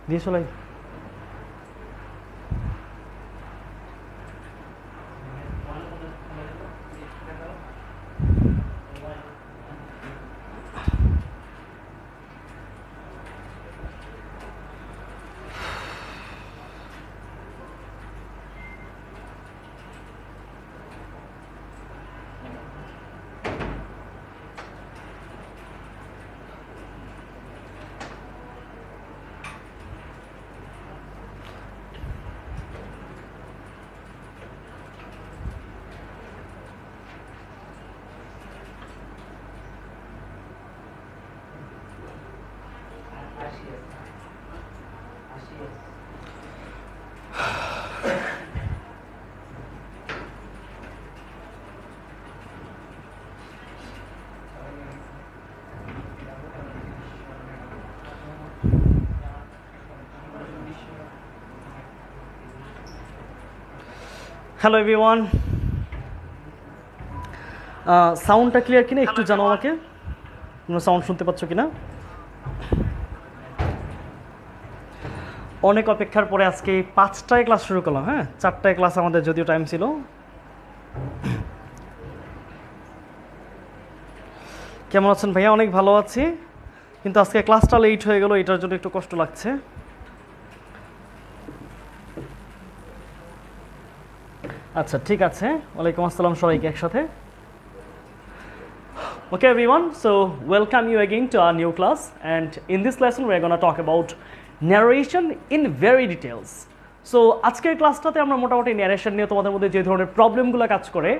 দিয়ে চলাই। Hello everyone, সাউন্ডটা ক্লিয়ার কিনা একটু জানো আমাকে, তোমরা সাউন্ড শুনতে পাচ্ছ কিনা? অনেক অপেক্ষার পরে আজকে 5টায় ক্লাস শুরু করলাম। হ্যাঁ, 4টায় ক্লাস আমাদের যদিও টাইম ছিল। কেমন আছেন ভাইয়া? অনেক ভালো আছি, কিন্তু আজকে ক্লাসটা লেট হয়ে গেল, এটার জন্য একটু কষ্ট লাগছে। আচ্ছা ঠিক আছে, ওয়ালাইকুম আসসালাম সবাইকে একসাথে। Okay everyone, so welcome you again to our new class, and in this lesson we're going to talk about narration in very details. So আজকের ক্লাসটাতে আমরা মোটামুটি ন্যারেশন নিয়ে তোমাদের মধ্যে যে ধরনের প্রবলেমগুলো কাজ করে,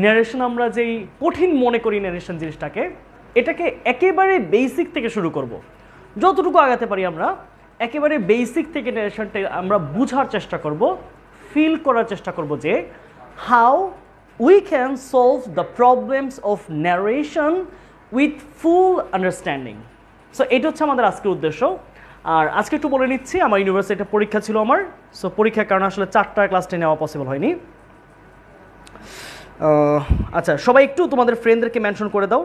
ন্যারেশন আমরা যেই কঠিন মনে করি ন্যারেশন জিনিসটাকে, এটাকে একেবারে বেসিক থেকে শুরু করব। যতটুকু আগাতে পারি আমরা একেবারে বেসিক থেকে ন্যারেশনটা আমরা বুঝার চেষ্টা করব, ফিল করার চেষ্টা করব যে how we can solve the problems of narration with full understanding. So এটা হচ্ছে আমাদের আজকের উদ্দেশ্য। আর আজকে একটু বলে নিচ্ছি, আমার ইউনিভার্সিটিতে পরীক্ষা ছিল আমার, সো পরীক্ষার কারণে আসলে 4টার ক্লাসটা নেওয়া পসিবল হয়নি। আচ্ছা, সবাই একটু তোমাদের ফ্রেন্ডদেরকে মেনশন করে দাও।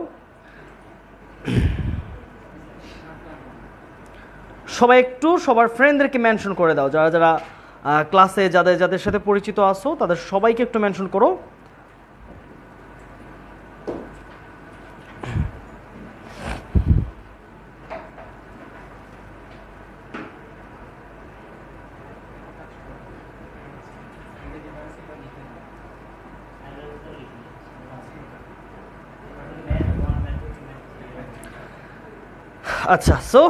সবাই একটু সবার ফ্রেন্ডদেরকে মেনশন করে দাও, যারা যারা ক্লাসে যাদের যাদের সাথে পরিচিত আছো তাদের সবাইকে একটু মেনশন করো। আচ্ছা, সো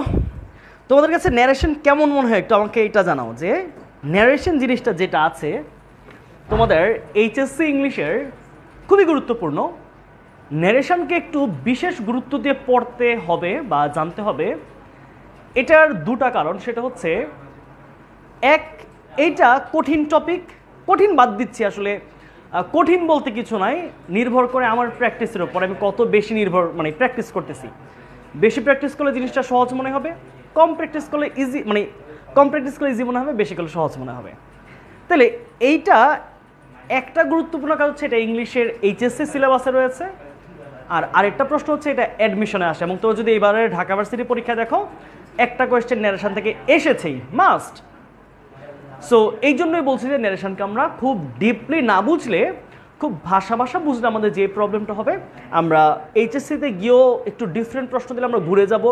তোমাদের কাছে ন্যারেশন কেমন মনে হয় একটু আমাকে এটা জানাও, যে ন্যারেশন জিনিসটা যেটা আছে তোমাদের এইচএসসি ইংলিশের খুবই গুরুত্বপূর্ণ। ন্যারেশনকে একটু বিশেষ গুরুত্ব দিয়ে পড়তে হবে বা জানতে হবে। এটার দুটা কারণ, সেটা হচ্ছে এক, এইটা কঠিন টপিক, কঠিন বাদ দিচ্ছি, আসলে কঠিন বলতে কিছু নাই, নির্ভর করে আমার প্র্যাকটিসের ওপর, আমি কত বেশি প্র্যাকটিস করতেছি। বেশি প্র্যাকটিস করলে জিনিসটা সহজ মনে হবে, কম প্র্যাকটিস করলে ইজি মনে হবে, বেশি করলে সহজ মনে হবে। তাহলে এইটা একটা গুরুত্বপূর্ণ কাজ হচ্ছে, এটা ইংলিশের এইচএসসি সিলেবাসে রয়েছে। আর আরেকটা প্রশ্ন হচ্ছে এটা অ্যাডমিশনে আসে, এবং তোমরা যদি এবারে ঢাকা ভার্সিটি পরীক্ষা দেখো, একটা কোয়েশ্চেন ন্যারেশন থেকে এসেছেই, মাস্ট। সো এই জন্যই বলছি যে ন্যারেশনকে আমরা খুব ডিপলি না বুঝলে, খুব ভাষা বুঝলে আমাদের যে প্রবলেমটা হবে, আমরা এইচএসসিতে গিয়েও একটু ডিফারেন্ট প্রশ্ন দিলে আমরা ঘুরে যাব।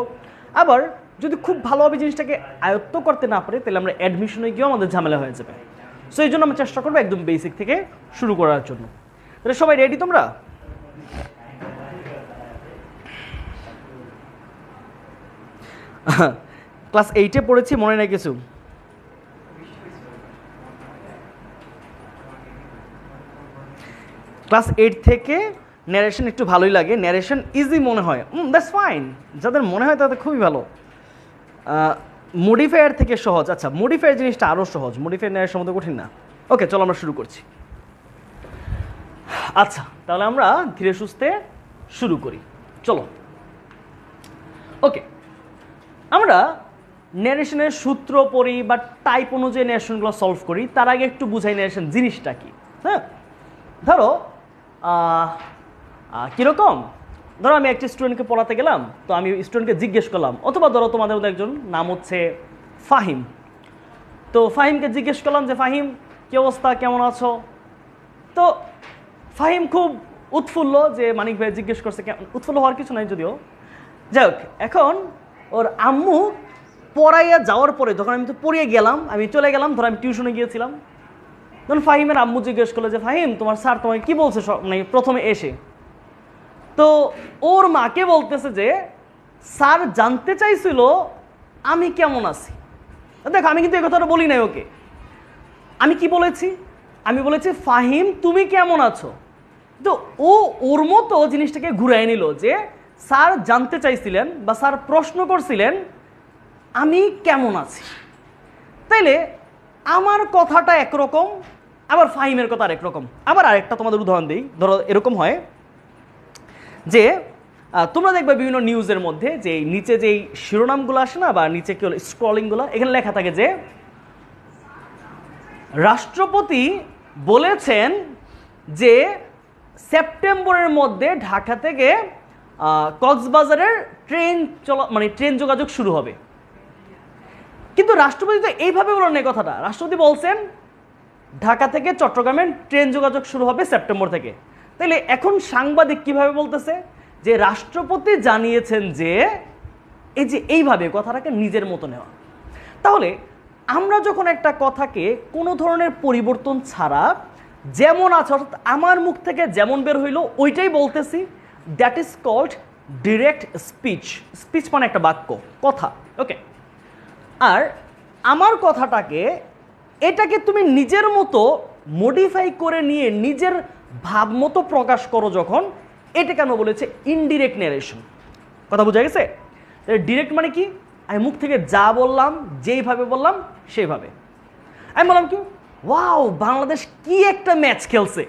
আবার যদি খুব ভালোভাবে জিনিসটাকে আয়ত্ত করতে না পারি, তাহলে আমরা অ্যাডমিশনে গিয়েও আমাদের ঝামেলা হয়ে যাবে। সো এই জন্য আমরা চেষ্টা করবো একদম বেসিক থেকে শুরু করার জন্য। তাহলে সবাই রেডি তোমরা? ক্লাস 8-এ পড়েছি, মনে নেই কিছু? ক্লাস 8 থেকে ন্যারেশন একটু ভালোই লাগে, ন্যারেশন ইজি মনে হয়, দ্যাটস ফাইন। যাদের মনে হয় তাদের খুবই ভালো। মডিফায়ার থেকে সহজ। আচ্ছা, মডিফায়ার জিনিসটা আরও সহজ, মডিফায়ার ন্যারেশন মধ্যে কঠিন না। ওকে, চলো আমরা শুরু করছি। আচ্ছা, তাহলে আমরা ধীরে সুস্থে শুরু করি, চলো। ওকে, আমরা ন্যারেশনের সূত্র পড়ি বা টাইপ অনুযায়ী ন্যারেশনগুলো সলভ করি। তার আগে একটু বুঝাই ন্যারেশন জিনিসটা কি। হ্যাঁ, ধরো কীরকম, ধরো আমি একটা স্টুডেন্টকে পড়াতে গেলাম, তো আমি স্টুডেন্টকে জিজ্ঞেস করলাম, অথবা ধরো তোমাদের মধ্যে একজন নাম হচ্ছে ফাহিম। তো ফাহিমকে জিজ্ঞেস করলাম যে ফাহিম কি অবস্থা, কেমন আছো? তো ফাহিম খুব উৎফুল্ল যে মানিক ভাই জিজ্ঞেস করছে, উৎফুল্ল হওয়ার কিছু নাই যদিও। যাই হোক, এখন ওর আম্মু পড়াইয়া যাওয়ার পরে যখন আমি তো পড়িয়ে গেলাম, আমি চলে গেলাম, ধর আমি টিউশনে গিয়েছিলাম, তখন ফাহিমের আম্মু জিজ্ঞেস করলো যে ফাহিম তোমার স্যার তোমাকে কি বলছে মানে প্রথমে এসে? তো ওর মাকে বলতেছে যে স্যার জানতে চাইছিল আমি কেমন আছি। দেখো আমি কিন্তু এই কথাটা বলি নাই ওকে, আমি কি বলেছি, আমি বলেছি ফাহিম তুমি কেমন আছো। তো ও ওর মতো জিনিসটাকে ঘুরাই নিল যে স্যার জানতে চাইছিলেন বা স্যার প্রশ্ন করছিলেন আমি কেমন আছি। তাইলে আমার কথাটা একরকম, আবার ফাহিমের কথা আরেক রকম। আবার আরেকটা তোমাদের উদাহরণ দিই, ধরো এরকম হয় যে তোমরা দেখবে বিভিন্ন নিউজের মধ্যে যে নিচে যেই শিরোনামগুলো আসে না, বা নিচে কি হলো স্ক্রলিংগুলো, এখানে লেখা থাকে যে রাষ্ট্রপতি বলেছেন যে সেপ্টেম্বরের মধ্যে ঢাকা থেকে কক্সবাজারের ট্রেন যোগাযোগ শুরু হবে। কিন্তু রাষ্ট্রপতি তো এইভাবে বলেন এই কথাটা, রাষ্ট্রপতি বলছেন ঢাকা থেকে চট্টগ্রামের ট্রেন যোগাযোগ শুরু হবে সেপ্টেম্বর থেকে। তাহলে এখন সাংবাদিক কিভাবে বলতেছে যে রাষ্ট্রপতি জানিয়েছেন যে এই যে এইভাবে কথাটাকে নিজের মতো নেওয়া। তাহলে আমরা যখন একটা কথাকে কোনো ধরনের পরিবর্তন ছাড়া যেমন আছে, অর্থাৎ আমার মুখ থেকে যেমন বের হইলো ওইটাই বলতেছি, that is called direct speech. Speech মানে একটা বাক্য, কথা, ওকে। আর আমার কথাটাকে এটাকে তুমি নিজের মতো মডিফাই করে নিয়ে নিজের ভাব মতো প্রকাশ করো যখন, এটা কেন বলেছে ইনডিরেক্ট ন্যারেশন। কথা বোঝা গেছে? ডিরেক্ট মানে কি, আমি মুখ থেকে যা বললাম, যেইভাবে বললাম সেইভাবে। আমি বললাম কি ওয়াও বাংলাদেশ কি একটা ম্যাচ খেলছে।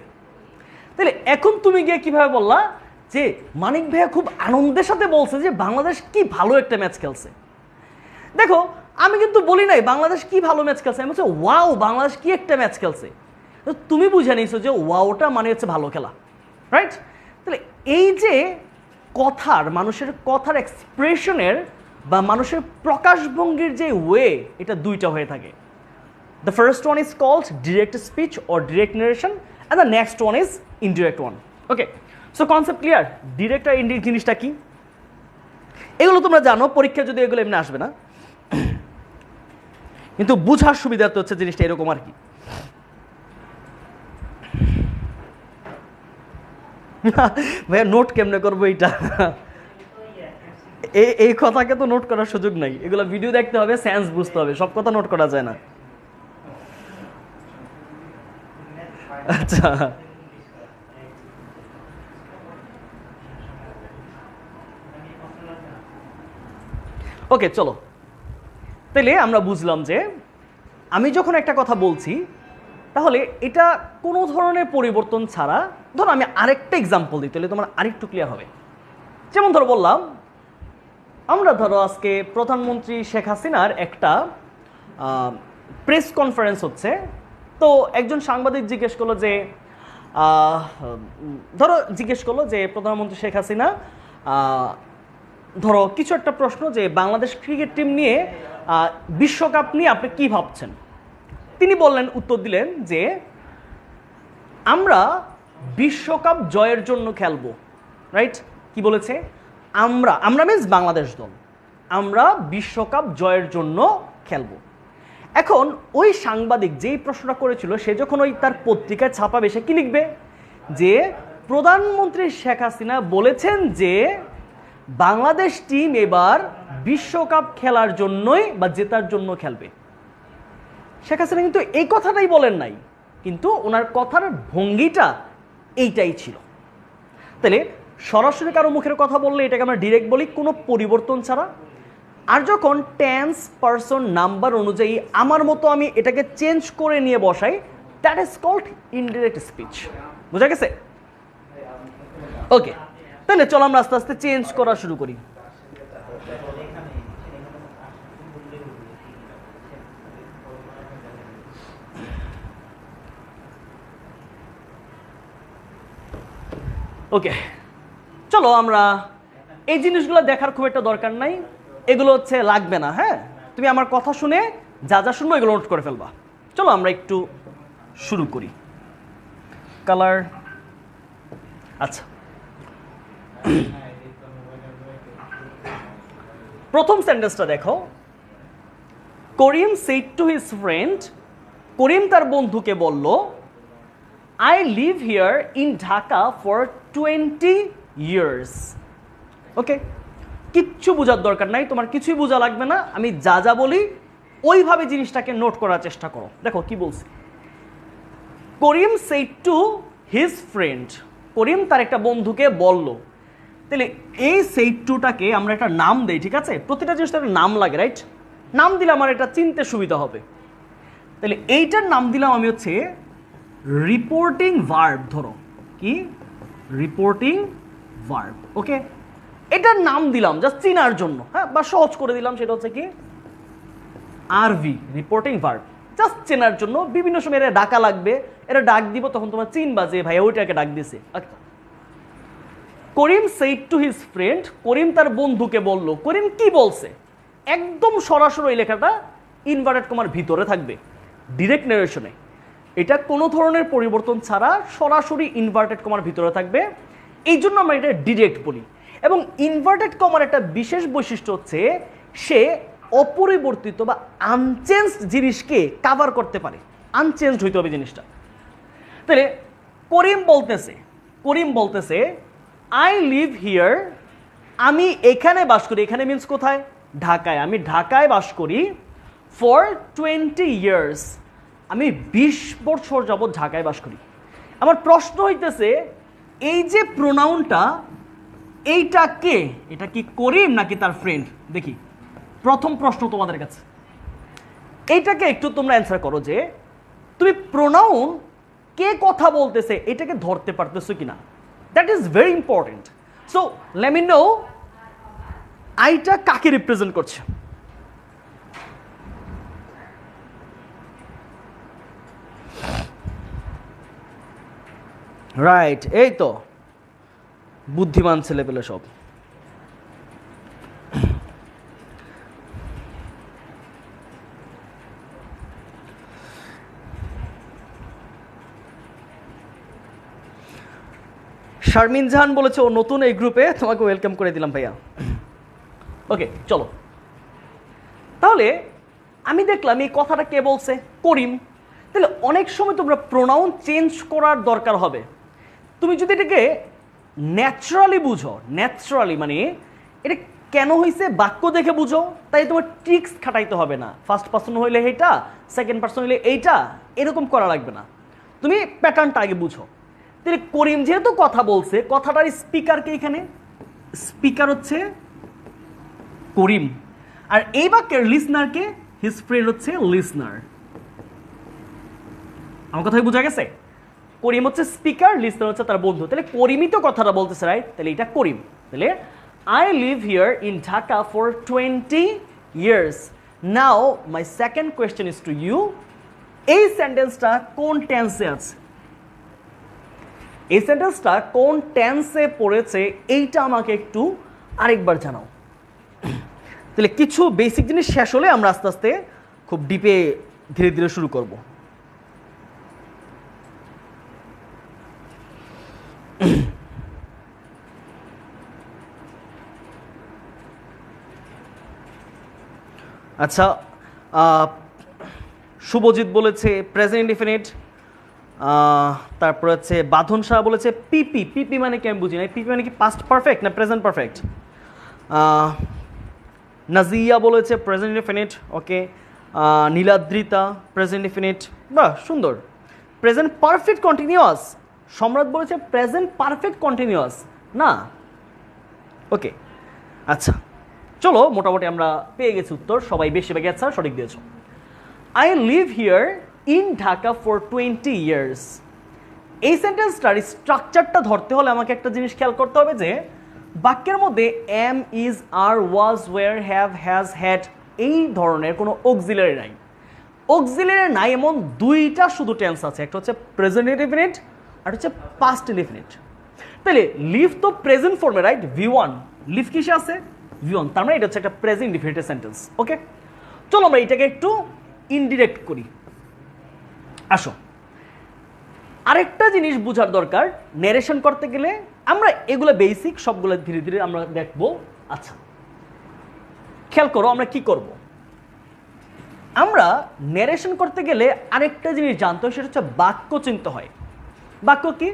তাহলে এখন তুমি গিয়ে কিভাবে বললা যে মানিক ভাইয়া খুব আনন্দের সাথে বলছে যে বাংলাদেশ কি ভালো একটা ম্যাচ খেলছে। দেখো আমি কিন্তু বলি নাই বাংলাদেশ কি ভালো ম্যাচ খেলছে, আমি বলছি ওয়াও বাংলাদেশ কি একটা ম্যাচ খেলছে। তুমি বুঝে নিয়েছো যে ওয়াওটা মানে হচ্ছে ভালো খেলা, রাইট? তাহলে এই যে কথার, মানুষের কথার এক্সপ্রেশনের বা মানুষের প্রকাশভঙ্গির যে ওয়ে, এটা দুইটা হয়ে থাকে। The first one is called direct speech or direct narration and the next one is indirect one. Okay, so concept clear? Direct R indirect জিনিসটা কি এগুলো তোমরা জানো, পরীক্ষা যদি এগুলো এমনি আসবে না, কিন্তু বুঝার সুবিধার্থে হচ্ছে জিনিসটা এরকম আর কি। ভাইয়া নোট কেমনে করবো এইটা, এই কথাকে তো নোট করার সুযোগ নাই, এগুলো ভিডিও দেখতে হবে, সেন্স বুঝতে হবে, সব কথা নোট করা যায় না। আচ্ছা ওকে চলো, তাহলে আমরা বুঝলাম যে আমি যখন একটা কথা বলছি তাহলে এটা কোনো ধরনের পরিবর্তন ছাড়া, ধরো আমি আরেকটা এক্সাম্পল দিই তাহলে তোমার আরেকটু ক্লিয়ার হবে। যেমন ধরো বললাম আমরা ধরো আজকে প্রধানমন্ত্রী শেখ হাসিনার একটা প্রেস কনফারেন্স হচ্ছে, তো একজন সাংবাদিক জিজ্ঞেস করলো যে প্রধানমন্ত্রী শেখ হাসিনা ধরো কিছু একটা প্রশ্ন যে বাংলাদেশ ক্রিকেট টিম নিয়ে বিশ্বকাপ নিয়ে আপনি কি ভাবছেন। তিনি বললেন, উত্তর দিলেন যে আমরা বিশ্বকাপ জয়ের জন্য খেলবো, রাইট? কি বলেছে? আমরা মিন্স বাংলাদেশ দল, আমরা বিশ্বকাপ জয়ের জন্য খেলবো। এখন ওই সাংবাদিক যেই প্রশ্নটা করেছিল সে যখন ওই তার পত্রিকায় ছাপাবে সে কি লিখবে? যে প্রধানমন্ত্রী শেখ হাসিনা বলেছেন যে বাংলাদেশ টিম এবার বিশ্বকাপ খেলার জন্যই বা জেতার জন্য খেলবে। শেখ হাসিনা কিন্তু এই কথাটাই বলেন নাই, কিন্তু ওনার কথার ভঙ্গিটা এইটাই ছিল। তাহলে সরাসরি কারো মুখের কথা বললে এটাকে আমরা ডিরেক্ট বলি, কোনো পরিবর্তন ছাড়া। আর যখন টেন্স, পারসন, নাম্বার অনুযায়ী আমার মতো আমি এটাকে চেঞ্জ করে নিয়ে বসাই, that is called indirect speech. বুঝা গেছে? ওকে, তাহলে চলো আমরা আস্তে আস্তে চেঞ্জ করা শুরু করি। ওকে, চলো আমরা এই জিনিসগুলো দেখার খুব একটা দরকার নাই, এগুলো হচ্ছে লাগবে না। হ্যাঁ, তুমি আমার কথা শুনে যা যা শুনবো এগুলো নোট করে ফেলবা। চলো আমরা একটু শুরু করি। কালার, আচ্ছা প্রথম সেন্টেন্সটা দেখো, করিম সেড টু হিজ ফ্রেন্ড, করিম তার বন্ধুকে বলল, I live here in Dhaka for 20 years। ওকে, কিচ্ছু বোঝার দরকার নাই, তোমার কিছুই বোঝা লাগবে না, আমি যা যা বলি ওইভাবে জিনিসটাকে নোট করার চেষ্টা করো। দেখো কি বলছি, করিম সেড টু হিজ ফ্রেন্ড, করিম তার একটা বন্ধুকে বলল। তাহলে এই সেড টুটাকে আমরা একটা নাম দেই, ঠিক আছে? প্রতিটা জিনিস একটা নাম লাগে, রাইট? নাম দিলে আমার এটা চিনতে সুবিধা হবে। তাহলে এইটার নাম দিলাম আমি হচ্ছে রিপোর্টিং ভার্ব। ধরো কি, রিপোর্টিং ভার্ব। ওকে, এটার নাম দিলাম জাস্ট চিনার জন্য, হ্যাঁ, বা সহজ করে দিলাম, সেটা হচ্ছে কি আরভি, রিপোর্টিং ভার্ব। জাস্ট চেনার জন্য, বিভিন্ন সময় এটা ডাকা লাগবে, এটা ডাক দিব, তখন তোমার চিনবা যে ভাই ওইটাকে ডাক দিছে। আচ্ছা, করিম সেড টু হিজ ফ্রেন্ড, করিম তার বন্ধুকে বলল। করিম কি বলছে? একদম সরাসরি এই লেখাটা ইনভার্টেড কমার ভিতরে থাকবে, ডিরেক্ট নারেশনে। এটা কোনো ধরনের পরিবর্তন ছাড়া সরাসরি ইনভার্টেড কমার ভিতরে থাকবে, এই জন্য আমরা এটা ডিরেক্ট বলি। এবং ইনভার্টেড কমার একটা বিশেষ বৈশিষ্ট্য হচ্ছে সে অপরিবর্তিত বা আনচেঞ্জড জিনিসকে কাভার করতে পারে। আনচেঞ্জড হইতে হবে জিনিসটা। তাহলে করিম বলতেছে আই লিভ হিয়ার, আমি এখানে বাস করি। এখানে মিন্স কোথায়? ঢাকায়। আমি ঢাকায় বাস করি ফর 20 years, আমি 20 বছর যাবৎ ঢাকায় বাস করি। আমার প্রশ্ন হইতেছে এই যে প্রোনাউনটা, এইটা কে? এটা কি করিম নাকি তার ফ্রেন্ড? দেখি, প্রথম প্রশ্ন তোমাদের কাছে, এইটাকে একটু তোমরা অ্যান্সার করো যে তুমি প্রোনাউন কে কথা বলতেছে এটাকে ধরতে পারতেছো কিনা। That is very important. So let me no আইটা কাকে রিপ্রেজেন্ট করছে। রাইট, এই তো বুদ্ধিমান ছেলে পেলে সব। শারমিন জাহান বলেছে ও নতুন এই গ্রুপে, তোমাকে ওয়েলকাম করে দিলাম ভাইয়া। ওকে চলো, তাহলে আমি দেখলাম এই কথাটা কে বলছে? করিম। তাহলে অনেক সময় তোমরা প্রোনাউন চেঞ্জ করার দরকার হবে। তুমি যদি এটাকে ন্যাচারালি বুঝো, ন্যাচারালি মানে এটা কেন হয়েছে বাক্য দেখে বুঝো, তাই তোমার ট্রিক্স খাটাইতে হবে না। ফার্স্ট পার্সন হইলে এইটা, সেকেন্ড পার্সন হইলে এইটা, এরকম করা লাগবে না। তুমি প্যাটার্নটা আগে বুঝো। তাহলে করিম যেহেতু কথা বলছে, কথাটার স্পিকারকে এখানে, স্পিকার হচ্ছে করিম, আর এই বাক্যের লিসনারকে হিজ ফ্রেন্ড হচ্ছে লিসনার। আমার কথাই বোঝা গেছে? করিম হচ্ছে স্পিকার, লিসনার হচ্ছে তার বন্ধু। তাহলে করিমই তো কথাটা বলতেছে, রাইট? তাহলে এটা করিম। তাহলে I live here in Dhaka for 20 years। Now my second question is to you, এই সেন্টেন্সটা কোন টেন্সে আছে? এই সেন্টেন্সটা কোন টেন্সে পড়েছে এইটা আমাকে একটু আরেকবার জানাও। তাহলে কিছু বেসিক জিনিস শেষ হলে আমরা আস্তে আস্তে খুব ডিপে ধীরে ধীরে শুরু করব। আচ্ছা, শুভজিৎ বলেছে প্রেজেন্ট ইনডিফিনিট। তারপর হচ্ছে বাঁধন শাহ বলেছে পিপি। পিপি মানে কি আমি বুঝি না, পিপি মানে কি পাস্ট পারফেক্ট না প্রেজেন্ট পারফেক্ট? নাজিয়া বলেছে প্রেজেন্ট ইনডিফিনিট। ওকে, নীলাদ্রিতা প্রেজেন্ট ইনডিফিনিট, বাহ সুন্দর। প্রেজেন্ট পারফেক্ট কন্টিনিউয়াস, সম্রাট বলেছে প্রেজেন্ট পারফেক্ট কন্টিনিউয়াস না। ওকে, আচ্ছা চলো, মোটামুটি আমরা পেয়ে গেছি উত্তর, সবাই বেশিরভাগ অ্যান্সার সঠিক দিয়েছো। I live here in Dhaka for 20 years। এই সেন্টেন্সটার স্ট্রাকচারটা ধরতে হলে আমাকে একটা জিনিস খেয়াল করতে হবে যে বাক্যের মধ্যে am, is, are, was, were, have, has, had এই ধরনের কোনো অক্সিলারি নাই। অক্সিলারি নাই এমন দুইটা শুধু টেন্স আছে, একটা হচ্ছে প্রেজেন্ট ইনডিফিনিট আর হচ্ছে পাস্ট ইনডিফিনিট। তাহলে লিভ তো প্রেজেন্ট ফর্মে, রাইট? V1 লিভ কিসে আছে? V1, তার মানে এটা হচ্ছে একটা প্রেজেন্ট ইনডিফিনিটের সেন্টেন্স। ওকে, চলো আমরা এটাকে একটু ইনডিরেক্ট করি। আসো, আরেকটা জিনিস বোঝার দরকার, ন্যারেশন করতে গেলে আমরা এগুলো বেসিক সবগুলো ধীরে ধীরে আমরা দেখব। আচ্ছা, খেয়াল করো আমরা কি করব। আমরা ন্যারেশন করতে গেলে আরেকটা জিনিস জানতে হয়, সেটা হচ্ছে বাক্য চিনতে হয়। বাক্য কি?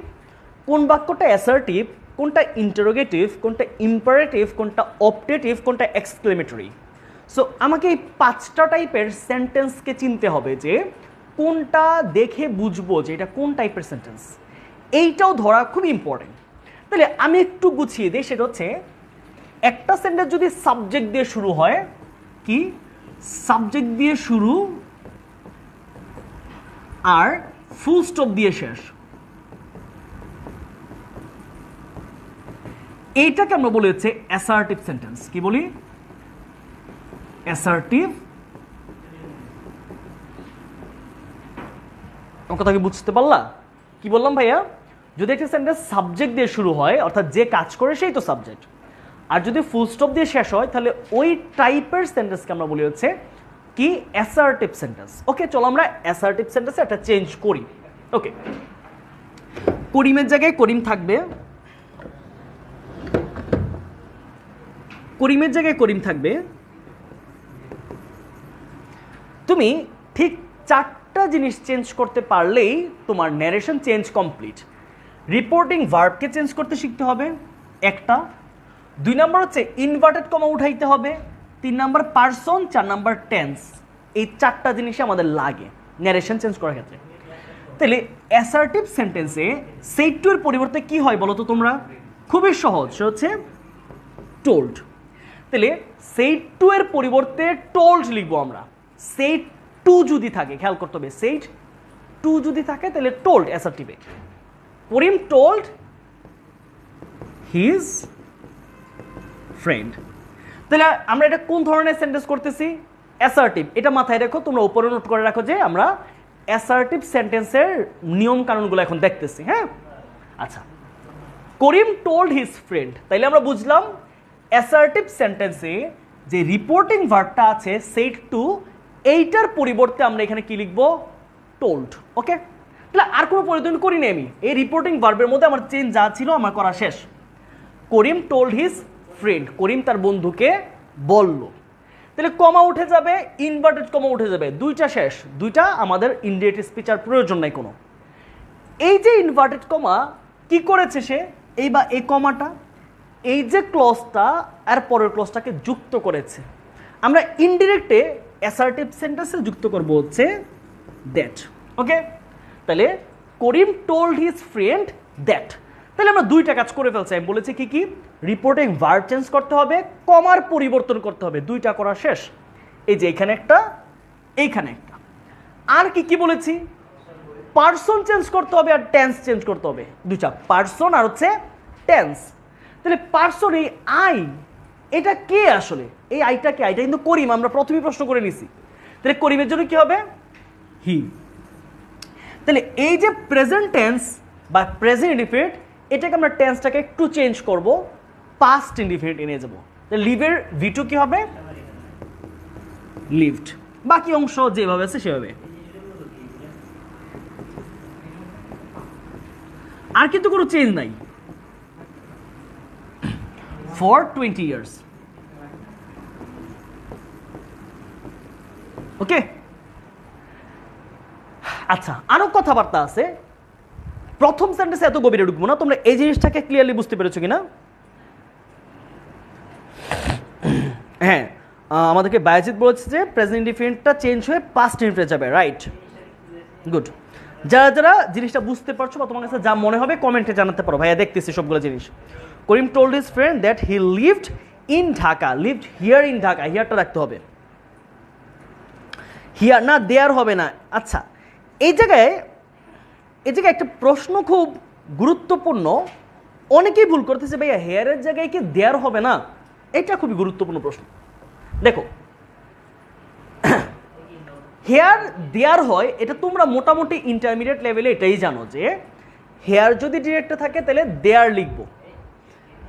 কোন বাক্যটা অ্যাসার্টিভ, কোনটা ইন্টারোগেটিভ, কোনটা ইম্পারেটিভ, কোনটা অপটেটিভ, কোনটা এক্সক্লেমেটরি। সো আমাকে এই 5টা টাইপের সেন্টেন্সকে চিনতে হবে, যে কোনটা দেখে বুঝবো যে এটা কোন টাইপের সেন্টেন্স, এইটাও ধরা খুব ইম্পর্টেন্ট। তাহলে আমি একটু গুছিয়ে দিই, সেটা হচ্ছে একটা সেন্টেন্স যদি সাবজেক্ট দিয়ে শুরু হয়, কি সাবজেক্ট দিয়ে শুরু আর ফুল স্টপ দিয়ে শেষ, এইটাকে আমরা বলি হচ্ছে অ্যাসার্টিভ সেন্টেন্স। কি বলি? অ্যাসার্টিভ। কথা কি বুঝতে পারলা? কি বললাম ভাইয়া? যদি একটা সেন্টেন্স সাবজেক্ট দিয়ে শুরু হয়, অর্থাৎ যে কাজ করে সেই তো সাবজেক্ট, আর যদি ফুল স্টপ দিয়ে শেষ হয়, তাহলে ওই টাইপের সেন্টেন্সকে আমরা বলি হচ্ছে কি অ্যাসার্টিভ সেন্টেন্স। ওকে, চলো আমরা অ্যাসার্টিভ সেন্টেন্সে একটা চেঞ্জ করি। ওকে, করিমের জায়গায় করিম থাকবে, করিমের জায়গায় করিম থাকবে। তুমি ঠিক 4টা জিনিস চেঞ্জ করতে পারলেই তোমার ন্যারেশন চেঞ্জ কমপ্লিট। রিপোর্টিং ভার্বকে চেঞ্জ করতে শিখতে হবে একটা, 2 নাম্বার হচ্ছে ইনভার্টেড কমা উঠাইতে হবে, 3 নাম্বার পারসন, 4 নাম্বার টেন্স। এই 4টা জিনিস আমাদের লাগে ন্যারেশন চেঞ্জ করার ক্ষেত্রে। তাহলে অ্যাসার্টিভ সেন্টেন্সে সেড টু এর পরিবর্তে কি হয় বলো তো তোমরা? খুবই সহজ, সে হচ্ছে টোল্ড। তাহলে সেড টু এর পরিবর্তে টোল্ড লিখবো আমরা। সেড টু যদি থাকে, খেয়াল করতে হবে, সেড টু যদি থাকে তাহলে টোল্ড অ্যাসার্টিভে। করিম টোল্ড হিজ ফ্রেন্ড। তাহলে আমরা এটা কোন ধরনের সেন্টেন্স করতেছি? অ্যাসার্টিভ। এটা মাথায় রেখো, তোমরা উপরে নোট করে রাখো যে আমরা অ্যাসার্টিভ সেন্টেন্সের নিয়ম কানুনগুলো এখন দেখতেছি। হ্যাঁ, আচ্ছা, করিম টোল্ড হিজ ফ্রেন্ড। তাইলে আমরা বুঝলাম অ্যাসার্টিভ সেন্টেন্সে যে রিপোর্টিং ভার্বটা আছে সেড টু, এইটার পরিবর্তে আমরা এখানে কি লিখবো? টোল্ড। ওকে, তাহলে আর কোনো পরিবর্তন করি না আমি, এই রিপোর্টিং ভার্বের মধ্যে আমার চেঞ্জ যা ছিল আমার করা শেষ। করিম টোল্ড হিজ ফ্রেন্ড, করিম তার বন্ধুকে বলল। তাহলে কমা উঠে যাবে, ইনভার্টেড কমা উঠে যাবে, 2টা শেষ, 2টা আমাদের ইনডিরেক্ট স্পিচ আর প্রয়োজন নাই কোনো। এই যে ইনভার্টেড কমা কি করেছে সে, এই বা এই কমাটা এই যে ক্লজটা আর পরের ক্লজটাকে যুক্ত করেছে। আমরা ইনডিরেক্টে অ্যাসার্টিভ সেন্টেন্সে যুক্ত করব হচ্ছে দ্যাট। ওকে, তাহলে করিম টোল্ড হিজ ফ্রেন্ড দ্যাট। তাহলে আমরা 2টা কাজ করে ফেলছি। আমি বলেছি কি কি? রিপোর্টিং ভার্ব চেঞ্জ করতে হবে, কমার পরিবর্তন করতে হবে, 2টা করা শেষ। এই যে এখানে একটা, এইখানে একটা। আর কি কি বলেছি? পার্সন চেঞ্জ করতে হবে আর টেন্স চেঞ্জ করতে হবে, 2টা, পার্সন আর হচ্ছে টেন্স। তাহলে পার্সন, এই আই, এটা কে আসলে? এই আইটা কে? আইটা কিন্তু করিম, আমরা প্রথমেই প্রশ্ন করে নিছি। তাহলে করিমের জন্য কি হবে? হি। তাহলে এই যে প্রেজেন্ট টেন্স বা প্রেজেন্ট ইনডিফিনিট, এটাকে আমরা টেন্সটাকে একটু চেঞ্জ করব, পাস্ট ইনডিফিনিট এনে যাব। তাহলে লিভের ভি2 কি হবে? লিভড। বাকি অংশ যেভাবে আছে সেভাবে। আর কিন্তু কোনো চেঞ্জ নাই। for 20 years। ওকে, আচ্ছা, আরো কথাবার্তা আছে। প্রথম সেন্টেন্সে এত গভীরে ঢুকবো না, তোমরা এই জিনিসটাকে ক্লিয়ারলি বুঝতে পেরেছো কিনা? হ্যাঁ, আমাদেরকে বায়াজিৎ বলেছে যে প্রেজেন্ট ইনডিফিনিটটা চেঞ্জ হয়ে পাস্ট ইনডিফিনিট যাবে, রাইট, গুড। যারা যারা জিনিসটা বুঝতে পারছো বা তোমার কাছে যা মনে হবে কমেন্টে জানাতে পারো, ভাইয়া দেখতেছি সবগুলো জিনিস। Karim told his friend that he lived in Dhaka, lived here in Dhaka, হিয়ারটা রাখতে হবে, হিয়ার না দেয়ার হবে না। আচ্ছা, এই জায়গায় একটা প্রশ্ন খুব গুরুত্বপূর্ণ, অনেকেই ভুল করতেছে, ভাইয়া হেয়ারের জায়গায় কি দেয়ার হবে না? এটা খুবই গুরুত্বপূর্ণ প্রশ্ন। দেখো, হেয়ার দেয়ার হয়, এটা তোমরা মোটামুটি ইন্টারমিডিয়েট লেভেলে এটাই জানো যে হেয়ার যদি ডিরেক্টে থাকে তাহলে দেয়ার লিখবো।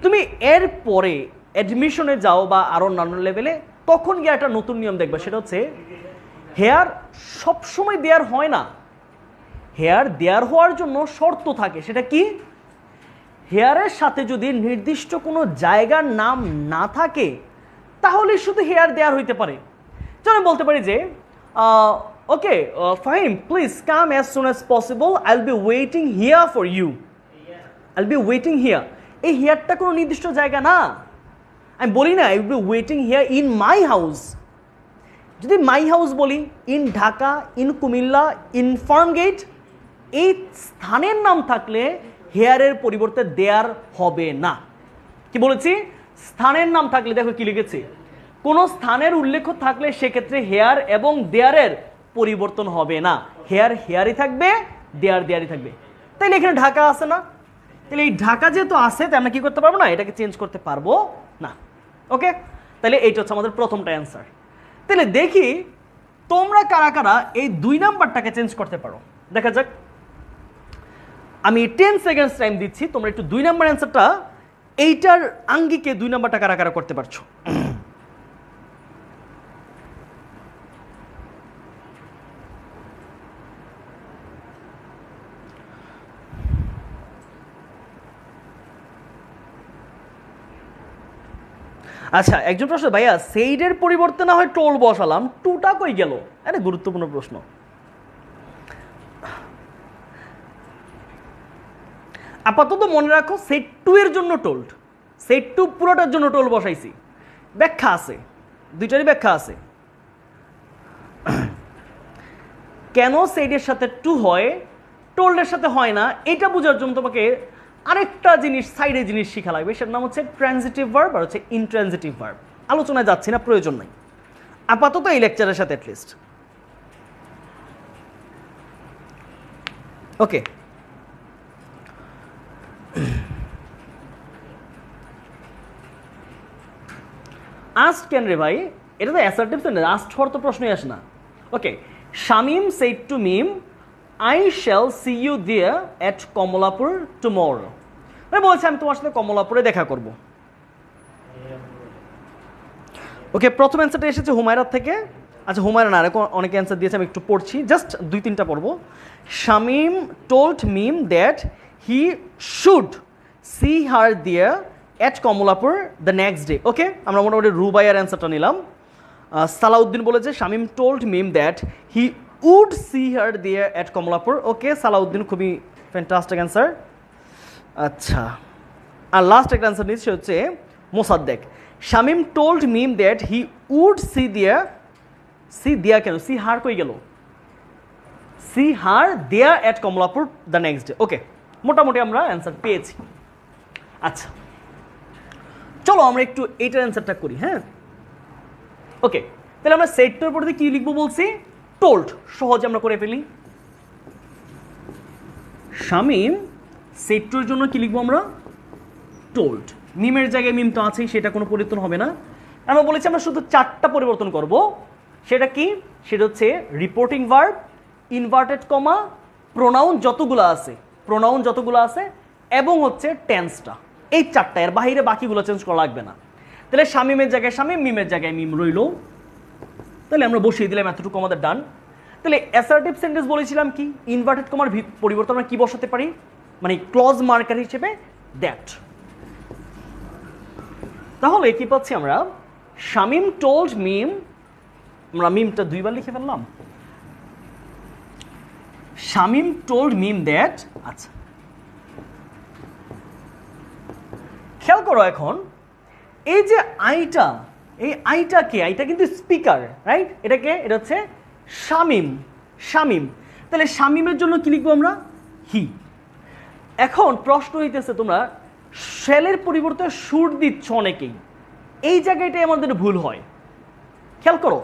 তুমি এর পরে অ্যাডমিশনে যাও বা আরো অন্যান্য লেভেলে তখন গিয়ে একটা নতুন নিয়ম দেখবে, সেটা হচ্ছে হেয়ার সবসময় দেয়ার হয় না, হেয়ার দেয়ার হওয়ার জন্য শর্ত থাকে। সেটা কি? হেয়ারের সাথে যদি নির্দিষ্ট কোনো জায়গার নাম না থাকে তাহলে শুধু হেয়ার দেয়ার হইতে পারে। যেমন বলতে পারি যে okay Fahim please come as soon as possible, I will be waiting here for you, I will be waiting here. এই হিয়ারটা কোনো নির্দিষ্ট জায়গা না, আমি বলি না I will be waiting here in my house. যদি মাই হাউস বলি, in Dhaka, in Comilla, in Farmgate, এই স্থানের নাম থাকলে হেয়ারের পরিবর্তে দেয়ার হবে না। কি বলেছি? স্থানের নাম থাকলে, দেখো কি লিখেছি, কোন স্থানের উল্লেখ থাকলে সেক্ষেত্রে হেয়ার এবং দেয়ারের পরিবর্তন হবে না, হেয়ার হেয়ারই থাকবে, দেয়ার দেয়ারই থাকবে। তাইলে এখানে ঢাকা আছে না, তাহলে এই ঢাকা যেহেতু আছে তাই আমরা কি করতে পারবো না, এটাকে চেঞ্জ করতে পারবো না। ওকে, তাহলে এইটা হচ্ছে আমাদের প্রথমটা অ্যান্সার। তাহলে দেখি তোমরা কারা কারা এই 2 নাম্বারটাকে চেঞ্জ করতে পারো। দেখা যাক, আমি 10 সেকেন্ডস টাইম দিচ্ছি, তোমরা একটু 2 নাম্বার অ্যান্সারটা, এইটার আঙ্গিকে 2 নাম্বারটা কারা কারা করতে পারছো। আচ্ছা, একজন প্রশ্ন, ভাইয়া সেইডের পরিবর্তে না হয় টোল বসালাম, টুটা কই গেল? আরে গুরুত্বপূর্ণ প্রশ্ন। আপাতত মনে রাখো সেট 2 এর জন্য টোল্ড, সেট 2 পুরোটার জন্য টোল বসাইছি। ব্যাখ্যা আছে, দুইটারই ব্যাখ্যা আছে। কেন সেটের সাথে 2 হয়, টোল্ডের সাথে হয় না, এটা বোঝার জন্য তোমাকে আরেকটা জিনিস, সাইডে জিনিস শিখা লাগবে, সেটার নাম হচ্ছে ট্রানজিটিভ ভার্ব আর হচ্ছে ইনট্রানজিটিভ ভার্ব। আলোচনায় যাচ্ছি না, প্রয়োজন নাই আপাতত এই লেকচারের সাথে অ্যাটলিস্ট। ওকে, আস্ট কেন রে ভাই, এটা তো অ্যাসার্টিভ সেন্টেন্স, আস্ট হওয়ার তো প্রশ্নই আসে না। Okay, Shamim said to Mim I shall see you there at Kamalapur tomorrow. মানে বলছে আমি তোমার সাথে কমলাপুরে দেখা করব। ওকে, প্রথম অ্যান্সারটা এসেছে হুমায়রার থেকে। আচ্ছা, হুমায়রা না, এরকম অনেকে অ্যান্সার দিয়েছে, আমি একটু পড়ছি, জাস্ট 2-3টা পড়বো। Shamim told Mim that he should see her there at Kamalapur the next day. Okay, আমরা মোটামুটি রুবাইয়ার অ্যান্সারটা নিলাম। সালাউদ্দিন বলেছে Shamim told Mim that he would see her there at Kamalapur. Okay, Salauddin খুবই ফ্যান্টাস্টিক অ্যান্সার। আচ্ছা, আর লাস্ট একটা অ্যান্সার নিচ্ছে হচ্ছে Mosaddek, Shamim told Mim that he would see there কেন, সি হার কই গেল, see her there at Kamalapur the next day. Okay, মোটামুটি আমরা অ্যান্সার পেয়েছি। আচ্ছা, চলো আমরা একটু এইটার অ্যান্সারটা করি। হ্যাঁ, ওকে, তাহলে আমরা সেটটার পরে কি লিখবো বলছি, টোল্ড। সহজে আমরা করে ফেলি। শামিম সেটটার জন্য কি লিখবো আমরা, টোল্ড। মিমের জায়গায় মিম তো আছেই, সেটা কোনো পরিবর্তন হবে না। আমরা বলেছি আমরা শুধু 4টা পরিবর্তন করব। সেটা কি? সেটা হচ্ছে reporting verb, inverted comma, pronoun যতগুলো আছে এবং হচ্ছে টেন্সটা। এই 4টা, এর বাইরে বাকিগুলো চেঞ্জ করা লাগবে না। তাহলে শামিমের জায়গায় শামিম, মিমের জায়গায় মিম রইল। তাহলে আমরা বসিয়ে দিলাম, এতটুকু আমাদের ডান। তাহলে অ্যাসার্টিভ সেন্টেন্স বলেছিলাম কি, ইনভার্টেড কমার পরিবর্তে আমরা কি বসাতে পারি, মানে ক্লজ মার্কার হিসেবে দ্যাট। তাহলে কি পাচ্ছি আমরা, শামিম টোল্ড মিম, আমরা মিমটা 2বার লিখে ফেললাম, শামিম টোল্ড মিম দ্যাট। আচ্ছা, খেয়াল করো এখন, এই যে আইটা, এই আইটা কে, আইটা কিন্তু স্পিকার, রাইট? এটাকে, এটা হচ্ছে শামিম। তাহলে শামিমের জন্য কি লিখবো আমরা, হি। এখন প্রশ্ন হইতেছে, তোমরা শ্যালের পরিবর্তে শুড দিচ্ছ অনেকেই, এই জায়গাটাই আমাদের ভুল হয়। খেয়াল করো,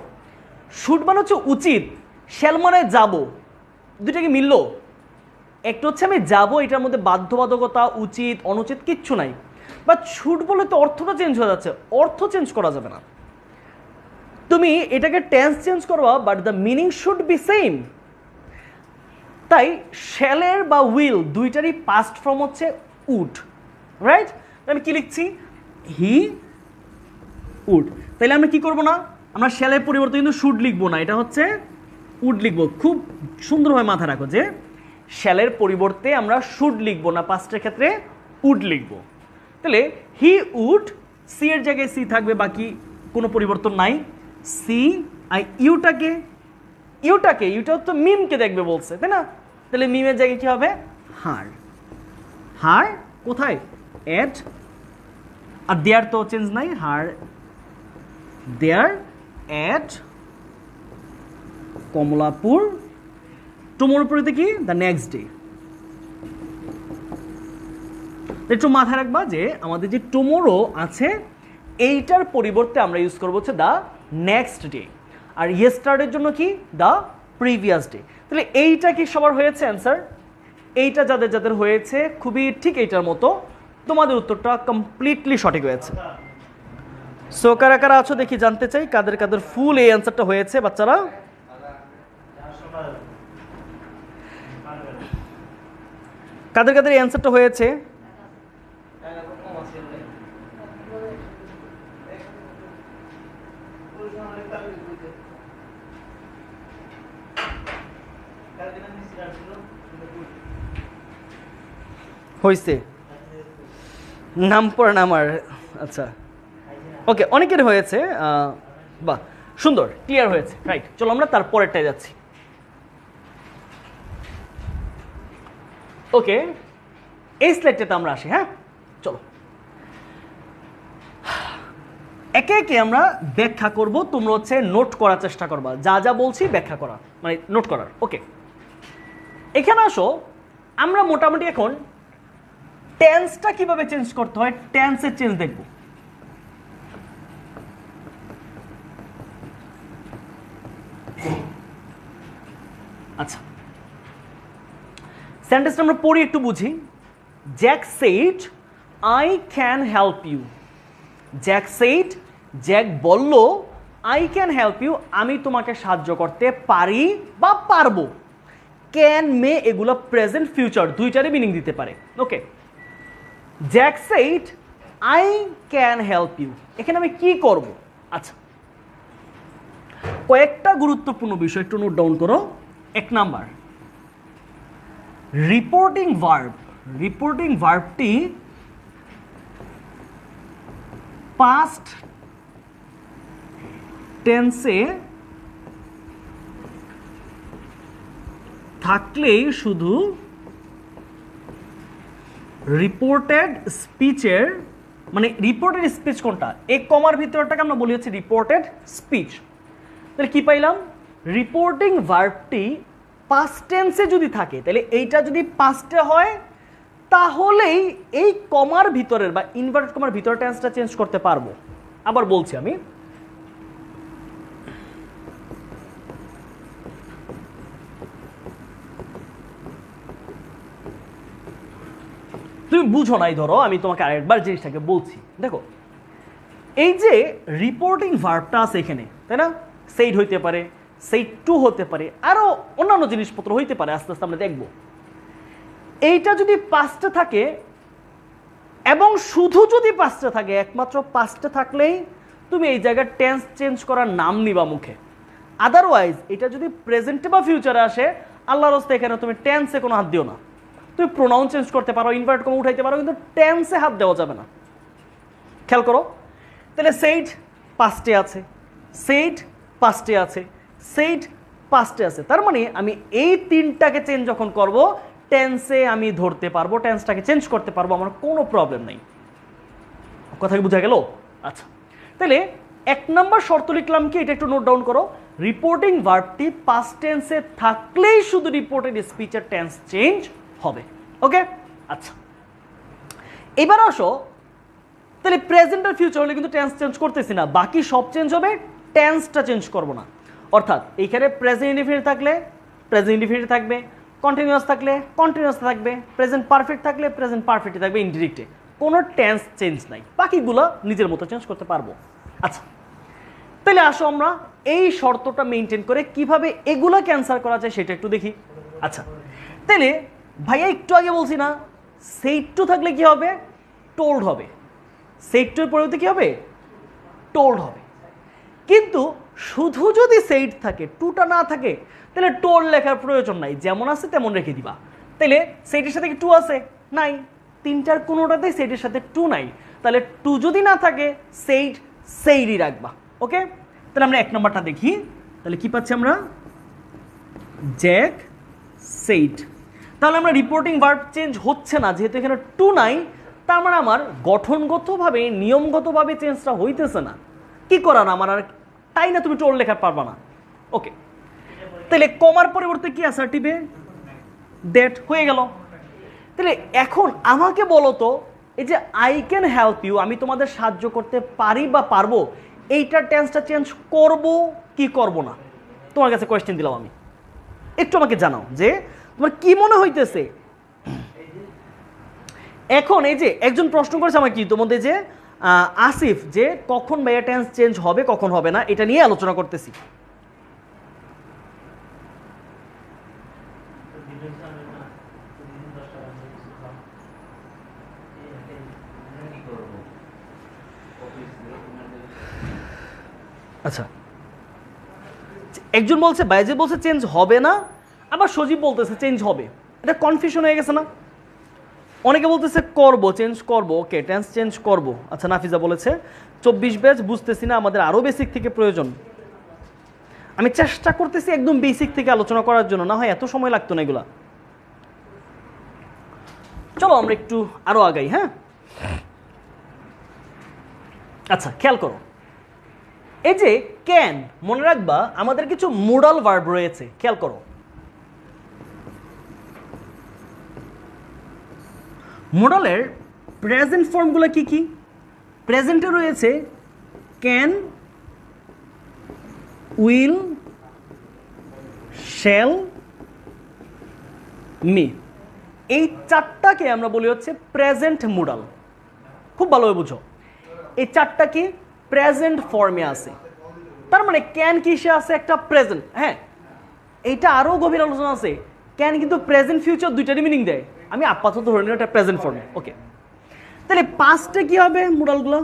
শুড মানে হচ্ছে উচিত, শ্যাল মানে যাবো, দুইটাকে মিলল। একটা হচ্ছে আমি যাবো, এটার মধ্যে বাধ্যবাধকতা, উচিত অনুচিত কিচ্ছু নাই। বাট শুড বলে তো অর্থটা চেঞ্জ হয়ে যাচ্ছে, অর্থ চেঞ্জ করা যাবে না। তুমি এটাকে টেন্স চেঞ্জ করবা, but the meaning should be same. তাই শ্যালের বা উইল দুইটারই পাস্ট ফর্ম হচ্ছে উড, রাইট? আমি কি লিখছি, হি উড। তাইলে আমরা কি করব না, আমরা শ্যালের পরিবর্তে কিন্তু শুড লিখবো না, এটা হচ্ছে উড লিখবো। খুব সুন্দরভাবে মাথায় রাখো যে শ্যালের পরিবর্তে আমরা শুড লিখবো না, পাস্টের ক্ষেত্রে উড লিখবো। তাহলে হি উড, সি এর জায়গায় সি থাকবে, বাকি কোনো পরিবর্তন নাই। সি আর ইউটাকে ইউটা তো মিমকে দেখবে বলছে, তাই না? তাহলে মিমের জায়গায় কি হবে? হার। হার কোথায়? এট। আর দেয়ার তো চেঞ্জ নাই, হার দেয়ার এট কমলাপুর। টুমোর পরিতে কি? The next day. একটু মাথায় রাখবা যে আমাদের যে টুমোরো আছে এইটার পরিবর্তে আমরা ইউজ করবো হচ্ছে দ্য নেক্সট ডে, আর ইয়েস্টারডের জন্য কি? The previous day. তাহলে এইটা কি সবার হয়েছে অ্যান্সার? এইটা যাদের যাদের হয়েছে খুবই ঠিক এইটার মতো, তোমাদের উত্তরটা কমপ্লিটলি সঠিক হয়েছে। সো কারা কারা আছো দেখি, জানতে চাই কাদের কাদের ফুল এই অ্যান্সারটা হয়েছে বাচ্চারা। কাদের কাদের এই অ্যান্সারটা হয়েছে? হয়েছে, নাম পড়ে না আমার। আচ্ছা ওকে, অনেকের হয়েছে, বাহ সুন্দর, ক্লিয়ার হয়েছে, রাইট। চলো আমরা তারপরেরটায় যাচ্ছি। ওকে, এই স্লাইডটাতে আমরা আসি। হ্যাঁ চলো, একে একে আমরা ব্যাখ্যা করব, তোমরা হচ্ছে নোট করার চেষ্টা করবা, যা যা বলছি ব্যাখ্যা করা মানে নোট করার। ওকে, এখানে আসো, আমরা মোটামুটি এখন টেন্সটা কিভাবে চেঞ্জ করতে হয়, টেন্সের চেঞ্জ দেখব। আচ্ছা, সেন্টেন্সটা আমরা পড়ি একটু বুঝি। Jack said I can help you. Jack said, Jack বলল আই ক্যান হেল্প ইউ, আমি তোমাকে সাহায্য করতে পারি বা পারবো। ক্যান, মে এগুলো প্রেজেন্ট ফিউচার দুইটারই মিনিং দিতে পারে। Okay, Jack said I can help you, এখানে আমি কি করব? আচ্ছা, কয়েকটা গুরুত্বপূর্ণ বিষয় একটু নোট ডাউন করো। এক নাম্বার, রিপোর্টিং ভার্ব। রিপোর্টিং ভার্বটি পাস্ট টেন্সে থাকলেই শুধু রিপোর্টেড স্পিচের, মানে রিপোর্টেড স্পিচ কোনটা? এক কমার ভিতরটাকে আমরা বলি হচ্ছে রিপোর্টেড স্পিচ। তাহলে কি পাইলাম? রিপোর্টিং ভার্বটি পাস্ট টেন্সে যদি থাকে, তাহলে এইটা যদি পাস্টে হয় তাহলেই এই কমার ভিতরের বা ইনভার্টেড কমার ভিতরের টেন্সটা চেঞ্জ করতে পারবো। আবার বলছি আমি, তুমি বুঝো নাই, ধরো আমি তোমাকে আরেকবার জিনিসটাকে বলছি। দেখো, এই যে রিপোর্টিং ভার্বটা আছে এখানে, তাই না? সেইড হইতে পারে, সেইড টু হতে পারে, আরো অন্যান্য জিনিসপত্র হইতে পারে, আস্তে আস্তে আমরা দেখব। এইটা যদি পাস্টে থাকে এবং শুধু যদি পাস্টে থাকে, একমাত্র পাস্টে থাকলেই তুমি এই জায়গায় টেন্স চেঞ্জ করার নাম নিবা মুখে। আদারওয়াইজ এটা যদি প্রেজেন্টে বা ফিউচারে আসে, আল্লাহর রাস্তায় এখানে তুমি টেন্সে কোনো হাত দিও না। তুমি প্রোনাউন চেঞ্জ করতে পারো, ইনভার্ট কমা উঠাইতে পারো, কিন্তু টেন্সে হাত দেওয়া যাবে না। খেয়াল করো, তাহলে সেইড পাস্টে আছে, সেইড পাস্টে আছে, সেইড পাস্টে আছে, তার মানে আমি এই তিনটাকে চেঞ্জ যখন করব টেন্সে আমি ধরতে পারবো, টেন্সটাকে চেঞ্জ করতে পারবো, আমার কোনো প্রবলেম নেই। কথা কি বোঝা গেল? আচ্ছা, তাহলে এক নম্বর শর্ত লিখলাম কি, এটা একটু নোট ডাউন করো। রিপোর্টিং ভার্বটি পাস্ট টেন্সে থাকলেই শুধু রিপোর্টেড স্পিচের টেন্স চেঞ্জ হবে। ওকে, আচ্ছা, এবার আসো, তাহলে প্রেজেন্ট আর ফিউচার হলে কিন্তু টেন্স চেঞ্জ করতেছি না, বাকি সব চেঞ্জ হবে, টেন্সটা চেঞ্জ করবো না। অর্থাৎ এইখানে প্রেজেন্ট ইনডিফিনিট থাকলে প্রেজেন্ট ইনডিফিনিট থাকবে, কন্টিনিউয়াস থাকলে কন্টিনিউয়াস থাকবে, প্রেজেন্ট পারফেক্ট থাকলে প্রেজেন্ট পারফেক্টই থাকবে, ইনডিরেক্টে কোনো টেন্স চেঞ্জ নাই, বাকিগুলো নিজের মতো চেঞ্জ করতে পারবো। আচ্ছা, তাহলে আসো আমরা এই শর্তটা মেনটেন করে কিভাবে এগুলো ক্যান্সেল করা যায় সেটা একটু দেখি। আচ্ছা, তাহলে ভাইয়া একটু আগে বলছি না, সেইড টু থাকলে কি হবে? টোল্ড হবে। সেইড টু এর পরিবর্তে কি হবে? টোল্ড হবে। কিন্তু শুধু যদি সেইড থাকে, টুটা না থাকে, তাহলে টোর লেখার প্রয়োজন নাই, যেমন আছে তেমন রেখে দিবা। তাহলে সেইটের সাথে কি টু আছে? নাই। তিনটার কোনোটাতেই সেইটের সাথে টু নাই, তাহলে টু যদি না থাকে সেইড সেইডই রাখবা। ওকে, তাহলে আমরা 1 নম্বরটা দেখি। তাহলে কি পাচ্ছি আমরা? Jack said. তাহলে আমরা রিপোর্টিং ভার্ব চেঞ্জ হচ্ছে না, যেহেতু এখানে টু নাই, তার মানে আমার গঠনগতভাবে নিয়মগতভাবে চেঞ্জটা হইতেছে না। কি করার আমার আর, তাই না তুমি টোর লেখা পারবা না। ওকে, তাহলে কমার পরিবর্তে কি অ্যাসার্টিভে দ্যাট হয়ে গেল। তাহলে এখন আমাকে বলো তো, এই যে আই ক্যান হেল্প ইউ, আমি তোমাদের সাহায্য করতে পারি বা পারবো, এইটার টেন্সটা চেঞ্জ করব কি করব না? তোমার কাছে কোয়েশ্চেন দিলাম আমি, একটু আমাকে জানাও যে তোমার কি মনে হইতেছে। এখন এই যে একজন প্রশ্ন করেছে আমাকে, কি তোমাদের যে আসিফ, যে কখন ভাইয়া টেন্স চেঞ্জ হবে কখন হবে না, এটা নিয়ে আলোচনা করতেছি। আচ্ছা, একজন বলছে, বাইজে বলছে চেঞ্জ হবে না, আবার সজীব বলতেছে চেঞ্জ হবে। এটা কনফিউশন হয়ে গেছে না? অনেকে বলতেছে করব, চেঞ্জ করব। ওকে, টেন্স চেঞ্জ করব। আচ্ছা, নাফিজা বলেছে 24 ব্যাচ, বুঝতেছি না, আমাদের আরো বেসিক থেকে প্রয়োজন। আমি চেষ্টা করতেছি একদম বেসিক থেকে আলোচনা করার জন্য, না হয় এত সময় লাগতো না এগুলা। চলো আমরা একটু আরো আগাই। হ্যাঁ, আচ্ছা খেয়াল করো, এই যে ক্যান, মনে রাখবা আমাদের কিছু মোডাল ভার্ব রয়েছে। খেয়াল করো, মোডালের প্রেজেন্ট ফর্মগুলো কি কি? প্রেজেন্টে রয়েছে ক্যান, উইল, শ্যাল, মি। এই চারটাকে আমরা বলি হচ্ছে প্রেজেন্ট মোডাল। খুব ভালোভাবে বুঝো, এই চারটা কি প্রেজেন্ট ফর্মে আছে। তার মানে ক্যান কিসে আছে? একটা প্রেজেন্ট। হ্যাঁ, এইটা আরো গভীর আলোচনা আছে। ক্যান কিন্তু প্রেজেন্ট ফিউচার দুইটারই মিনিং দেয়, আমি আপাতত ধরে নিলাম এটা প্রেজেন্ট ফর্মে। ওকে, তাহলে পাস্টে কি হবে মোডালগুলো?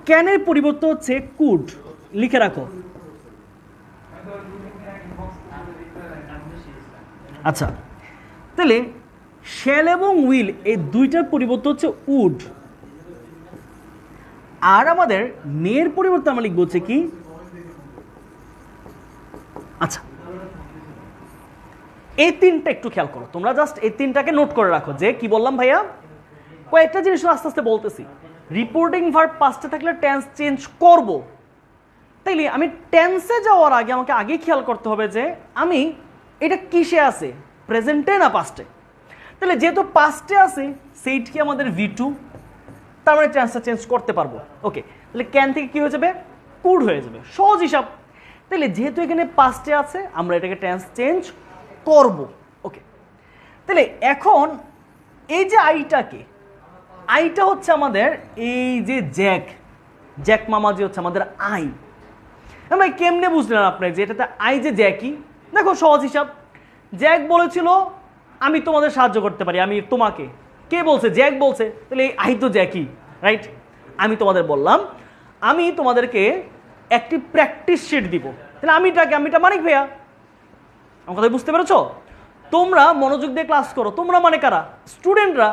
ক্যানের পরিবর্তে হচ্ছে কুড, লিখে রাখো। আচ্ছা, তাহলে শ্যাল এবং উইল এই দুইটার পরিবর্তে হচ্ছে উড, আর আমাদের মেয়ের পরিবর্তে আমরা লিখবো হচ্ছে কি? আচ্ছা, এই তিনটা একটু খেয়াল করো তোমরা, জাস্ট এই তিনটাকে নোট করে রাখো। যে কি বললাম ভাইয়া, কয়েকটা জিনিস আস্তে আস্তে বলতেছি। রিপোর্টিং ভার্ব পাস্টে থাকলে টেন্স চেঞ্জ করব, তাইলে আমি টেন্সে যাওয়ার আগে আমাকে আগে খেয়াল করতে হবে যে আমি এটা কিসে আছে, প্রেজেন্টে না পাস্টে। তাহলে যেহেতু পাস্টে আছে, সেইট কি আমাদের V2, তার মানে টেন্সটা চেঞ্জ করতে পারবো। ওকে, তাহলে ক্যান থেকে কি হয়ে যাবে? কুড হয়ে যাবে, সহজ হিসাব। তাহলে যেহেতু এখানে পাস্টে আছে, আমরা এটাকে টেন্স চেঞ্জ করব। ওকে, তাহলে এখন এই যে আইটাকে, আইটা হচ্ছে আমাদের এই যে জ্যাক, জ্যাক মামা যে হচ্ছে আমাদের আই। ভাই কেমনে বুঝলেন আপনি যে এটাতে আই যে জ্যাকই? দেখো সহজ হিসাব, জ্যাক বলেছিল আমি তোমাদের সাহায্য করতে পারি, আমি তোমাকে। কে বলছে? জ্যাক বলছে, তাহলে এই আই তো জ্যাকই, রাইট? আমি তোমাদের বললাম আমি তোমাদেরকে একটি প্র্যাকটিস শিট দিব, তাহলে আমিটা মানিক ভাইয়া। আমার কথা বুঝতে পেরেছো? তোমরা মনোযোগ দিয়ে ক্লাস করো, তোমরা মানে কারা? স্টুডেন্টরা।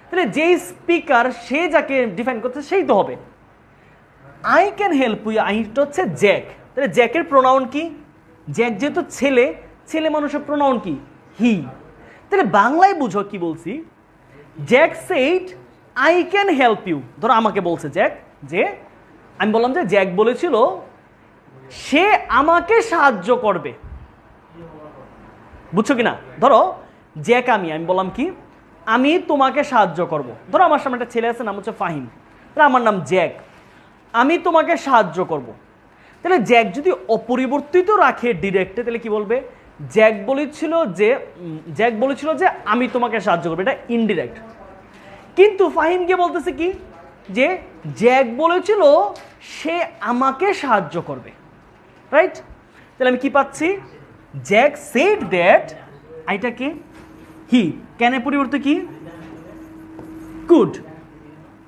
তাহলে যেই স্পিকার সে যাকে ডিফাইন করছে সেই তো হবে। আই ক্যান হেল্প ইউ, আইটা হচ্ছে জ্যাক। তাহলে জ্যাকের প্রোনাউন কি? জ্যাক যেহেতু ছেলে, ছেলে মানুষের প্রোনাউন কি? হি। তাহলে বাংলায় বুঝো কি বলছি, Jack said I can help you. ধরো আমাকে বলছে জ্যাক, যে আমি বললাম যে জ্যাক বলেছিল সে আমাকে সাহায্য করবে, বুঝছো কিনা? ধরো জ্যাক আমি বললাম কি, আমি তোমাকে সাহায্য করব। ধরো আমার সামনে একটা ছেলে আছে, নাম হচ্ছে ফাহিম, তাহলে আমার নাম জ্যাক, আমি তোমাকে সাহায্য করব। তাহলে জ্যাক যদি অপরিবর্তিত রাখে ডিরেক্টে, তাহলে কি বলবে? জ্যাক বলেছিল যে আমি তোমাকে সাহায্য করবো, এটা ইনডিরেক্ট। কিন্তু ফাহিমকে বলতেছে কি, যে জ্যাক বলেছিল সে আমাকে সাহায্য করবে, রাইট? তাহলে আমি কি পাচ্ছি? জ্যাক সেড দ্যাট, আইটা কি? হি। ক্যানের পরিবর্তে কি? কুড।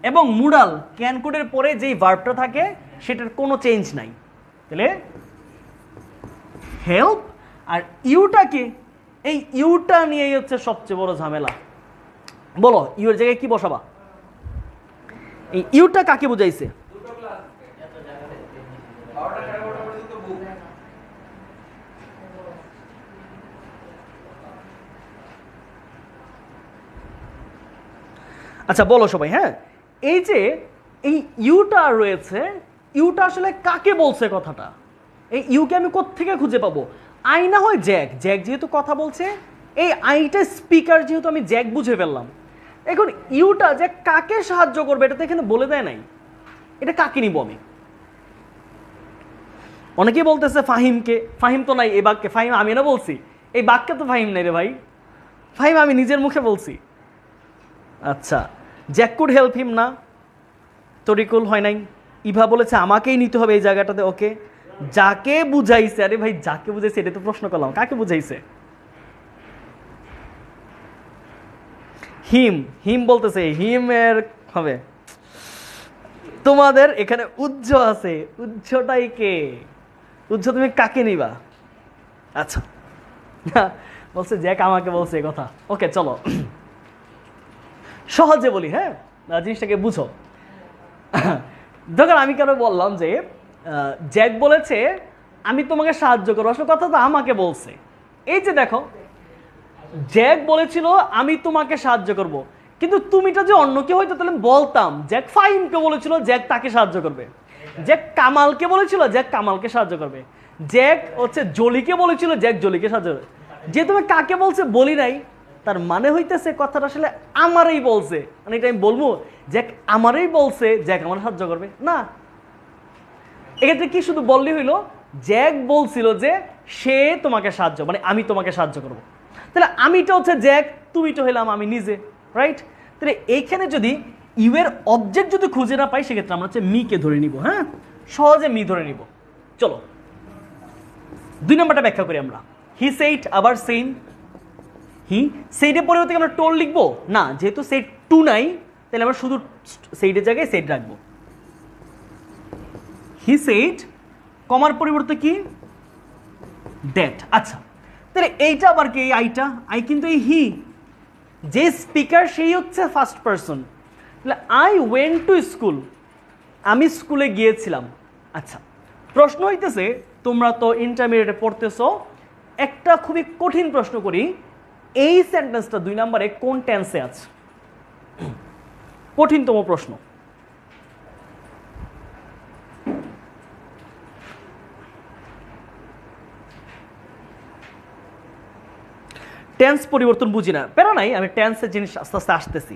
এবং মুডাল, ক্যান কুডের পরে যেই ভার্বটা থাকে সেটার কোনো চেঞ্জ নাই। তাহলে হেল্প আর ইউটা কি, এই ইউটা নিয়েই হচ্ছে সবচেয়ে বড় ঝামেলা। বলো ইউ এর জায়গায় কি বসাবা? এই ইউটা কাকে বুঝাইছে? আচ্ছা বলো সবাই। হ্যাঁ, এই যে এই ইউটা রয়েছে, ইউটা আসলে কাকে বলছে কথাটা? এই ইউকে আমি কোত্থেকে খুঁজে পাবো? আই না হয় জ্যাক, জ্যাক যেহেতু কথা বলছে, এই আইটা স্পিকার যেহেতু আমি জ্যাক বুঝে ফেললাম। এখন ইউটা যে কাকে সাহায্য করবে এটা তো এখানে বলে দেয় নাই, এটা কাকে নিব আমি? অনেকেই বলতেছে ফাহিমকে, ফাহিম তো নাই এই বাক্যে। ফাহিম আমি না বলছি, এই বাক্যে তো ফাহিম নাই রে ভাই, ফাহিম আমি নিজের মুখে বলছি। আচ্ছা, জ্যাক কুড হেল্প হিম না, তরিকুল হয় নাই, ইভা বলেছে আমাকেই নিতে হবে এই জায়গাটাতে। ওকে, যাকে বুঝাইছে, আরে ভাই যাকে বুঝাইছে এটা তো প্রশ্ন করলাম, কাকে বুঝাইছে? হিম, হিম বলতেছে, হিম এর হবে। তোমাদের এখানে উজ্জ আছে, উজ্জটাই কে? উজ্জ তুমি কাকে নিবা? আচ্ছা বলছে জ্যাক আমাকে বলছে এই কথা। ওকে চলো সহজে বলি, হ্যাঁ জিনিসটাকে বুঝো। দেখো আমি কেন বললাম যে জ্যাক বলেছে আমি তোমাকে সাহায্য করবো, আসলে কথা তো আমাকে বলছে। এই যে দেখো, জ্যাক বলেছিল আমি তোমাকে সাহায্য করব, কিন্তু তুমিটা যে অন্য কেউ হয়তো তাহলে বলতাম জ্যাক ফাহিমকে বলেছিল জ্যাক তাকে সাহায্য করবে, জ্যাক কামালকে বলেছিল জ্যাক কামালকে সাহায্য করবে, জ্যাক হচ্ছে জলিকে বলেছিল জ্যাক জলিকে সাহায্য করবে। যে তুমি কাকে বলছে বলি নাই, তার মানে হইতেছে কথাটা আসলে আমারই বলছে, মানে এটা আমি বলবো জ্যাক আমারই বলছে জ্যাক আমার সাহায্য করবে না। এক্ষেত্রে কি শুধু বললেই হইলো জ্যাক বলছিল যে সে তোমাকে সাহায্য, মানে আমি তোমাকে সাহায্য করব। তাহলে আমিটা হচ্ছে জ্যাক, তুমিটা হইলাম আমি নিজে, রাইট? তাহলে এইখানে যদি ইউ এর অবজেক্ট যদি খুঁজে না পাই, সেক্ষেত্রে আমরা হচ্ছে মিকে ধরে নিব। হ্যাঁ, সহজে মি ধরে নিব। চলো 2 নম্বরটা ব্যাখ্যা করি আমরা। হি সেইড, আবার সেম। হি সেইডের পরিবর্তে আমরা টোল লিখবো না, যেহেতু সেইড টু নাই তাহলে আমরা শুধু সেইডের জায়গায় সেইড রাখবো। হি সেইড, কমার পরিবর্তে কি দ্যাট। আচ্ছা, তাহলে এইটা আবার কি? এই আইটা, আই কিন্তু এই হি, যে স্পিকার সেই হচ্ছে ফার্স্ট পারসন। তাহলে আই ওয়েন্ট টু স্কুল, আমি স্কুলে গিয়েছিলাম। আচ্ছা, প্রশ্ন হইতেছে তোমরা তো ইন্টারমিডিয়েটে পড়তেছো, একটা খুবই কঠিন প্রশ্ন করি, এই সেন্টেন্সটা 2 নম্বরে কোন টেন্সে আছে? কঠিনতম প্রশ্ন। টেন্স পরিবর্তন বুঝি না, প্যারা নাই, আমি টেন্সের জিনিস আস্তে আস্তে আসতেছি।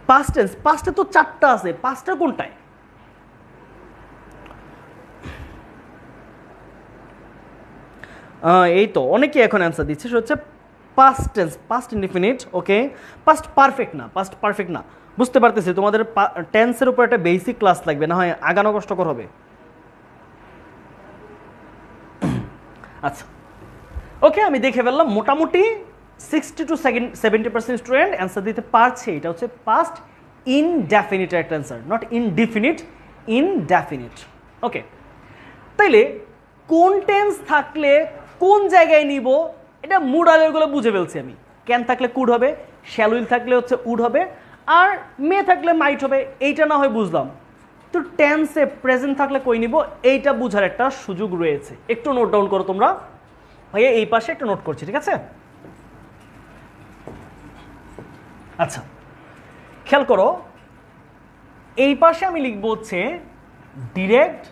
পাস্ট টেন্স, পাস্টে তো 4টা আছে, 5টা কোনটায়? এই তো অনেকে এখন অ্যান্সার দিচ্ছে, সেটা হচ্ছে পাস্ট টেন্স, পাস্ট ইনডিফিনিট। ওকে, পাস্ট পারফেক্ট না, পাস্ট পারফেক্ট না, বুঝতে পারতেছি। তোমাদের টেন্সের উপর একটা বেসিক ক্লাস লাগবে, না হয় আগানো কষ্টকর হবে। আচ্ছা ওকে, আমি দেখে ফেললাম মোটামুটি 60 to 70% স্টুডেন্ট অ্যান্সার দিতে পারছে। এটা হচ্ছে পাস্ট ইনডেফিনিট একটা অ্যান্সার, নট ইনডিফিনিট, ইনডেফিনিট। ওকে, তাইলে কোন টেন্স থাকলে কোন জায়গায় নিব এটা মুড আগেরগুলো বুঝে ফেলছি আমি। ক্যান থাকলে কুড হবে, শ্যাল উইল থাকলে হচ্ছে উড হবে, আর মে থাকলে মাইট হবে, এইটা না হয় বুঝলাম। তো টেন্সে প্রেজেন্ট থাকলে কই নিব, এইটা বুঝার একটা সুযোগ রয়েছে। একটু নোট ডাউন করো তোমরা, ভাইয়া এই পাশে একটা নোট করছি, ঠিক আছে? আচ্ছা খেয়াল করো, এই পাশে আমি লিখবো হচ্ছে ডিরেক্ট,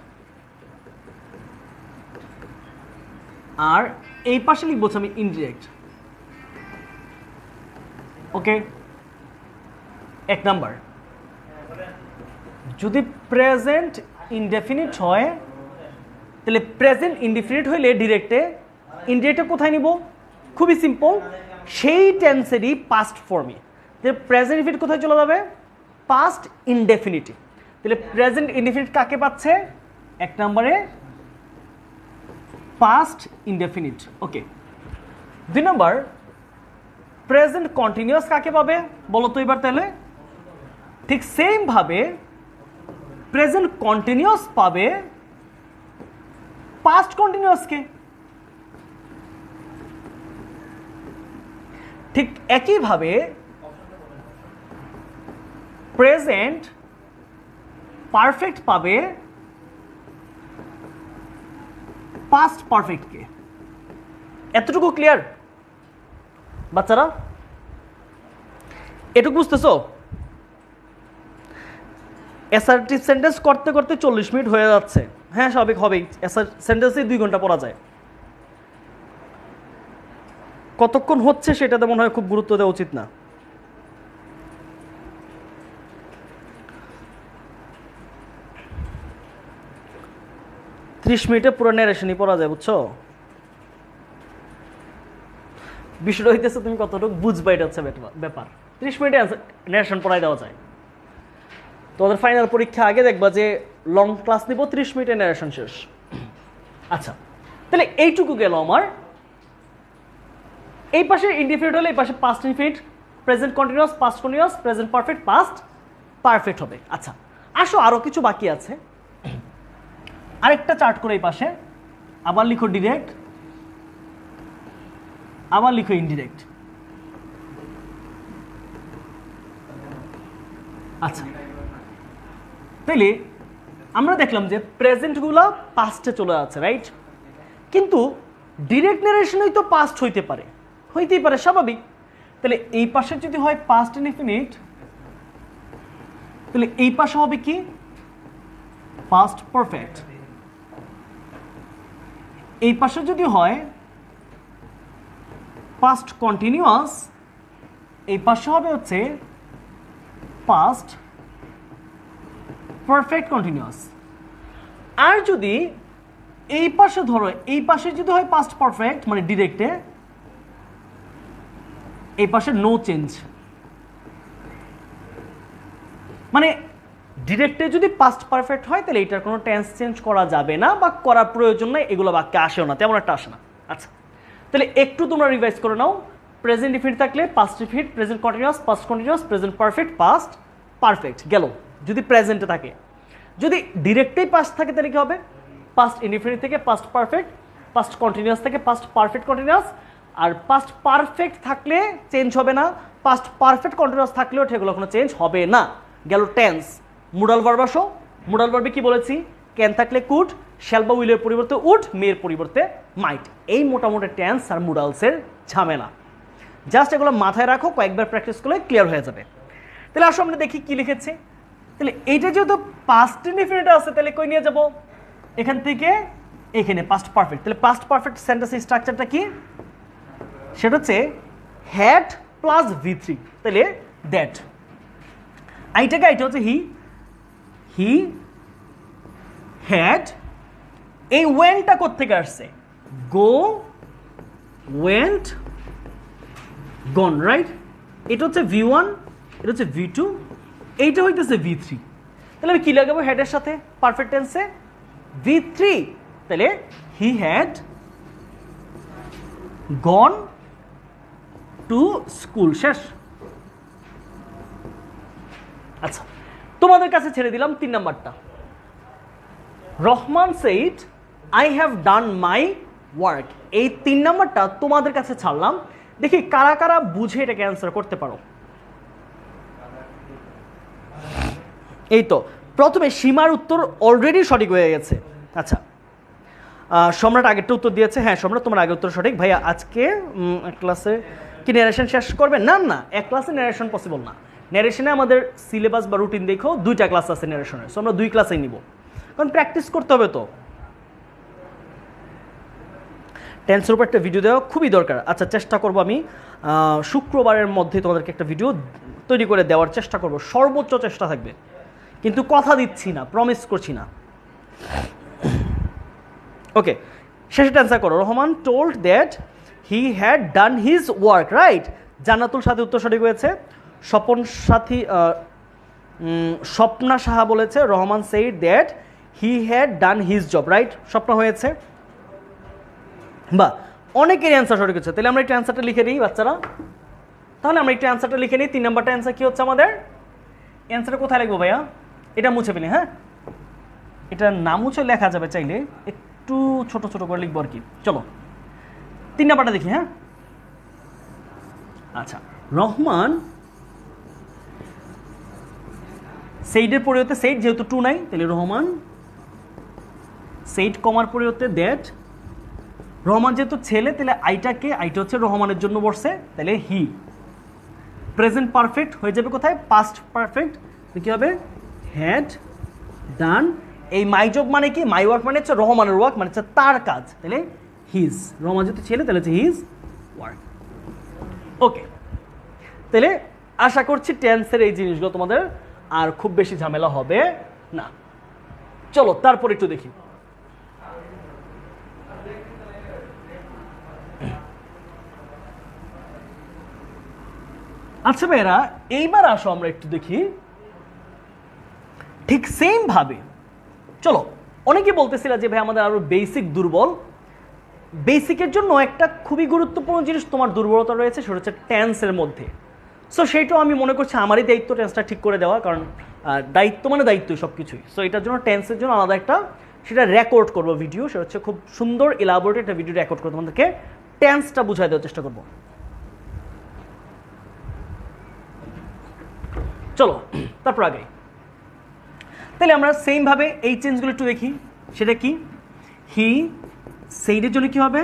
আর এই পাশে লিখবো হচ্ছে আমি ইনডিরেক্ট। ওকে, 1 নাম্বার, যদি প্রেজেন্ট ইনডেফিনিট হয় তাহলে প্রেজেন্ট ইনডেফিনিট হইলে ডিরেক্টে, ইনডিরেক্টে কোথায় নিব? খুবই সিম্পল, সেই টেন্সেরই পাস্ট ফর্মে। তাহলে প্রেজেন্ট ইনডেফিনিট কোথায় চলে যাবে? পাস্ট ইনডেফিনিটে। তাহলে প্রেজেন্ট ইনডেফিনিট কাকে পাচ্ছে? 1 নম্বরে পাস্ট ইনডেফিনিট। ওকে, 2 নম্বর, প্রেজেন্ট কন্টিনিউয়াস কাকে পাবে বলো তো এবার? তাহলে ঠিক সেম ভাবে প্রেজেন্ট কন্টিনিউয়াস পাবে পাস্ট কন্টিনিউয়াসকে। ঠিক একইভাবে প্রেজেন্ট পারফেক্ট পাবে পাস্ট পারফেক্টকে। এতটুকু ক্লিয়ার বাচ্চারা? এটুকু বুঝতেছো? অ্যাসার্টিভ সেন্টেন্স করতে করতে 40 মিনিট হয়ে যাচ্ছে। হ্যাঁ, স্বাভাবিক হবেই, সেন্টেন্সে 2 ঘন্টা পড়া যায়। কতক্ষণ হচ্ছে সেটাতে মনে হয় খুব গুরুত্ব দেওয়া উচিত না। ত্রিশ মিনিটে পুরো ন্যারেশনই পড়া যায়, বুঝছো? বিষয়টা হইতেছে তুমি কতটুকু বুঝবা, এটা হচ্ছে ব্যাপার। 30 মিনিটে ন্যারেশন পড়াই দেওয়া যায়। তোমাদের ফাইনাল পরীক্ষা আগে দেখবা যে লং ক্লাস নিব, 30 মিনিটে ন্যারেশন শেষ। আচ্ছা, তাহলে এইটুকু গেল আমার। এই পাশে ইনডিফিনিট হলে এই পাশে past infinite, present continuous, past continuous, present perfect, past perfect হবে। আচ্ছা, আসো আরো কিছু বাকি আছে। আরেকটা চার্ট করে এই পাশে আবার লিখো ডিরেক্ট, আবার লিখো ইনডিরেক্ট। আচ্ছা, তাইলে আমরা দেখলাম যে প্রেজেন্টগুলো পাস্টে চলে যাচ্ছে, রাইট? কিন্তু ডিরেক্ট ন্যারেশনই তো পাস্ট হইতে পারে, হইতেই পারে, স্বাভাবিক। তাহলে এই পাশে যদি হয় পাস্ট ইনডিফিনিট, তাহলে এই পাশে হবে কি? Past perfect. এই পাশে যদি হয় পাস্ট কন্টিনিউয়াস, এই পাশে হবে হচ্ছে পাস্ট পারফেক্ট কন্টিনিউয়াস। আর যদি এই পাশে ধরো, এই পাশে যদি হয় পাস্ট পারফেক্ট মানে ডিরেক্টে, এই পাশে নো চেঞ্জ। মানে ডিরেক্টে যদি পাস্ট পারফেক্ট হয় তাহলে এটার কোনো টেন্স চেঞ্জ করা যাবে না বা করার প্রয়োজন নাই, এগুলো বাক্যে আসেও না, তেমন একটা আসে না। আচ্ছা, তাহলে একটু তোমরা রিভাইজ করে নাও। প্রেজেন্ট ইনফিনিট থাকলে past infinite, present continuous, past continuous, present perfect, past perfect গেল যদি প্রেজেন্টে থাকে। যদি ডিরেক্টেই পাস্ট থাকে তাহলে কি হবে? পাস্ট ইনডিফিনিট থেকে পাস্ট পারফেক্ট, পাস্ট কন্টিনিউয়াস থেকে পাস্ট পারফেক্ট কন্টিনিউয়াস। আর পাস্ট পারফেক্ট থাকলে চেঞ্জ হবে না, পাস্ট পারফেক্ট কন্টিনিউয়াস থাকলেও সেগুলো কোনো চেঞ্জ হবে না। গেল টেন্স। মুডাল ভার্ব আসো। মুডাল ভার্বে কি বলেছি? ক্যান থাকলে কুড, শ্যাল বা উইলের পরিবর্তে উড, মেয়ের পরিবর্তে মাইট। এই মোটামুটি টেন্স আর মুডালসের ঝামেলা। জাস্ট এগুলো মাথায় রাখো, কয়েকবার প্র্যাকটিস করলে ক্লিয়ার হয়ে যাবে। তাহলে আসো আমরা দেখি কি লিখেছে। তাহলে এইটা যেহেতু পাস্ট ইনডিফিনিট আছে তাহলে কই নিয়ে যাব? এখান থেকে এখানে পাস্ট পারফেক্ট। তাহলে পাস্ট পারফেক্ট সেন্টেন্সের স্ট্রাকচারটা কি? সেটা হচ্ছে হ্যাড প্লাস V3। তাহলে দ্যাট, এইটাকে এটা হচ্ছে হি হ্যাড। এই ওয়েন্টটা কোত্থেকে আসছে? গো, ওয়েন্ট, গন, রাইট? এটা হচ্ছে V1, এটা হচ্ছে V2, এইটা হইতেছে V3। তাহলে আমি কি লাগাবো হ্যাডের সাথে পারফেক্ট টেন্সে? V3। তাহলে he had gone to school. শেষ। আচ্ছা, তোমাদের কাছে ছেড়ে দিলাম 3 নাম্বারটা। Rahman said I have done my work. এই 3 নাম্বারটা তোমাদের কাছে ছাড়লাম, দেখি কারা কারা বুঝে এটাকে অ্যান্সার করতে পারো। এই তো প্রথমে সীমার উত্তর অলরেডি সঠিক হয়ে গেছে। আচ্ছা, সম্রাট আগেরটা উত্তর দিয়েছে। হ্যাঁ সম্রাট, তোমার আগের উত্তর সঠিক। ভাইয়া আজকে এক ক্লাসে কি ন্যারেশন শেষ করবে? না না, এক ক্লাসে ন্যারেশন পসিবল না। ন্যারেশনে আমাদের সিলেবাস বা রুটিন দেখো 2টা ক্লাস আছে ন্যারেশনের, সো আমরা 2 ক্লাসেই নিব, কারণ প্র্যাকটিস করতে হবে তো। টেন্সের উপর একটা ভিডিও দেওয়া খুবই দরকার। আচ্ছা, চেষ্টা করবো আমি শুক্রবারের মধ্যে তোমাদেরকে একটা ভিডিও তৈরি করে দেওয়ার চেষ্টা করব, সর্বোচ্চ চেষ্টা থাকবে, কিন্তু কথা দিচ্ছি না, প্রমিস করছি না। ওকে, শেষে অ্যান্সার করো। Rahman told that he had done his work, right? Jannatul Sathi উত্তর সঠিক হয়েছে। স্বপন সাথী, স্বপ্না সাহা বলেছে Rahman said that he had done his job, right? Swapno হয়েছে। বা অনেকেরই অ্যান্সার সঠিক হচ্ছে। তাহলে আমরা একটু অ্যান্সারটা লিখে নিই বাচ্চারা। তাহলে আমরা একটু অ্যান্সারটা লিখে নিই। 3 নাম্বারটা অ্যান্সার কি হচ্ছে আমাদের? অ্যান্সারটা কোথায় লিখবো ভাইয়া? এটা মুছে ফেলি। হ্যাঁ, এটার নাম হচ্ছে লেখা যাবে চাইলে, একটু ছোট ছোট করে লিখবো আর কি। চলো 3 নাম্বারটা দেখি। হ্যাঁ, আচ্ছা, রহমান সেইডের পরিবর্তে সেইড, যেহেতু টু নাই তাহলে রহমান সেইড, কমার পরিবর্তে দ্যাট। রহমান যেহেতু ছেলে তাহলে আইটা হচ্ছে রহমানের জন্য বসছে, তাহলে হি। প্রেজেন্ট পারফেক্ট হয়ে যাবে কোথায়? Past perfect. কি হবে? Had done. এই মাই জব মানে কি? মাই ওয়ার্ক মানে হচ্ছে রহমানের ওয়ার্ক, মানে হচ্ছে তার কাজ, তাহলে হিজ। রহমান যেহেতু ছেলে তাহলে হচ্ছে হিজ ওয়ার্ক। ওকে, তাহলে আশা করছি টেন্সের এই জিনিসগুলো তোমাদের আর খুব বেশি ঝামেলা হবে না। চলো তারপর একটু দেখি। আচ্ছা ভাইরা, এইবার আসো আমরা একটু দেখি ঠিক সেম ভাবে। চলো, অনেকে বলতেছিল যে ভাই আমাদের আরো বেসিক দুর্বল। বেসিকের জন্য একটা খুবই গুরুত্বপূর্ণ জিনিস তোমার দুর্বলতা রয়েছে, সেটা হচ্ছে টেন্সের মধ্যে। সো সেইটাও আমি মনে করছি আমারই দায়িত্ব টেন্সটা ঠিক করে দেওয়া, কারণ দায়িত্ব মানে দায়িত্বই সব কিছুই। সো এটার জন্য টেন্সের জন্য আলাদা একটা সেটা রেকর্ড করবো ভিডিও, সেটা হচ্ছে খুব সুন্দর ইলাবোরেট একটা ভিডিও রেকর্ড করে তোমাদেরকে টেন্সটা বুঝাই দেওয়ার চেষ্টা করবো। চলো তারপর আগে তাহলে আমরা সেম ভাবে এই চেঞ্জগুলো একটু দেখি। সেটা কি? হি সেইডের জন্য কি হবে?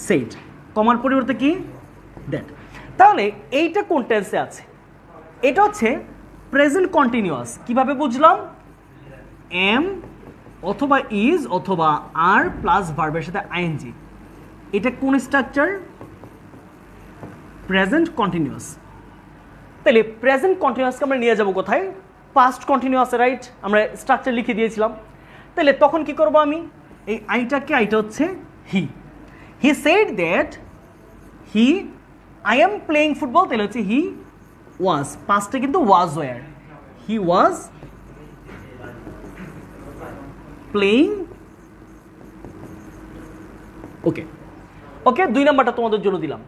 সেইড, কমার পরিবর্তে কি? দ্যাট। তাহলে এইটা কোন টেন্সে আছে? এটা হচ্ছে প্রেজেন্ট কন্টিনিউয়াস। কিভাবে বুঝলাম? এম অথবা ইজ অথবা আর প্লাস ভার্বের সাথে আইএনজি। এটা কোন স্ট্রাকচার? Present continuous. তাহলে প্রেজেন্ট কন্টিনিউয়াসকে আমরা নিয়ে যাব কোথায়? পাস্ট কন্টিনিউয়াসে, রাইট? আমরা স্ট্রাকচার লিখে দিয়েছিলাম। তাহলে তখন কি করব আমি? এই আইটা হচ্ছে he. He said that he I am playing football, তাহলে হচ্ছে হি ওয়াজ। পাস্টে কিন্তু was were, he was playing. ওকে ওকে, 2 নাম্বারটা তোমাদের জন্য দিলাম।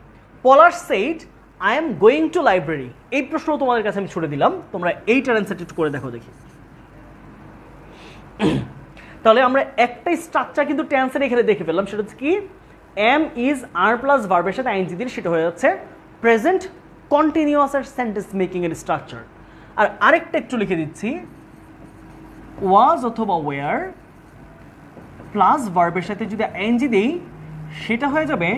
Palash said I am going to library. এই প্রশ্ন তোমাদের কাছে আমি ছুড়ে দিলাম, তোমরা এইটার অ্যান্সারটা একটু করে দেখো দেখি। তাহলে আমরা একটাই স্ট্রাকচার কিন্তু টেন্সের এখানে দেখে ফেললাম, সেটা হচ্ছে কি? এম ইজ আর প্লাস ভার্বের সাথে আইএনজি দিয়ে সেটা হয়ে যাচ্ছে প্রেজেন্ট কন্টিনিউয়াস আর সেন্টেন্স মেকিং এর স্ট্রাকচার। আর আরেকটা একটু লিখে দিচ্ছি, ওয়াজ অথবা ওয়্যার প্লাস ভার্বের সাথে যদি আইএনজি দেই সেটা হয়ে যাবে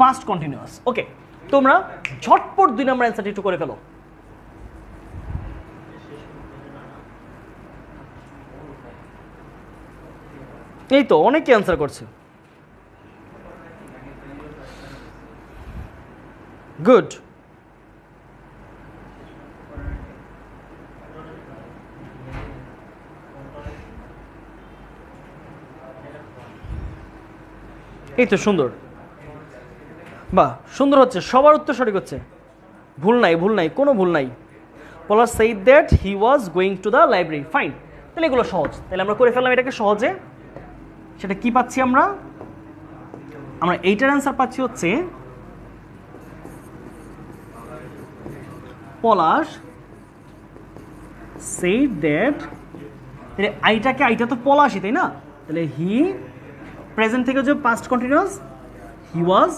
পাস্ট কন্টিনিউয়াস। ওকে, তোমরা ঝটপট 2 নম্বর অ্যান্সারটা একটু করে ফেলো। এই তো অনেকে অ্যান্সার করছে, গুড। এই তো সুন্দর, বাহ সুন্দর হচ্ছে, সবার উত্তর সঠিক হচ্ছে, ভুল নাই ভুল নাই, কোনো ভুল নাই। Palash said that he was going to the library, fine. তাহলে এগুলো সহজ, তাহলে আমরা করে ফেললাম এটাকে সহজে। সেটা কি পাচ্ছি আমরা? আমরা এইটার অ্যান্সার পাচ্ছি হচ্ছে পলাশ সেইড দ্যাট, তাহলে আইটা তো পলাশই, তাই না? তাহলে হি প্রেজেন্ট থেকে যে past continuous, he was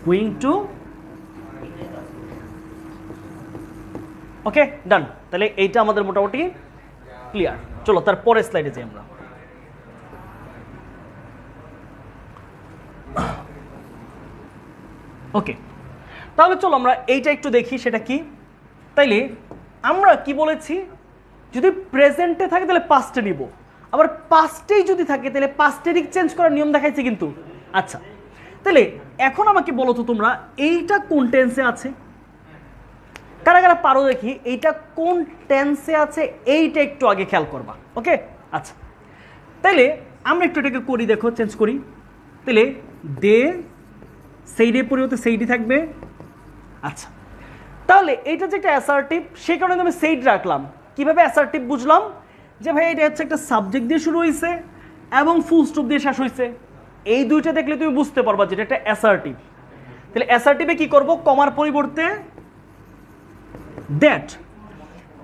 going to. Okay done, তাহলে এইটা আমাদের মোটামুটি ক্লিয়ার। চলো তারপরে স্লাইডে যাই আমরা। ওকে, তাহলে চলো আমরা এইটা একটু দেখি সেটা কি। তাইলে আমরা কি বলেছি? যদি প্রেজেন্টে থাকে তাহলে পাস্টে নিব, আবার পাস্টেই যদি থাকে তাহলে পাস্টেরই চেঞ্জ করার নিয়ম দেখাইছে কিন্তু। আচ্ছা, তাহলে এখন আমাকে বলো তো তোমরা এইটা কোন টেন্সে আছে? কারা কারা পারো দেখি এইটা কোন টেন্সে আছে, এইটা একটু আগে খেয়াল করবা। ওকে আচ্ছা, তাইলে আমরা একটু এটাকে করি, দেখো চেঞ্জ করি। তাহলে দে সেইডের পরিবর্তে সেইডই থাকবে। আচ্ছা, তাহলে এইটা যে একটা অ্যাসার্টিভ, সেই কারণে আমি সেইড রাখলাম। কিভাবে অ্যাসার্টিভ বুঝলাম? যে ভাই এটা হচ্ছে একটা সাবজেক্ট দিয়ে শুরু হয়েছে এবং ফুল স্টপ দিয়ে শেষ হয়েছে। এই দুইটা দেখলে তুমি বুঝতে পারবা যেটা একটা অ্যাসার্টিভ। তাহলে অ্যাসার্টিভে কি করব? কমার পরিবর্তে দ্যাট।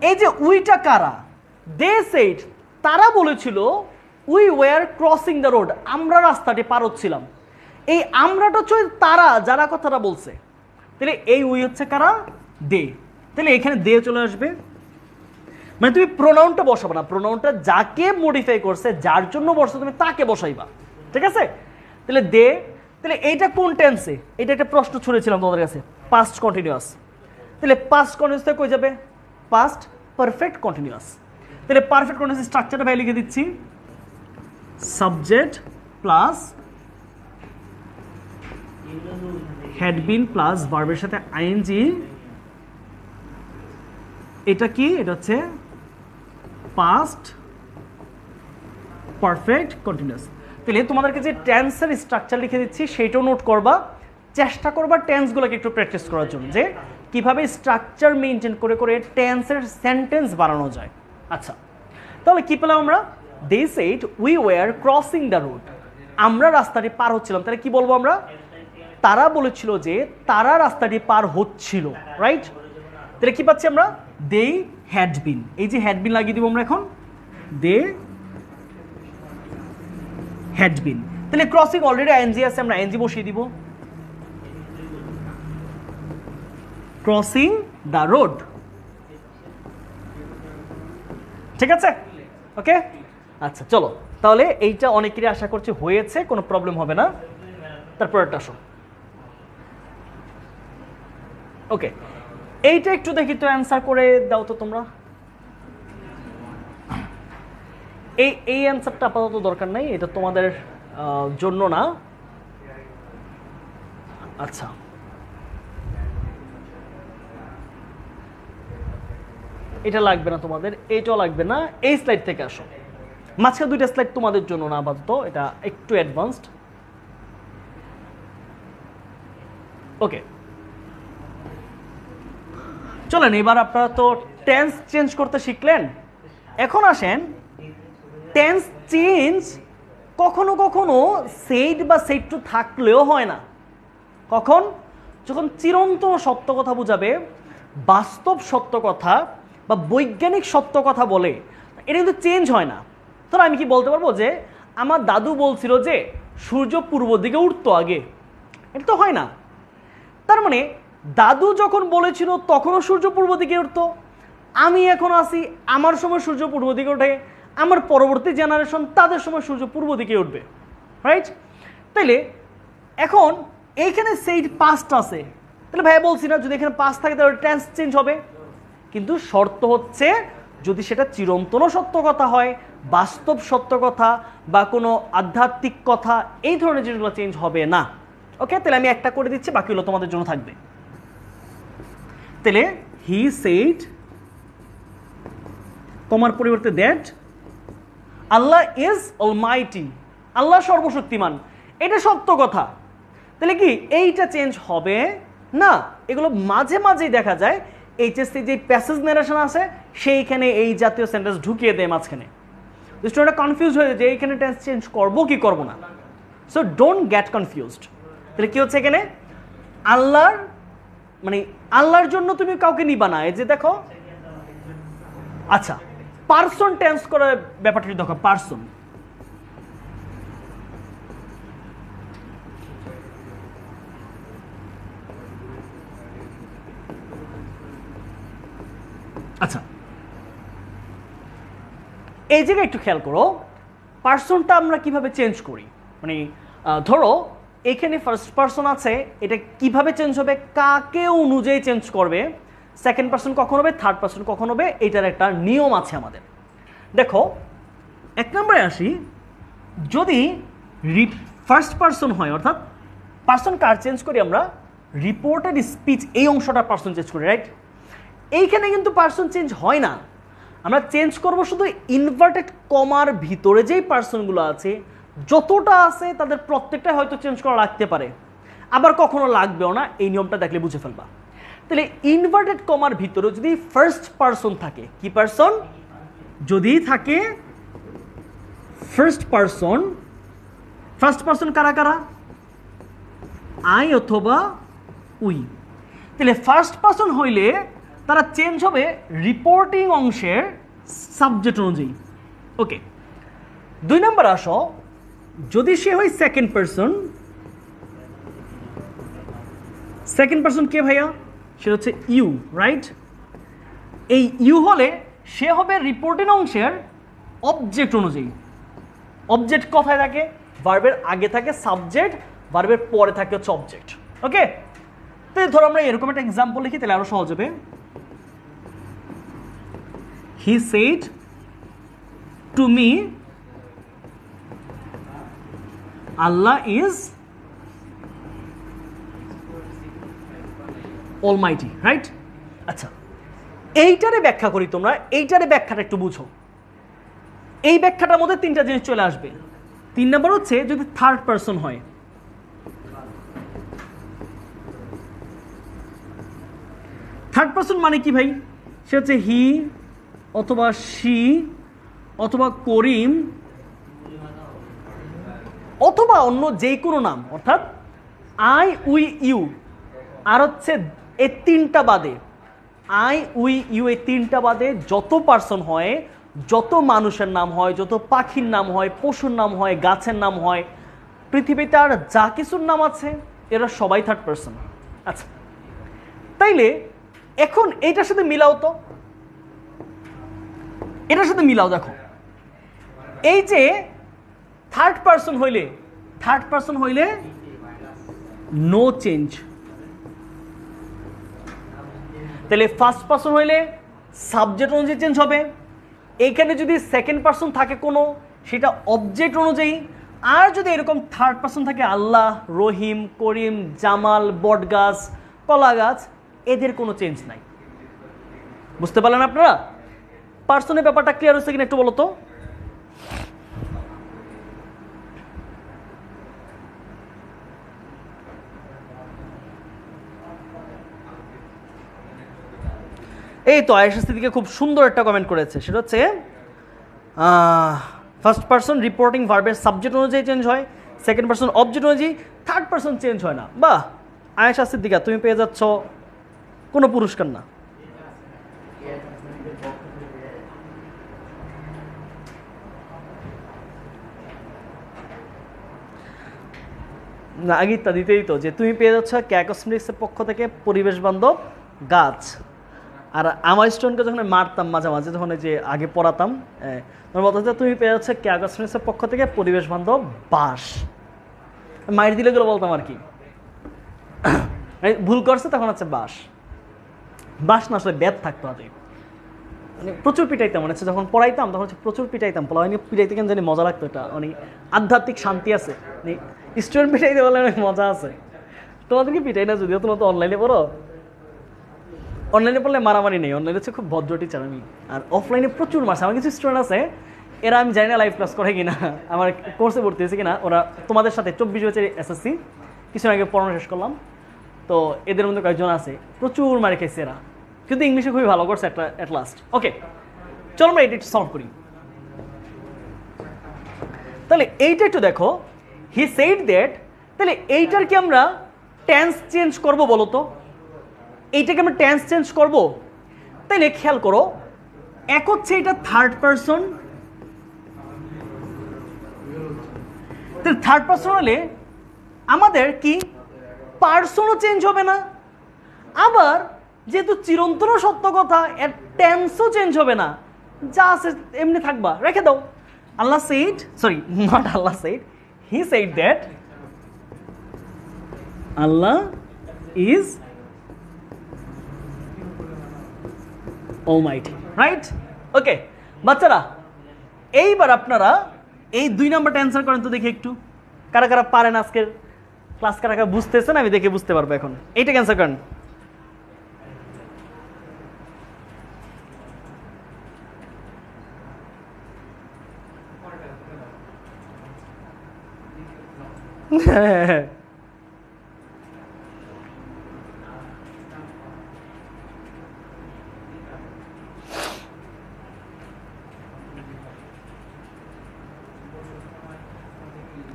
এই যে উইটা কারা, দে সেড, তারা বলেছিল we were crossing the road, আমরা রাস্তাটি পার হচ্ছিলাম। এই আমরাটা হচ্ছে তারা যারা কথাটা বলছে, তাহলে এই উই হচ্ছে কারা, দে। তাহলে এখানে দে চলে আসবে, মানে তুমি প্রোনাউনটা বসাবে না, প্রোনাউনটা যাকে মডিফাই করছে, যার জন্য বসছো তুমি তাকে বসাইবা, ঠিক আছে? তাহলে দে, তাহলে এইটা কোন টেন্সে, এটা একটা প্রশ্ন ছুড়েছিলাম তোমাদের কাছে, পাস্ট কন্টিনিউয়াস। তাহলে পাস্ট কন্টিনিউয়াস থেকে কই যাবে, পাস্ট পারফেক্ট কন্টিনিউয়াস। তাহলে পারফেক্ট কন্টিনিউয়াস স্ট্রাকচারটা ভাই লিখে দিচ্ছি, subject plus had been plus ভার্বের সাথে আইএনজি। এটা কি, এটা হচ্ছে পাস্ট পারফেক্ট কন্টিনিউয়াস। তাহলে তোমাদেরকে যে টেন্সের স্ট্রাকচার লিখে দিচ্ছি সেইটাও নোট করবা, চেষ্টা করবা টেন্সগুলোকে একটু প্র্যাকটিস করার জন্য, যে কিভাবে স্ট্রাকচার মেনটেন করে করে টেন্সের সেন্টেন্স বানানো যায়। আচ্ছা, তাহলে কি পেলাম আমরা, they said we were crossing the road, আমরা রাস্তাটি পার হচ্ছিলাম। তাহলে কি বলবো আমরা, তারা বলেছিল যে তারা রাস্তাটি পার হচ্ছিল, রাইট? তাহলে কি পাচ্ছি আমরা, দে হ্যাড বিন, এই যে হ্যাড বিন লাগিয়ে দিব আমরা এখন, দে হ্যাড বিন। তাহলে ক্রসিং অলরেডি আইএনজি আছে, আমরা আইএনজি বসিয়ে দিব, ক্রসিং দ্য রোড, ঠিক আছে? ওকে, আচ্ছা চলো, তাহলে এইটা অনেকেরই আশা করছি হয়েছে, কোনো প্রবলেম হবে না। তারপরটা আসো, ওকে, এইটা একটু দেখি তো অ্যান্সার করে দাও তো তোমরা। এই অ্যান্সারটা আপাতত দরকার নাই, এটা তোমাদের জন্য না। আচ্ছা, এটা লাগবে না তোমাদের, এইটাও লাগবে না। এই স্লাইড থেকে আসো, মাঝখানে দুইটা স্লাইড তোমাদের জন্য না আপাতত, এটা একটু অ্যাডভান্সড। ওকে, চলেন এবার আপনারা তো টেন্স চেঞ্জ করতে শিখলেন, এখন আসেন টেন্স চেঞ্জ কখনো কখনো সেইড বা সেইড টু থাকলেও হয় না। কখন, যখন চিরন্তন সত্য কথা বোঝাবে, বাস্তব সত্য কথা বা বৈজ্ঞানিক সত্য কথা বলে, এটা কিন্তু চেঞ্জ হয় না। ধরো আমি কি বলতে পারবো যে আমার দাদু বলছিল যে সূর্য পূর্ব দিকে উঠতো আগে, এটা তো হয় না। তার মানে দাদু যখন বলেছিল তখনও সূর্য পূর্ব দিকে উঠতো, আমি এখন আসি, আমার সময় সূর্য পূর্ব দিকে ওঠে, আমার পরবর্তী জেনারেশন তাদের সময় সূর্য পূর্ব দিকে উঠবে, রাইট? তাইলে এখন এইখানে সেইড পাস্ট আছে, তাহলে ভাইয়া বলছি না যদি এখানে পাস্ট থাকে তাহলে টেন্স চেঞ্জ হবে, কিন্তু শর্ত হচ্ছে যদি সেটা চিরন্তন সত্য কথা হয়, বাস্তব সত্য কথা বা কোনো আধ্যাত্মিক কথা, এই ধরনের জিনিসগুলো চেঞ্জ হবে না। ওকে, তাহলে আমি একটা করে দিচ্ছি, বাকিগুলো তোমাদের জন্য থাকবে। তাহলে হি সেড, কমার পরিবর্তে দ্যাট, আল্লাহ ইজ অলমাইটি, আল্লাহ সর্বশক্তিমান, এটা সত্য কথা। তাহলে কি এইটা চেঞ্জ হবে না? এগুলো মাঝে মাঝেই দেখা যায় এইচএসসি যে প্যাসেজ নারেশন আছে সেইখানে এই জাতীয় সেন্টেন্স ঢুকিয়ে দেয় মাঝখানে, স্টুডেন্টরা কনফিউজ হয়ে যায় যে এইখানে টেন্স চেঞ্জ করবো কি করবো না। So don't get confused. তাহলে কি হচ্ছে এখানে, আল্লাহর মানে আল্লাহর জন্য তুমি কাউকে নিবা না। এই যে দেখো, আচ্ছা পারসন টেন্স করার ব্যাপারটা দেখো, পারসন, আচ্ছা এই জায়গায় একটু খেয়াল করো, পারসনটা আমরা কিভাবে চেঞ্জ করি। মানে ধরো এখানে ফার্স্ট পারসন আছে, এটা কিভাবে চেঞ্জ হবে, কাকে অনুযায়ী চেঞ্জ করবে, সেকেন্ড পারসন কখন হবে, থার্ড পারসন কখন হবে, এটার একটা নিয়ম আছে আমাদের। দেখো এক নম্বরে আসি, যদি ফার্স্ট পারসন হয়, অর্থাৎ পারসন কার চেঞ্জ করি আমরা, রিপোর্টেড স্পিচ এই অংশটা পারসন চেঞ্জ করি, রাইট? এইখানে কিন্তু পারসন চেঞ্জ হয় না, আমরা চেঞ্জ করব শুধু ইনভার্টেড কমার ভিতরে যেই পারসনগুলো আছে, যতটা আছে তাদের প্রত্যেকটা হয়তো চেঞ্জ করা লাগতে পারে, আবার কখনো লাগবেও না। এই নিয়মটা দেখলে বুঝে ফেলবা। তাহলে ইনভার্টেড কমার ভিতরে যদি ফার্স্ট পারসন থাকে, কি পারসন যদি থাকে ফার্স্ট পারসন কারা কারা, আই অথবা উই। তাহলে ফার্স্ট পারসন হইলে তারা চেঞ্জ হবে রিপোর্টিং অংশের সাবজেক্ট অনুযায়ী। ওকে, 2 নম্বর আসো, যদি সে হয় সেকেন্ড পারসন কে ভাইয়া? সেটা হচ্ছে ইউ, রাইট? এই ইউ হলে সে হবে রিপোর্টিং অংশের অবজেক্ট অনুযায়ী। অবজেক্ট কোথায় থাকে? ভার্বের আগে থাকে সাবজেক্ট, ভার্বের পরে থাকে হচ্ছে অবজেক্ট। ওকে, তো ধরো আমরা এরকম একটা এক্সাম্পল লিখি, তাহলে আরো সহজ হবে। He said to me Allah is Almighty, right? আচ্ছা, এইটারে ব্যাখ্যা করি, তোমরা এইটারে ব্যাখ্যাটা একটু বুঝো। এই ব্যাখ্যাটার মধ্যে 3টা জিনিস চলে আসবে। 3 নম্বর হচ্ছে যদি থার্ড পারসন হয়। থার্ড পারসন মানে কি ভাই? সে হচ্ছে হি অথবা শি অথবা করিম অথবা অন্য যে কোনো নাম, অর্থাৎ আই, উই, ইউ আর হচ্ছে এই 3টা বাদে, আই, উই, ইউ এই 3টা বাদে যত পার্সন হয়, যত মানুষের নাম হয়, যত পাখির নাম হয়, পশুর নাম হয়, গাছের নাম হয়, পৃথিবীতে আর যা কিছুর নাম আছে, এরা সবাই থার্ড পারসন। আচ্ছা, তাইলে এখন এইটার সাথে মিলাও তো, এটার সাথে মিলাও। দেখো, এই যে থার্ড পারসন হইলে নো চেঞ্জ। তাহলে ফার্স্ট পারসন হইলে সাবজেক্ট অনুযায়ী চেঞ্জ হবে। এইখানে যদি সেকেন্ড পারসন থাকে কোনো, সেটা অবজেক্ট অনুযায়ী। আর যদি এরকম থার্ড পারসন থাকে আল্লাহ, রহিম, করিম, জামাল, বটগাছ, কলা গাছ, এদের কোনো চেঞ্জ নাই। বুঝতে পারলেন আপনারা? পার্সনের ব্যাপারটা ক্লিয়ার হচ্ছে কিনা একটু বলো তো। এই তো আয়েশা সিদ্দিকা খুব সুন্দর একটা কমেন্ট করেছে, সেটা হচ্ছে ফার্স্ট পারসন রিপোর্টিং ভার্বের সাবজেক্ট অনুযায়ী চেঞ্জ হয়, সেকেন্ড পারসন অবজেক্ট অনুযায়ী, থার্ড পারসন চেঞ্জ হয় না। বাহ আয়েশা সিদ্দিকা, তুমি পেয়ে যাচ্ছ কোনো পুরস্কার না। আগে তা দিতেই তো যে তুমি পেয়ে যাচ্ছ ক্যাকসমেটিক্সের পক্ষ থেকে পরিবেশ বান্ধব গাছ। আর আমার স্টুডেন্টকে যখন মারতাম মাঝে মাঝে, যখন যে আগে পড়াতাম, তোমার বলতে হচ্ছে তুমি পেয়ে যাচ্ছে ক্যাকসমেটিক্সের পক্ষ থেকে পরিবেশ বান্ধব বাঁশ। মায়ের দিলে গুলো বলতাম আর কি, ভুল করছে তখন হচ্ছে বাঁশ। বাঁশ না আসলে ব্যাট থাকতো হাতে, মানে প্রচুর পিটাইতাম। মনে হচ্ছে যখন পড়াইতাম তখন হচ্ছে প্রচুর পিটাইতাম। পড়াইনি পিটাইতে কেন জানি মজা লাগতো, এটা মানে আধ্যাত্মিক শান্তি আছে। স্টুডেন্ট পিটাইতে বলে অনেক মজা আছে। তোমাদেরকে পিটাই না, যদিও তোমরা তো অনলাইনে পড়ো। অনলাইনে পড়লে মারামারি নেই, অনলাইনে হচ্ছে খুব ভদ্র টিচার আমি। আর অফলাইনে প্রচুর মারছে। আমার কিছু স্টুডেন্ট আছে, এরা আমি জানি না লাইভ ক্লাস করে কিনা, আমার কোর্সে ভর্তি হয়েছে কিনা, ওরা তোমাদের সাথে 24 বছর এসএসসি কিছু আগে পড়ানো শেষ করলাম, তো এদের মধ্যে কয়েকজন আছে প্রচুর মারে খেয়েছে এরা, কিন্তু ইংলিশে খুবই ভালো করছে একটা অ্যাট লাস্ট। ওকে, চলো আমরা এটা একটু সলভ করি। তাহলে এইটা একটু দেখো, হি সেড দ্যাট, তাহলে এইটার কি আমরা টেন্স চেঞ্জ করব বলো তো? এইটাকে আমরা টেন্স চেঞ্জ করব। তাইলে খেয়াল করো, এক হচ্ছে এটা থার্ড পারসন, তাহলে থার্ড পারসন হলে আমাদের কি পার্সনও চেঞ্জ হবে না, আবার যেহেতু চিরন্তন সত্য কথা, এর টেন্সও চেঞ্জ হবে না, যা আছে এমনি থাকবা, রেখে দাও। আল্লাহ said, sorry, not Allah said, he said that Allah is Almighty, right? ওকে বাচ্চারা, এইবার আপনারা এই 2 নাম্বারটা অ্যান্সার করেন তো দেখি একটু, কারা কারা পারেন আজকের ক্লাস, কারা কারা বুঝতেছেন আমি দেখে বুঝতে পারবো এখন। এইটাকে অ্যান্সার করেন।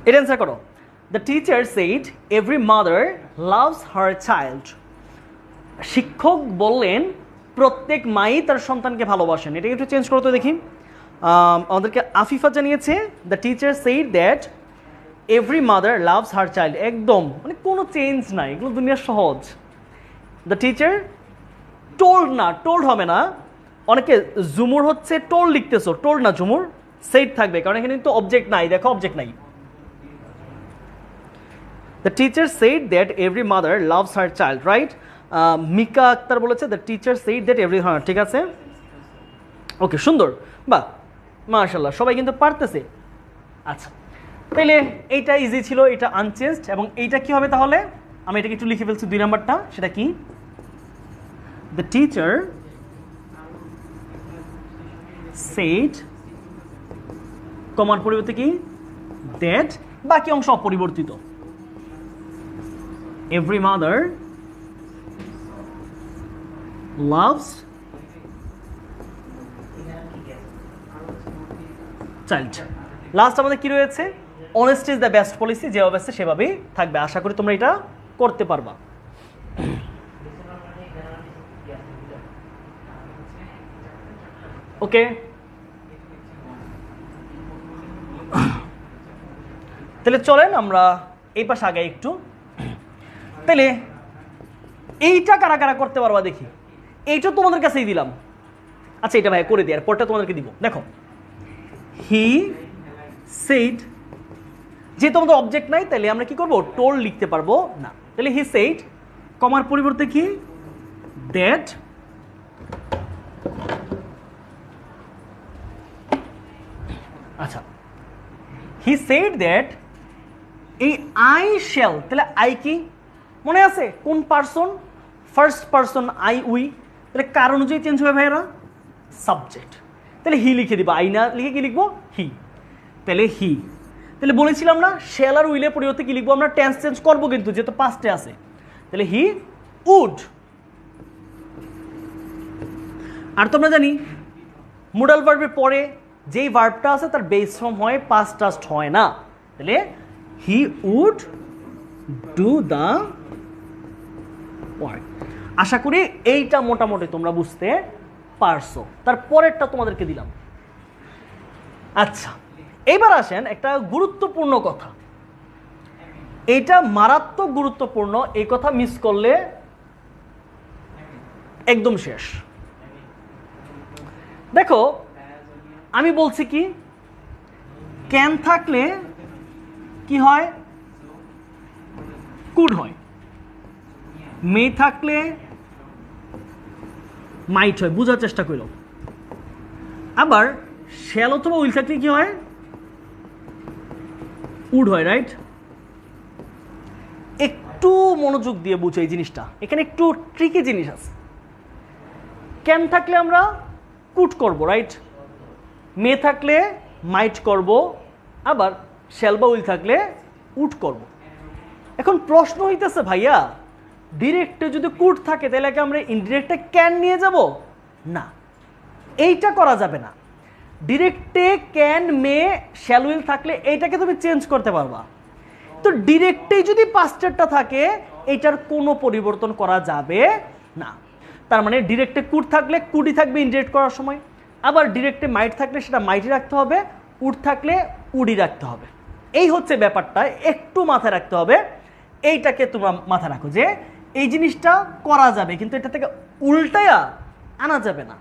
এটা অ্যান্সার করো। The teacher said every mother loves her child. শিক্ষক বললেন প্রত্যেক মাই তার সন্তানকে ভালোবাসেন। এটাকে একটু চেঞ্জ করতে দেখি। আমাদেরকে আফিফা জানিয়েছে the teacher said that every mother loves her child. একদম মানে কোনো চেঞ্জ নাই, এগুলো দুনিয়ার সহজ। দ্য টিচার টোল্ড না, টোল্ড হবে না, অনেকে জুমুর হচ্ছে টোল্ড লিখতেছো, টোল্ড না জুমুর, সেইড থাকবে কারণ এখানে কিন্তু অবজেক্ট নাই, দেখো অবজেক্ট নাই। The teacher said that every mother loves her child, right? Mika Akter বলেছে the teacher said that every, হ্যাঁ ঠিক আছে, ওকে সুন্দর, বাহ মাশাআল্লাহ, সবাই কিন্তু পারতেছে। আচ্ছা তাইলে এইটা ইজি ছিল, এটা আনচেঞ্জড, এবং এইটা কি হবে তাহলে? আমি এটাকে একটু লিখে ফেলছি 2 নাম্বারটা, সেটা কি? দ্য টিচার সেইড, কমার পরিবর্তে কি দ্যাট, বাকি অংশ অপরিবর্তিত। Every mother loves child. Last আমাদের কি রয়েছে? Honesty is the best policy, যে অবস্থা সেভাবেই থাকবে। আশা করি তোমরা এটা করতে পারবা। ওকে, তাহলে চলেন আমরা এই পাশে আগে একটু। তাহলে এইটা কারা কারা করতে পারবা দেখি। এইটা তোমাদের কাছেই দিলাম। আচ্ছা এটা ভাই করে দিই, আর পরটা তোমাদেরকে দিব। দেখো হি সেইড, যেহেতু আমাদের অবজেক্ট নাই তাহলে আমরা কি করব? টোল্ড লিখতে পারবো না। তাহলে হি সেইড, কমার পরিবর্তে কি দ্যাট, আচ্ছা হি সেইড দ্যাট, এই আই শ্যাল, তাহলে আই কি মনে আছে? কোন person? First person I, we, তাহলে কার অনুযায়ী চেঞ্জ হবে ভাইয়েরা? সাবজেক্ট। তাহলে হি লিখে দিব, আই না লিখে কি লিখবো? হি। তাহলে হি, তাহলে বলেছিলাম না শ্যাল আর উইলের পরিবর্তে কি লিখবো আমরা? টেন্স চেঞ্জ করবো কিন্তু, যেহেতু পাস্টে আছে। তাহলে হি উড। আর তোমরা জানি মোডাল ভার্বের পরে যেই ভার্বটা আছে তার বেস ফর্ম হয়, পাস্ট টাস্ট হয় না। তাহলে he would do the work. আশা করি এইটা মোটামুটি তোমরা বুঝতে পারছো। তার পরেরটা তোমাদেরকে দিলাম। আচ্ছা এইবার আসেন একটা গুরুত্বপূর্ণ কথা, এইটা মারাত্মক গুরুত্বপূর্ণ, এই কথা মিস করলে একদম শেষ। দেখো আমি বলছি কি, ক্যান থাকলে কি হয়? কুড হয়। মে থাকলে মাইট হয়, বোঝার চেষ্টা করো। আবার শ্যাল অথবা উইল থাকলে কি হয়? উড হয়, রাইট? একটু মনোযোগ দিয়ে বুঝো এই জিনিসটা, এখানে একটু ট্রিকি জিনিস আছে। ক্যান থাকলে আমরা কুড করব, রাইট? মে থাকলে মাইট করব, আবার শ্যাল বা উইল থাকলে উড করব। এখন প্রশ্ন হইতেছে ভাইয়া, ডিরেক্টে যদি কুড থাকে তাহলে কি আমরা ইনডিরেক্টে ক্যান নিয়ে যাব? না, এইটা করা যাবে না। ডিরেক্টে ক্যান, মে, শ্যাল, উইল থাকলে এইটাকে তুমি চেঞ্জ করতে পারবা। তো ডিরেক্টে যদি পাস্টেরটা থাকে এইটার কোনো পরিবর্তন করা যাবে না। তার মানে ডিরেক্টে কুড থাকলে কুডই থাকবে ইনডিরেক্ট করার সময়, আবার ডিরেক্টে মাইট থাকলে সেটা মাইটই রাখতে হবে, উড থাকলে উডই রাখতে হবে। এই হচ্ছে ব্যাপারটা, একটু মাথায় রাখতে হবে। এইটাকে তোমরা মাথায় রাখো যে এই জিনিসটা করা যাবে, কিন্তু এটা থেকে উল্টায়া আনা যাবে না।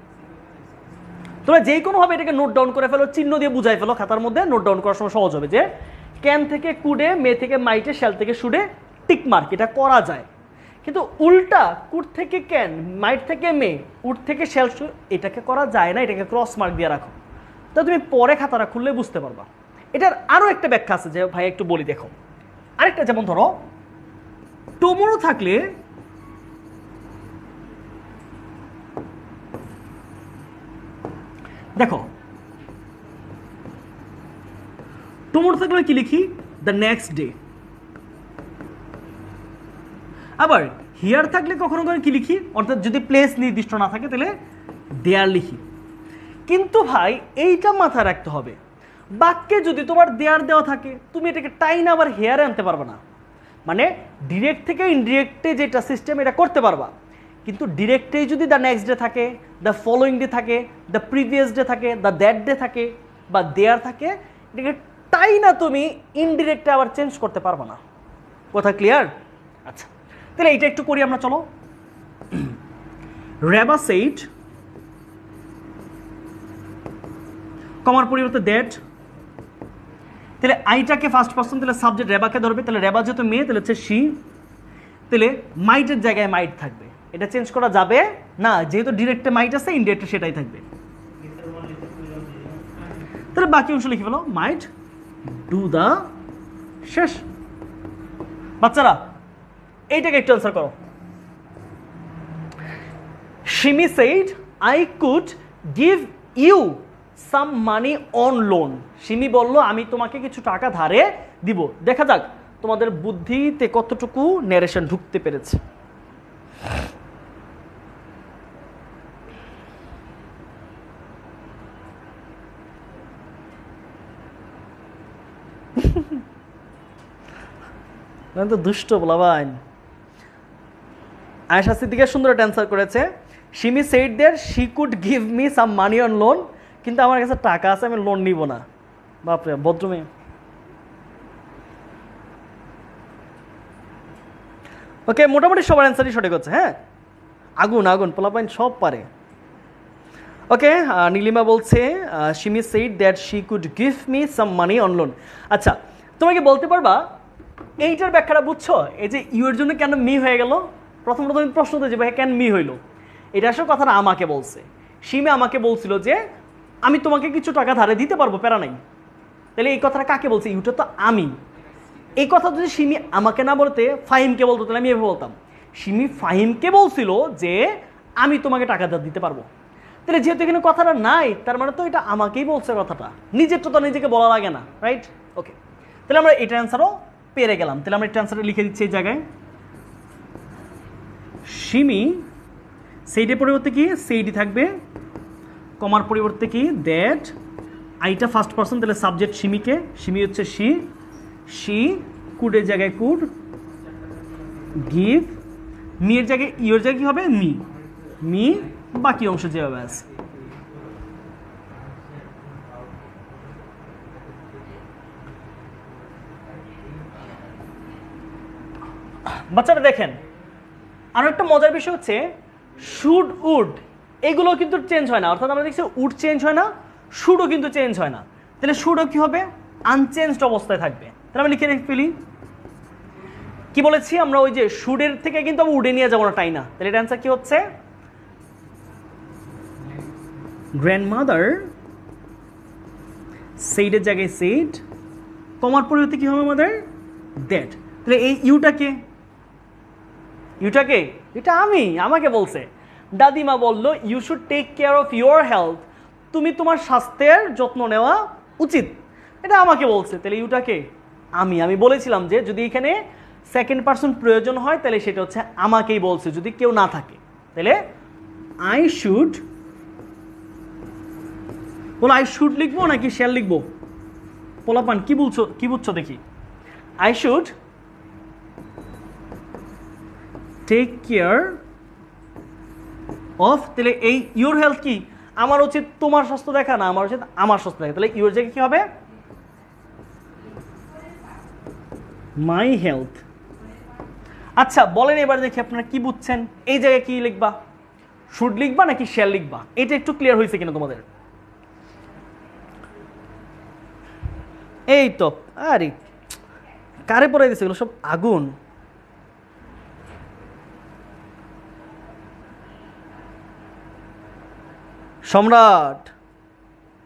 তোমরা যেই কোনোভাবে এটাকে নোট ডাউন করে ফেলো, চিহ্ন দিয়ে বুঝাই ফেলো খাতার মধ্যে, নোট ডাউন করার সময় সহজ হবে যে ক্যান থেকে কুডে, মে থেকে মাইটে, শ্যাল থেকে শুডে টিক মার্ক, এটা করা যায়। কিন্তু উল্টা কুড থেকে ক্যান, মাইট থেকে মে, উড থেকে শ্যাল, এটাকে করা যায় না, এটাকে ক্রস মার্ক দিয়ে রাখো। তো তুমি পরে খাতাটা খুললে বুঝতে পারবা। এটার আরও একটা ব্যাখ্যা আছে যে ভাই একটু বলি, দেখো আরেকটা, যেমন ধরো টুমরো থাকলে দেখো টুমরো থাকলে কি লিখি? The next day. আবার হিয়ার থাকলে কখনো কখনো কি লিখি? অর্থাৎ যদি প্লেস নির্দিষ্ট না থাকে তাহলে দেয়ার লিখি। কিন্তু ভাই এইটা মাথায় রাখতে হবে, বাক্যে যদি তোমার দেয়ার দেওয়া থাকে তুমি এটাকে টাইন আবার হেয়ারে আনতে পারবে না। মানে ডিরেক্ট থেকে ইনডিরেক্টে যেটা সিস্টেম এটা করতে পারবা, কিন্তু ডিরেক্টেই যদি দ্য নেক্সট ডে থাকে, দ্য ফলোয়িং ডে থাকে, দ্য প্রিভিয়াস ডে থাকে, দ্য দ্যাট ডে থাকে বা দেয়ার থাকে, এটাকে তাই না তুমি ইনডিরেক্টে আবার চেঞ্জ করতে পারবে না। কথা ক্লিয়ার? আচ্ছা, তাহলে এইটা একটু করি আমরা, চলো। রেবা সেইড, কমার পরিবর্তে দ্যাট, তাহলে আইটাকে ফার্স্ট পারসন, তাহলে সাবজেক্ট রেবাকে ধরবে, তাহলে রেবা যেহেতু মেয়ে তাহলে হচ্ছে শি, তাহলে মাইটের জায়গায় মাইট থাকবে, এটা চেঞ্জ করা যাবে না, যেহেতু ডিরেক্টে মাইট আছে, ইনডিরেক্টে সেটাই থাকবে। তাহলে বাকি অংশ লিখে ফেলো, মাইট ডু দ্য, শেষ। বাচ্চারা এইটাকে একটু অ্যান্সার করো। Shimi said I could give you some money on loan. Shimi বলল আমি তোমাকে কিছু টাকা ধারে দিব। দেখা যাক তোমাদের বুদ্ধিতে কতটুকু ন্যারেশন ঢুকতে পেরেছে। তো দুষ্ট বলাবান। আয়েশা সিদ্দিকা সুন্দর একটা অ্যান্সার করেছে। Shimi said there she could give me some money on loan, কিন্তু আমার কাছে টাকা আছে, আমি লোন নিব না। বাপরে, ভদ্রমে। ওকে, মোটামুটি সবার অ্যান্সারই সঠিক হচ্ছে। হ্যাঁ, আগুন আগুন, পোলাপাইন সব পারে। ওকে, নীলিমা বলছে Shimi said that she could give me some money on loan. আচ্ছা, তোমাকে বলতে পারবা এইটার ব্যাখ্যাটা বুঝছো? এই যে ইউ এর জন্য কেন মি হয়ে গেল, প্রথমত তুমি প্রশ্ন দিয়ে যে ভাই কেন মি হইলো, এটা আসলে কথাটা আমাকে বলছে। শিমি আমাকে বলছিল যে আমি তোমাকে কিছু টাকা ধারে দিতে পারবো, প্যারা নাই। তাহলে এই কথাটা কাকে বলছে? ইউটা তো আমি। এই কথা যদি শিমি আমাকে না বলতে ফাহিমকে বলতো, তাহলে আমি এভাবে বলতাম, শিমি ফাহিমকে বলছিল যে আমি তোমাকে টাকা দিতে পারবো। তাহলে যেহেতু এখানে কথাটা নাই, তার মানে তো এটা আমাকেই বলছে কথাটা, নিজেরটা তো নিজেকে বলা লাগে না, রাইট? ওকে, তাহলে আমরা এটা অ্যান্সারও পেরে গেলাম। তাহলে আমরা এটা অ্যান্সারটা লিখে দিচ্ছি এই জায়গায়। শিমি সেইডের পরিবর্তে কি সেইডি থাকবে, কমার পরিবর্তে কি দ্যাট, আইটা ফার্স্ট পারসন, তাহলে সাবজেক্ট শিমিকে, শিমি হচ্ছে শি, শি কুডের জায়গায় কুড, গিভ, মি এর জায়গায় ইউর জায়গায় কি হবে মি, মি, বাকি অংশ যেভাবে আছে। বাচ্চারা দেখেন, আরো একটা মজার বিষয় হচ্ছে শুড উড এগুলো কিন্তু চেঞ্জ হয় না, অর্থাৎ আমরা দেখছি উড চেঞ্জ হয় না, শুডও কিন্তু চেঞ্জ হয় না। তাহলে শুডও কি হবে? আনচেঞ্জড অবস্থায় থাকবে। তাহলে আমি লিখে ফেলি, কি বলেছি আমরা, ওই যে শুডের থেকে কিন্তু আমি উডে নিয়ে যাবো না, তাই না? তাহলে এটা অ্যান্সার কি হচ্ছে? গ্র্যান্ডমাদার সেইডের জায়গায় সেইড, কমার পরিবর্তে কি হবে আমাদের দ্যাট। তাহলে এই ইউটাকে, ইউটাকে এটা আমি, আমাকে বলছে। দাদিমা বলল you should take care of your health, তুমি তোমার স্বাস্থ্যের যত্ন নেওয়া উচিত, এটা আমাকে বলছে। তাহলে ইউটাকে আমি, আমি বলেছিলাম যে যদি এখানে সেকেন্ড পারসন প্রয়োজন হয় তাহলে সেটা হচ্ছে আমাকেই বলছে, যদি কেউ না থাকে। তাহলে আই শুড, বলো আই শুড লিখবো নাকি শ্যাল লিখবো? পোলাপান কি বলছো, কি বুঝছো দেখি? I should take care of, তাহলে এই ইউর হেলথ কি, আমার উচিত তোমার স্বাস্থ্য দেখা না, আমার উচিত আমার স্বাস্থ্য দেখা। তাহলে ইউর জায়গায় কি হবে? My health. আচ্ছা বলেন এবার দেখি আপনারা কি বুঝছেন, এই জায়গায় কি লিখবা, শুড লিখবা নাকি শ্যাল লিখবা? এটা একটু ক্লিয়ার হয়েছে কিনা তোমাদের? এই তো, আরে কারে পড়াই দিছে এগুলো সব, আগুন। সম্রাট,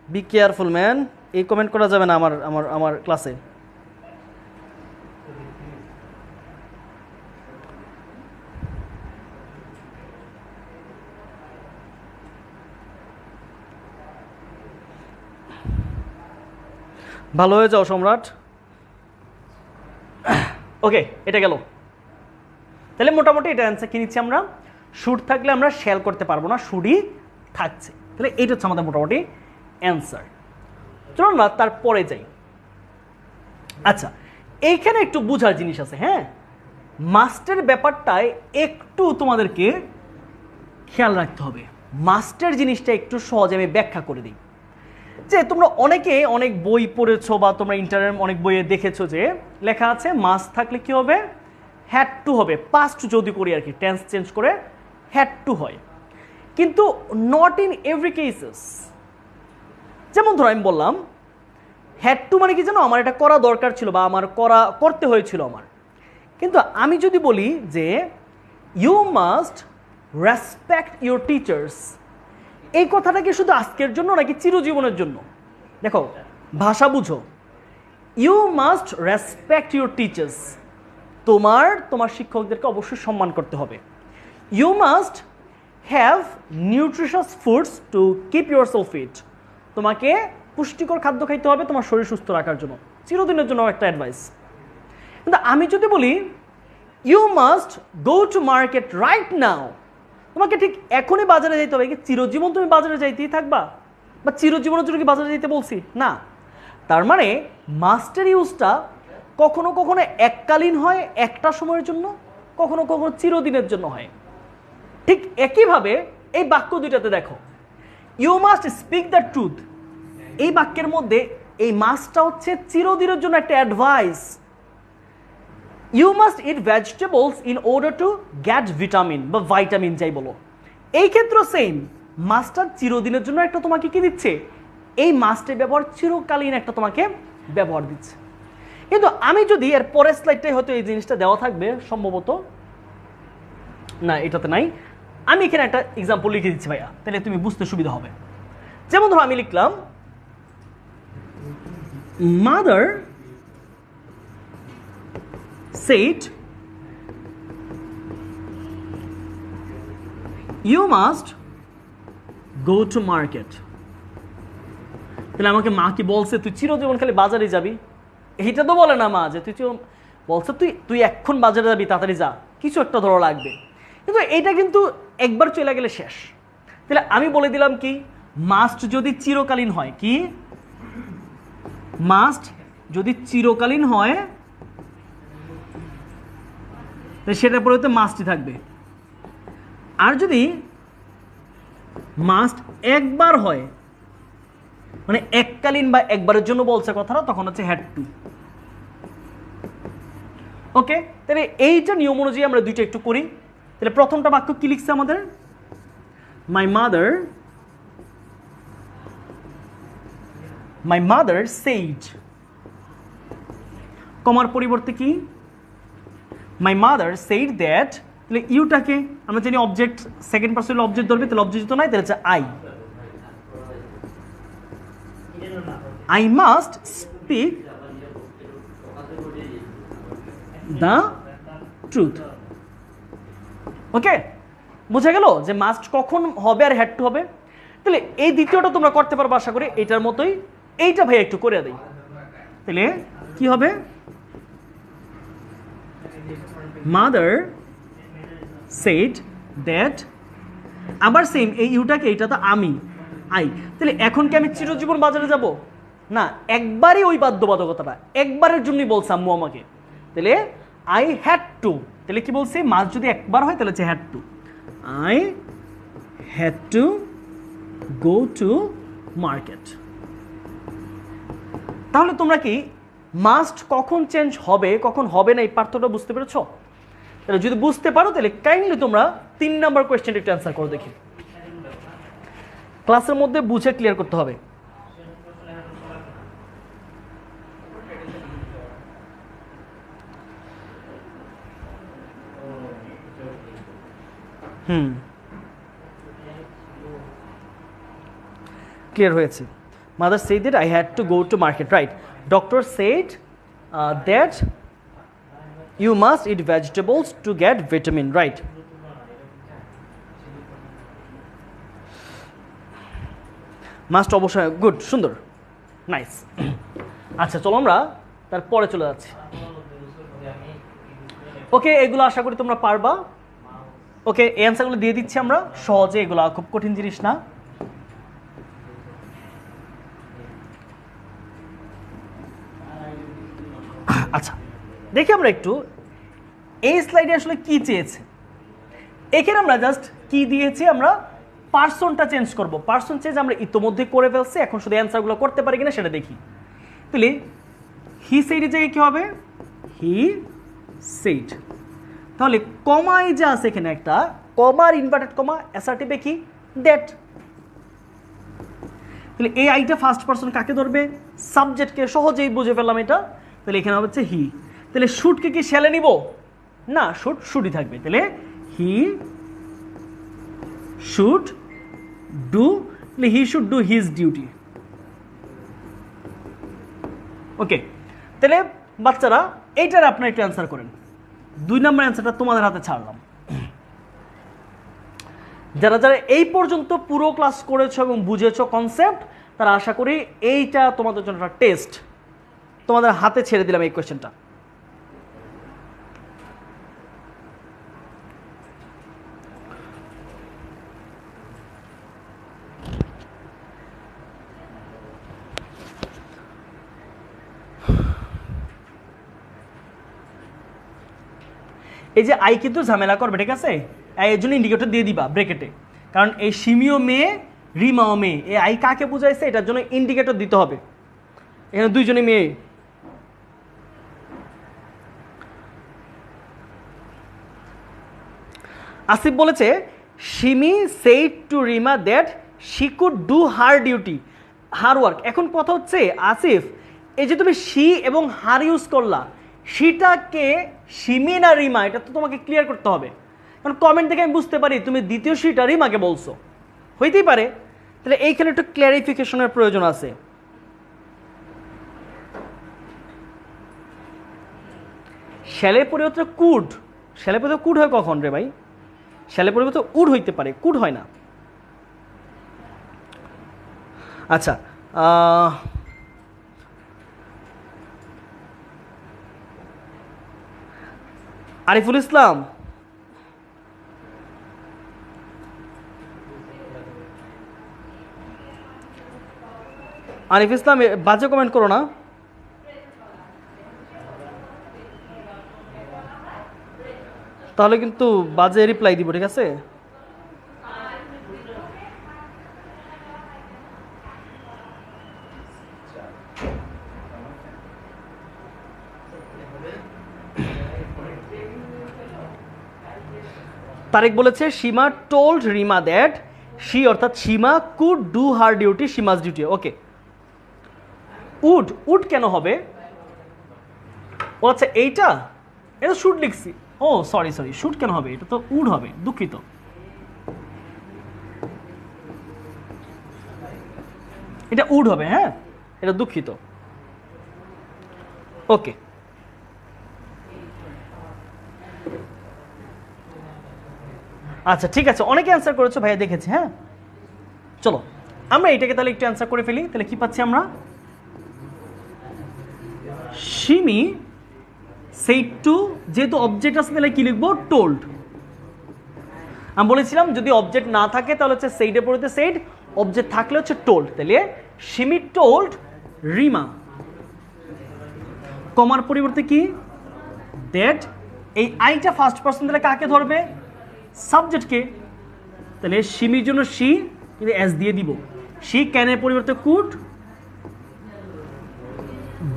বি কেয়ারফুল ম্যান, এই কমেন্ট করা যাবে না আমার আমার আমার ক্লাসে। ভালো হয়ে যাও সম্রাট। ওকে, এটা গেল। তাহলে মোটামুটি এটা অ্যান্সার কি নিচ্ছি আমরা, শুড থাকলে আমরা শ্যাল করতে পারবো না, শুডই থাকছে। তাহলে এইটা হচ্ছে আমাদের মোটামুটি অ্যান্সার। চলো না তারপরে যাই। আচ্ছা, এইখানে একটু বোঝার জিনিস আছে। হ্যাঁ, মাস্টের ব্যাপারটায় একটু তোমাদেরকে খেয়াল রাখতে হবে। মাস্টের জিনিসটা একটু সহজে আমি ব্যাখ্যা করে দিই। যে তোমরা অনেকে অনেক বই পড়েছো বা তোমরা ইন্টারনেট অনেক বইয়ে দেখেছো যে লেখা আছে মাস্ট থাকলে কি হবে, হ্যাড টু হবে। পাস্ট যদি করি আর কি, টেন্স চেঞ্জ করে হ্যাড টু হয়, কিন্তু নট ইন এভরি কেসেস। যেমন ধরো আমি বললাম হ্যাড টু মানে কি জানো, আমার এটা করা দরকার ছিল বা আমার করতে হয়েছিল আমার। কিন্তু আমি যদি বলি যে you must respect your teachers, এই কথাটা কি শুধু আজকের জন্য নাকি চিরজীবনের জন্য? দেখো ভাষা বুঝো। You must respect your teachers, তোমার শিক্ষকদেরকে অবশ্যই সম্মান করতে হবে। You must have nutritious foods to keep yourself fit, তোমাকে পুষ্টিকর খাদ্য খাইতে হবে তোমার শরীর সুস্থ রাখার জন্য, চিরদিনের জন্য একটা অ্যাডভাইস। কিন্তু আমি যদি বলি you must go to market right now, তোমাকে ঠিক এখনই বাজারে যাইতে হবে, কি চিরজীবন তুমি বাজারে যাইতেই থাকবা? বা চিরজীবনের জন্য কি বাজারে যেতে বলছি? না। তার মানে মাস্টের ইউজটা কখনো কখনো এককালীন হয়, একটা সময়ের জন্য, কখনো কখনো চিরদিনের জন্য হয়। ঠিক একইভাবে এই বাক্য দুইটাতে দেখো, you must speak the truth, এই বাক্যের মধ্যে এই মাস্টটা হচ্ছে চিরদিনের জন্য একটা advice. You must eat vegetables in order to get vitamin বা ভাইটামিন যাই বলো, এই ক্ষেত্রে সেম, মাস্টটা চিরদিনের জন্য একটা তোমাকে কি দিচ্ছে, এই মাস্টের ব্যবহার চিরকালীন একটা তোমাকে ব্যবহার দিচ্ছে। কিন্তু আমি যদি এর পরের স্লাইডটাই হয়তো এই জিনিসটা দেওয়া থাকবে সম্ভবত, না এটাতে নাই, আমি এখানে একটা এক্সাম্পল লিখে দিচ্ছি ভাইয়া, তাহলে তুমি বুঝতে সুবিধা হবে। যেমন ধরো আমি লিখলাম mother said you must go to market, তাহলে আমাকে মা কি বলছে তুই চিরজীবন খালি বাজারে যাবি? এইটা তো বলে না মা যে তুই বলছে তুই এখন বাজারে যাবি, তাড়াতাড়ি যা, কিছু একটা ধরো লাগবে। কিন্তু এটা কিন্তু একবার চলে গেলে শেষ। তাহলে আমি বলে দিলাম কি, মাস্ট যদি চিরকালীন হয়, কি মাস্ট যদি চিরকালীন হয় সেটার পরে তো মাস্টই থাকবে। আর যদি মাস্ট একবার হয়, মানে এককালীন বা একবারের জন্য বলছে কথাটা, তখন হচ্ছে হ্যাড টু। ওকে, তাহলে এইটা নিয়ম অনুযায়ী আমরা দুইটা একটু করি। তাহলে প্রথমটা বাক্য কি লিখছে আমাদের, মাই মাদার সেইড, কমার পরিবর্তে কি মাই মাদার সেইড দ্যাট, তাহলে ইউটাকে আমরা জানি অবজেক্ট, সেকেন্ড পার্সন অবজেক্ট ধরবে, তাহলে অবজেক্ট তো নাই, তাহলে হচ্ছে I must speak the truth. Okay, বোঝা গেল যে মাস্ট কখন হবে আর হ্যাড টু হবে। তাহলে এই দ্বিতীয়টা তোমরা করতে পারো আশা করি, এটার মতোই। এইটা ভাই একটু করে দেই, তাহলে কি হবে, মাদার said that, আবার সেম এই ইউটাকে, এইটা তো আমি আই, তাহলে এখন কি আমি চিরজীবন বাজারে যাব? না, একবারই ওই বাধ্যবাধকতাটা একবারের জন্যই বলছে আম্মু আমাকে, তাহলে আই হ্যাড টু। তাহলে কি বলছি, মাস যদি একবার হয় তাহলে হচ্ছে had to, I had to go to market. তাহলে তোমরা কি মাস্ট কখন চেঞ্জ হবে কখন হবে না এই পার্থক্যটা বুঝতে পেরেছো? তাহলে যদি বুঝতে পারো তাহলে কাইন্ডলি তোমরা 3 নাম্বার কোয়েশ্চেনটা একটু অ্যান্সার করো দেখি। ক্লাসের মধ্যে বুঝে ক্লিয়ার করতে হবে। ক্লিয়ার হয়েছে। Mother said that I had to go to market, right? Doctor said that you must eat vegetables to get vitamin, right? Must অবশ্যই, গুড, সুন্দর, নাইস। আচ্ছা চলো আমরা তারপরে চলে যাচ্ছি। ওকে, এগুলো আশা করি তোমরা পারবা। ওকে, এই অ্যান্সারগুলো দিয়ে দিচ্ছি আমরা সহজে, এগুলো খুব কঠিন জিনিস না। আচ্ছা দেখি আমরা একটু এই স্লাইডে আসলে কি চেয়েছে। এখানে আমরা জাস্ট কি দিয়েছি, আমরা পার্সনটা চেঞ্জ করব। পার্সন চেঞ্জ আমরা ইতোমধ্যে করে ফেলছি, এখন শুধু অ্যান্সারগুলো করতে পারি কিনা সেটা দেখি। তাহলে হি সেইডের জায়গায় কি হবে? He said. তাহলে কমাই যে আছে এখানে একটা কমার ইনভার্টেড কমা, অ্যাসার্টিভে কি দ্যাট। তাহলে এই আইটা ফার্স্ট পার্সন কাকে ধরবে? সাবজেক্টকে। সহজেই বুঝে ফেললাম এটা। তাহলে এখানে হচ্ছে হি। তাহলে শুটকে কি শ্যালে নিব? না, শুট শুটই থাকবে। তাহলে he should do, he should do his duty. Okay, তাহলে বাচ্চারা এইটার আপনারা একটু অ্যান্সার করেন। 2 নম্বর অ্যান্সারটা তোমাদের হাতে ছাড়লাম। যারা যারা এই পর্যন্ত পুরো ক্লাস করেছো এবং বুঝেছো কনসেপ্ট, তারা আশা করি এইটা তোমাদের জন্য একটা টেস্ট। তোমাদের হাতে ছেড়ে দিলাম এই কোয়েশ্চেনটা। এই যে আই কিন্তু ঝামেলা করবে, ঠিক আছে? এর জন্য ইন্ডিকেটর দিয়ে দিবা ব্রেকেটে, কারণ এই সিমিও মেয়ে রিমাও মেয়ে, এই আই কাকে বুঝাইছে এটার জন্য ইন্ডিকেটর দিতে হবে। এখানে দুইজনে মেয়ে। আসিফ বলেছে Simi said to Rima that she could do her duty, her work. এখন কথা হচ্ছে আসিফ, এই যে তুমি শি এবং হার ইউজ করলা, শিটাকে সিমি না রিমা, এটা তো তোমাকে ক্লিয়ার করতে হবে। কারণ কমেন্ট থেকে আমি বুঝতে পারি তুমি দ্বিতীয় শিটা রিমাকে বলছো, হইতেই পারে। তাহলে এইখানে একটু ক্ল্যারিফিকেশনের প্রয়োজন আছে। শ্যালের পরিবর্তে কুড, শ্যালের পরিবর্তে কুড হয় কখন রে ভাই? শ্যালের পরিবর্তে উড হইতে পারে, কুড হয় না। আচ্ছা, আরিফুল ইসলাম, আরিফ ইসলাম বাজে কমেন্ট করো না। তাহলে কিন্তু বাজে রিপ্লাই দিব, ঠিক আছে? তারেক বলেছে Sima told Rima that she, অর্থাৎ Sima could do her duty, Sima's duty. Okay, would, would কেন হবে? ও আচ্ছা, এইটা এটা শুড লিখছি। ও সরি সরি, শুড কেন হবে? এটা তো উড হবে, দুঃখিত। এটা উড হবে, হ্যাঁ, এটা দুঃখিত। ওকে, আচ্ছা ঠিক আছে, অনেকে অ্যান্সার করেছো ভাইয়া, দেখেছি। হ্যাঁ, চলো আমরা এটাকে তাহলে একটু অ্যান্সার করে ফেলি। তাহলে কি পাচ্ছি আমরা? সিমি সেইড টু, যেহেতু অবজেক্ট আছে তাহলে কি লিখবো? টোল্ড। আমি বলেছিলাম যদি অবজেক্ট না থাকে তাহলে হচ্ছে সেইডের পরিবর্তে সেইড, অবজেক্ট থাকলে হচ্ছে টোল্ড। তাহলে সিমি টোল্ড রিমা, কমার পরিবর্তে কি? দ্যাট। এই আইটা ফার্স্ট পারসন, তাহলে কাকে ধরবে? সাবজেক্টকে। তাহলে সিমির জন্য সি, কিন্তু এস দিয়ে দিব। সি ক্যানের পরিবর্তে কুড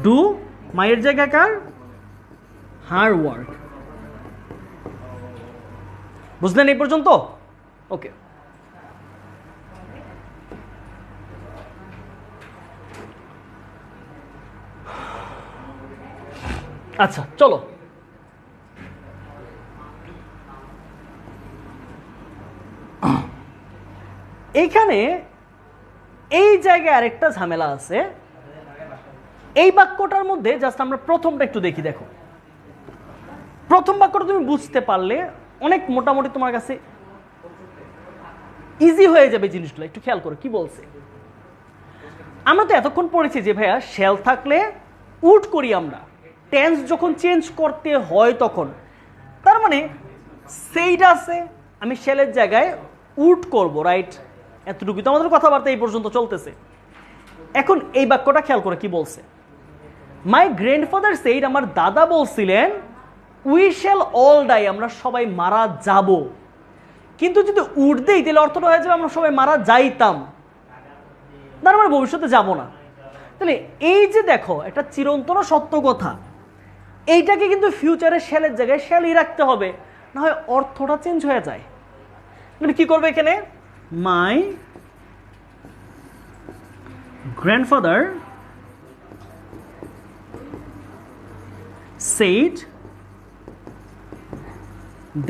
ডু, মায়ের জায়গায় কার? Her work. বুঝলেন এই পর্যন্ত? ওকে, আচ্ছা চলো এইখানে এই জায়গায় আরেকটা ঝামেলা আছে। এই বাক্যটার মধ্যে জাস্ট আমরা প্রথমটা একটু দেখি। দেখো, প্রথম বাক্যটা তুমি বুঝতে পারলে অনেক মোটামুটি তোমার কাছে ইজি হয়ে যাবে জিনিসগুলো। একটু খেয়াল করো কি বলছে। আমরা তো এতক্ষণ পড়েছি যে ভাইয়া শ্যাল থাকলে উড করি আমরা, টেন্স যখন চেঞ্জ করতে হয় তখন। তার মানে সেইটা আছে, আমি শ্যালের জায়গায় উড করব, রাইট? এতটুকুই তো আমাদের কথাবার্তা এই পর্যন্ত চলতেছে। এখন এই বাক্যটা খেয়াল করে কি বলছে। মাই গ্র্যান্ডফাদার সেইড, আমার দাদা বলছিলেন উই শ্যাল অল ডাই, আমরা সবাই মারা যাব। কিন্তু যদি উড দেই তাহলে অর্থটা হয়ে যাবে আমরা সবাই মারা যাইতাম, তার মানে ভবিষ্যতে যাব না। তাহলে এই যে দেখো একটা চিরন্তন সত্য কথা, এইটাকে কিন্তু ফিউচারে শ্যালের জায়গায় শ্যালই রাখতে হবে, না হয় অর্থটা চেঞ্জ হয়ে যায়। মানে কি করবে এখানে, মাই গ্র্যান্ডফাদার said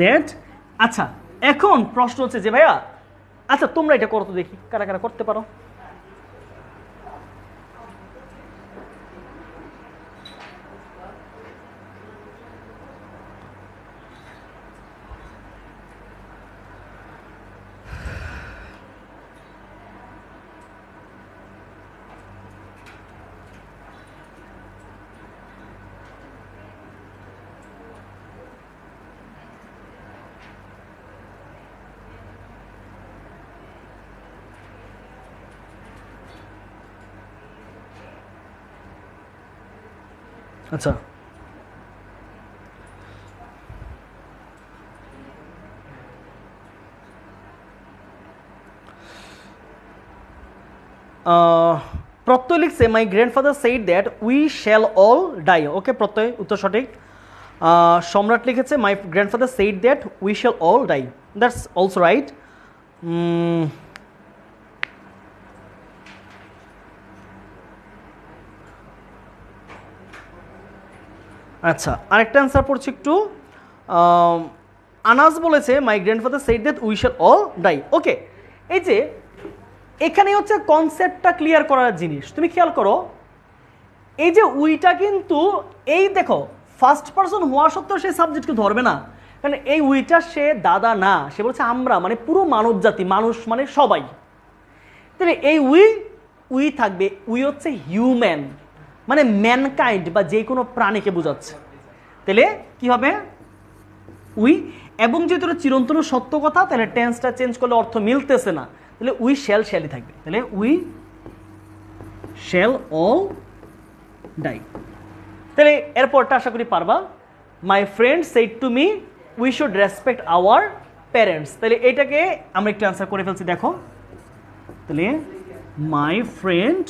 that। আচ্ছা এখন প্রশ্ন হচ্ছে যে ভাইয়া আচ্ছা তোমরা এটা করো তো দেখি, কারা কারা করতে পারো। আচ্ছা প্রত্যয় লিখছে my grandfather said that we shall all die. Okay, Pratyay উত্তর সঠিক। সম্রাট লিখেছে my grandfather said that we shall all die, that's also right. আচ্ছা আরেকটা অ্যান্সার পড়ছি একটু। আনাস বলেছে my grandfather said that we shall all die. Okay, এই যে এখানে হচ্ছে কনসেপ্টটা ক্লিয়ার করার জিনিস, তুমি খেয়াল করো এই যে উইটা কিন্তু এই দেখো ফার্স্ট পারসন হওয়া সত্ত্বেও সে সাবজেক্টকে ধরবে না, কারণ এই উইটা সে দাদা না, সে বলছে আমরা, মানে পুরো মানব জাতি, মানুষ মানে সবাই। তাহলে এই উই থাকবে, উই হচ্ছে হিউম্যান, মানে ম্যানকাইন্ড বা যে কোনো প্রাণীকে বোঝাচ্ছে। তাহলে কি হবে উই, এবং যেহেতু চিরন্তন সত্য কথা তাহলে টেন্সটা চেঞ্জ করলে অর্থ মিলতেছে না, তাহলে উই শ্যাল শ্যালই থাকবে। তাহলে উই শ্যাল অল ডাই। তাহলে এরপরটা আশা করি পারবা। My friend shed to me we should respect our parents. তাহলে এটাকে আমরা একটু অ্যান্সার করে ফেলছি, দেখো তাহলে মাই ফ্রেন্ড,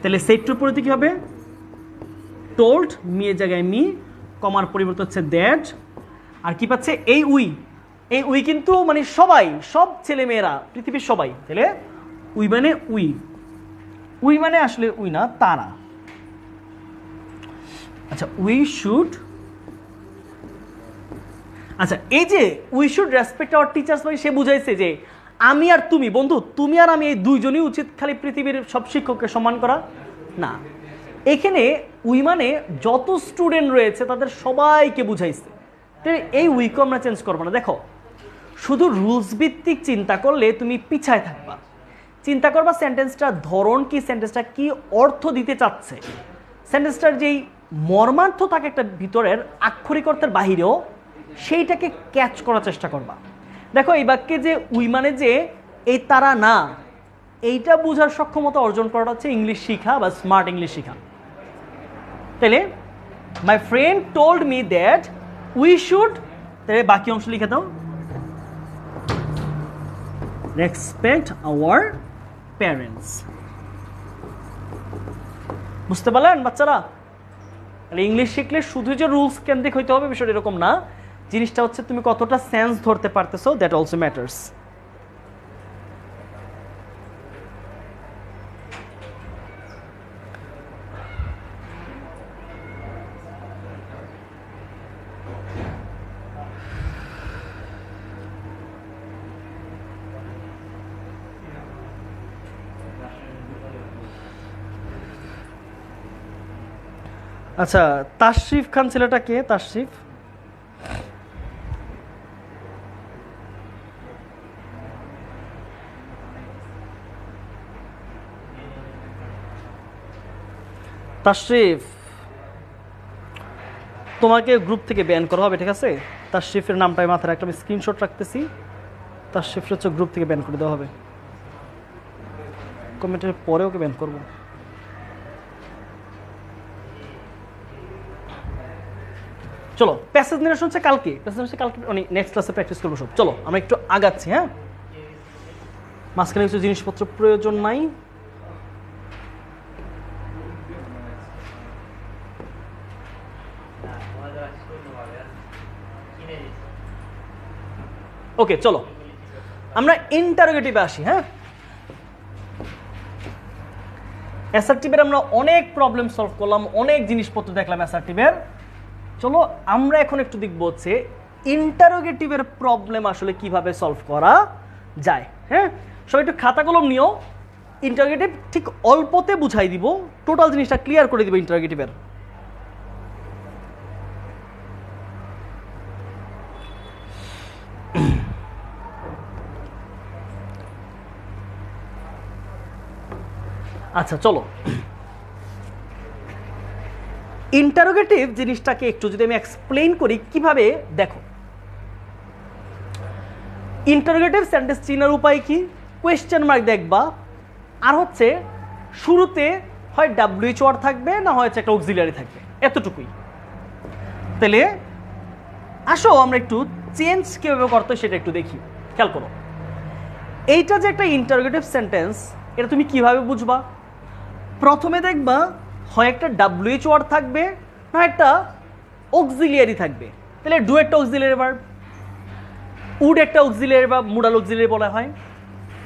তাহলে সেড টুর পরিবর্তে কি হবে টোল্ড, মি এর জায়গায় মি, কমার পরিবর্তে হচ্ছে দ্যাট, আর কি পাচ্ছে এই উই। এই উই কিন্তু মানে সবাই, সব ছেলে মেয়েরা, পৃথিবীর সবাই। তাহলে উই মানে উই মানে আসলে উই না, তারা। আচ্ছা উই শুড, আচ্ছা এই যে we should respect our teachers, মানে সে বুঝাইছে যে আমি আর তুমি, বন্ধু তুমি আর আমি এই দুইজনই উচিত খালি পৃথিবীর সব শিক্ষককে সম্মান করা না। এখানে উই মানে যত স্টুডেন্ট রয়েছে তাদের সবাইকে বুঝাইছে। এই উইকে আমরা চেঞ্জ করবো না। দেখো শুধু রুলস ভিত্তিক চিন্তা করলে তুমি পিছায় থাকবা, চিন্তা করবা সেন্টেন্সটার ধরন কি, সেন্টেন্সটা কি অর্থ দিতে চাচ্ছে, সেন্টেন্সটার যেই মর্মার্থ থাকে একটা ভিতরের আক্ষরিক অর্থের বাহিরেও, সেইটাকে ক্যাচ করার চেষ্টা করবা। দেখো এই বাক্যে যে উই মানে যে এই তারা না, এইটা বোঝার সক্ষমতা অর্জন করাটা হচ্ছে ইংলিশ শিখা বা স্মার্ট ইংলিশ শিখা। তাহলে my friend told me that we should, তাহলে বাকি অংশ লিখে দাও রেসপেক্ট আওয়ার প্যারেন্টস। বুঝতে পারলেন বাচ্চারা? তাহলে ইংলিশ শিখলে শুধু যে রুলস কেন্দ্রিক হইতে হবে বিষয়টা এরকম না, জিনিসটা হচ্ছে তুমি কতটা সেন্স ধরতে পারতেছো, দ্যাট অলসো ম্যাটার্স। আচ্ছা তাশরিফ খান ছেলেটা কে? তাশরিফ, তাশরিফ তোমাকে গ্রুপ থেকে ব্যান করা হবে, ঠিক আছে? তাশরিফের নামটাই মাথায় রাখতে, আমি স্ক্রিনশট রাখতেছি। তাশরিফ হচ্ছে গ্রুপ থেকে ব্যান করে দেওয়া হবে, কমেন্টের পরে ওকে ব্যান করবো। চলো প্যাসেজ নির্দেশন হচ্ছে কালকে, মানে নেক্সট ক্লাসে প্র্যাকটিস করবো সব। চলো আমরা একটু আগাচ্ছি, হ্যাঁ মাঝখানে কিছু জিনিসপত্র প্রয়োজন নাই। ওকে চলো আমরা ইন্টারোগেটিভে আসি। হ্যাঁ অ্যাসার্টিভের আমরা অনেক প্রবলেম সলভ করলাম, অনেক জিনিসপত্র দেখলাম অ্যাসার্টিভের। চলো আমরা এখন একটু দেখবো হচ্ছে ইন্টারোগেটিভের প্রবলেম আসলে কিভাবে সলভ করা যায়। হ্যাঁ সবাই একটু খাতা কলম নিও, ইন্টারোগেটিভ ঠিক অল্পতে বুঝাই দিব, টোটাল জিনিসটা ক্লিয়ার করে দিব ইন্টারোগেটিভের। আচ্ছা চলো ইন্টারোগেটিভ জিনিসটাকে একটু যদি আমি এক্সপ্লেইন করি কিভাবে, দেখো ইন্টারোগেটিভ সেন্টেন্স চিনার উপায় কি, কোয়েশ্চেন মার্ক দেখবা, আর হচ্ছে শুরুতে হয় ডাব্লিউএইচ ওয়ার্ড থাকবে না হচ্ছে একটা অক্সিলারি থাকবে, এতটুকুই। তাহলে আসো আমরা একটু চেঞ্জ কিভাবে করতে হয় সেটা একটু দেখি। খেয়াল করো এইটা যে একটা ইন্টারোগেটিভ সেন্টেন্স, এটা তুমি কিভাবে বুঝবা? প্রথমে দেখবা হয় একটা ডাব্লিউএইচ ওয়ার্ড থাকবে না একটা অক্সিলিয়ারি থাকবে। তাহলে ডু একটা অক্সিলিয়ারি ভার্ব, উড একটা অক্সিলিয়ারি বা মুডাল অক্সিলিয়ারি বলা হয়,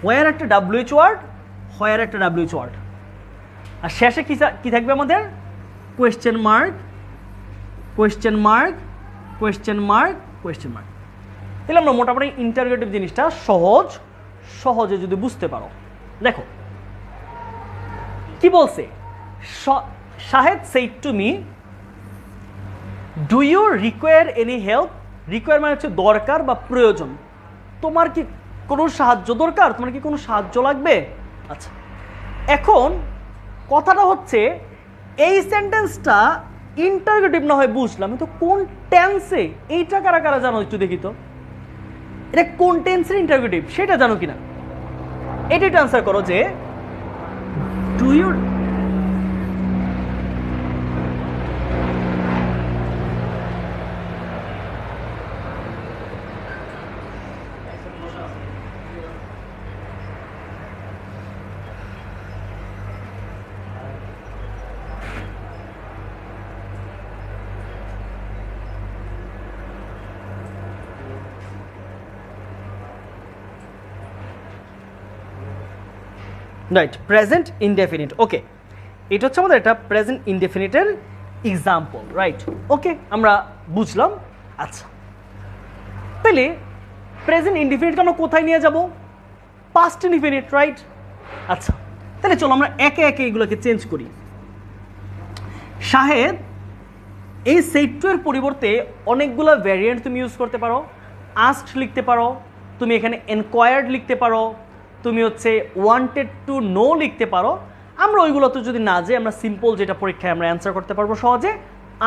হোয়ার একটা ডাব্লিউএইচ ওয়ার্ড, হোয়ার একটা ডাব্লিউএইচ ওয়ার্ড, আর শেষে কি থাকবে আমাদের? Question mark, question mark, question mark, question mark. তাহলে আমরা মোটামুটি ইন্টারোগেটিভ জিনিসটা সহজে যদি বুঝতে পারো। দেখো কি বলছে, Shahed said to me do you require any help. Require মানে হচ্ছে দরকার বা প্রয়োজন, তোমার কি কোনো সাহায্য দরকার, তোমার কি কোনো সাহায্য লাগবে? আচ্ছা এখন কথাটা হচ্ছে এই সেন্টেন্সটা ইন্টারোগেটিভ না হয় বুঝলাম, কিন্তু কোন টেন্সে এইটা কারা কারা জানো একটু দেখি তো, এটা কোন টেন্সের ইন্টারোগেটিভ সেটা জানো কিনা? এটা একটু অ্যান্সার করো যে do you write present indefinite. Okay এটা হচ্ছে আমাদের একটা প্রেজেন্ট ইনডেফিনিটের এক্সাম্পল, রাইট? ওকে আমরা বুঝলাম। আচ্ছা তাহলে প্রেজেন্ট ইনডেফিনিটকে আমরা কোথায় নিয়ে যাব? Past indefinite, right? আচ্ছা তাহলে চলো আমরা একে একে এগুলোকে চেঞ্জ করি। শাহেদ এই সেড টু এর পরিবর্তে অনেকগুলো ভ্যারিয়েন্ট তুমি ইউজ করতে পারো। আস্কড লিখতে পারো, তুমি এখানে এনকোয়ার্ড লিখতে পারো, তুমি হচ্ছে ওয়ান্টেড টু নো লিখতে পারো। আমরা ওইগুলো তো যদি না যাই, আমরা সিম্পল যেটা পরীক্ষায় আমরা অ্যান্সার করতে পারবো সহজে,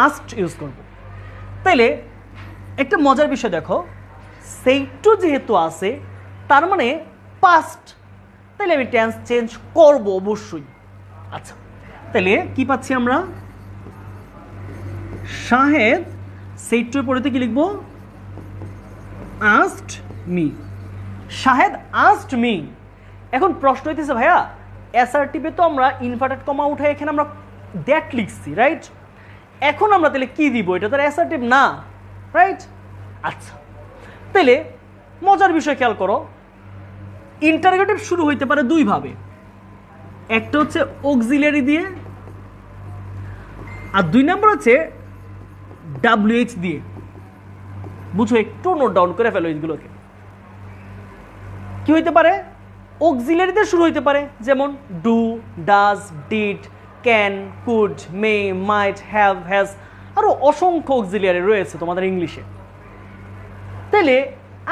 আস্কড ইউজ করব। তাইলে একটা মজার বিষয় দেখো, সেড টু যেহেতু আছে তার মানে পাস্ট, তাহলে আমি টেন্স চেঞ্জ করব অবশ্যই। আচ্ছা তাহলে কি পাচ্ছি আমরা? শাহেদ সেড টু এর পরিবর্তে কি লিখবো? Asked me. Shahed asked me. এখন প্রশ্ন হইতেছে ভাইয়া অ্যাসার্টিভে তো আমরা ইনভার্টেড কমা উঠে এখানে আমরা দ্যাট লিখছি, রাইট? এখন আমরা তাহলে কি দিব? এটা তো অ্যাসার্টিভ না, রাইট? আচ্ছা তাহলে মজার বিষয় খেয়াল করো, ইন্টারোগেটিভ শুরু হইতে পারে দুইভাবে, একটা হচ্ছে অক্সিলিয়ারি দিয়ে, আর দুই নম্বর হচ্ছে ডাব্লিউএইচ দিয়ে। বুঝো, একটু নোট ডাউন করে ফেলো এইগুলোকে। কি হইতে পারে? অক্সিলারি দিয়ে শুরু হইতে পারে, যেমন do, does, did, can, could, may, might, have, has, আরো অসংখ্য অক্সিলিয়ারি রয়েছে তোমাদের ইংলিশে। তাহলে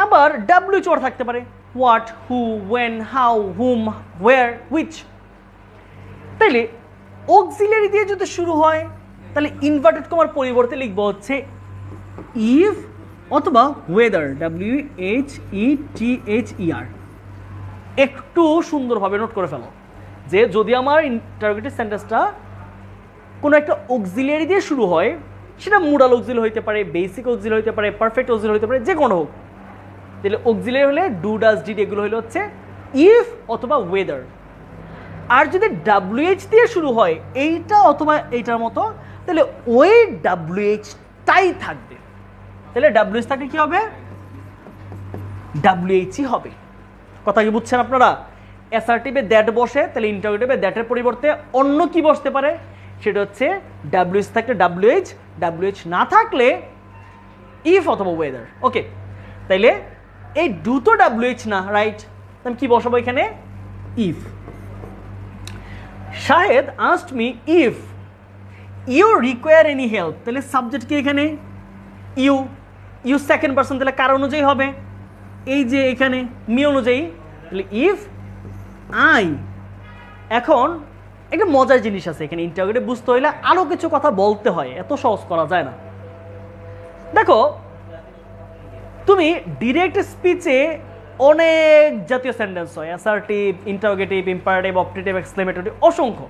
আবার ডাব্লিউএইচ ওয়ার্ড থাকতে পারে, what, who, when, how, whom, where, which. তাইলে অক্সিলারি দিয়ে যদি শুরু হয় তাহলে ইনভার্টেড কমার পরিবর্তে লিখবো হচ্ছে ইফ অথবা ওয়েদার, WHETHER। একটু সুন্দরভাবে নোট করে ফেলো যে যদি আমার ইন্টারোগেটিভ সেন্টেন্সটা কোনো একটা অক্সিলিয়ারি দিয়ে শুরু হয় সেটা মুডাল অক্সিলারি হইতে পারে, বেসিক অক্সিলারি হইতে পারে, পারফেক্ট অক্সিলারি হইতে পারে, যে কোনো হোক। তাহলে অক্সিলারি হলে ডু ডাজ ডিড এগুলো হলো হচ্ছে ইফ অথবা ওয়েদার। আর যদি ডাব্লিউএইচ দিয়ে শুরু হয় এইটা অথবা এইটার মতো, তাহলে ওই ডাব্লিউএইচটাই থাকবে। তাহলে ডাব্লিউএইচ থাকলে কি হবে? ডাব্লিউএইচই হবে। কথা কি বুঝছেন আপনারা? অ্যাসার্টিভে দ্যাট বসে, তাহলে ইন্টারোগেটিভে দ্যাটের পরিবর্তে অন্য কি বসতে পারে? সেটা হচ্ছে ডাব্লিউএইচ থাকলে ডাব্লিউএইচ, ডাব্লিউএইচ না থাকলে ইফ অথবা ওয়েদার। ওকে, তাইলে এই ডু তো ডাব্লিউএইচ না, রাইট? আমি কি বসাবো এখানে? If. Shahed asked me if you require any help, তাহলে সাবজেক্ট কি এখানে? ইউ। ইউ সেকেন্ড পারসন, তাহলে কার অনুযায়ী হবে? এই যে এখানে মি অনুযায়ী, তাহলে ইফ আই। এখন একটা মজার জিনিস আছে এখানে, ইন্টারোগেটিভ বুঝতে হইলে আরো কিছু কথা বলতে হয়, এত সহজ করা যায় না। দেখো, তুমি ডিরেক্ট স্পিচে অনেক জাতীয় সেন্টেন্স হয়, assertive, interrogative, imperative, optative, exclamatory, অসংখ্য।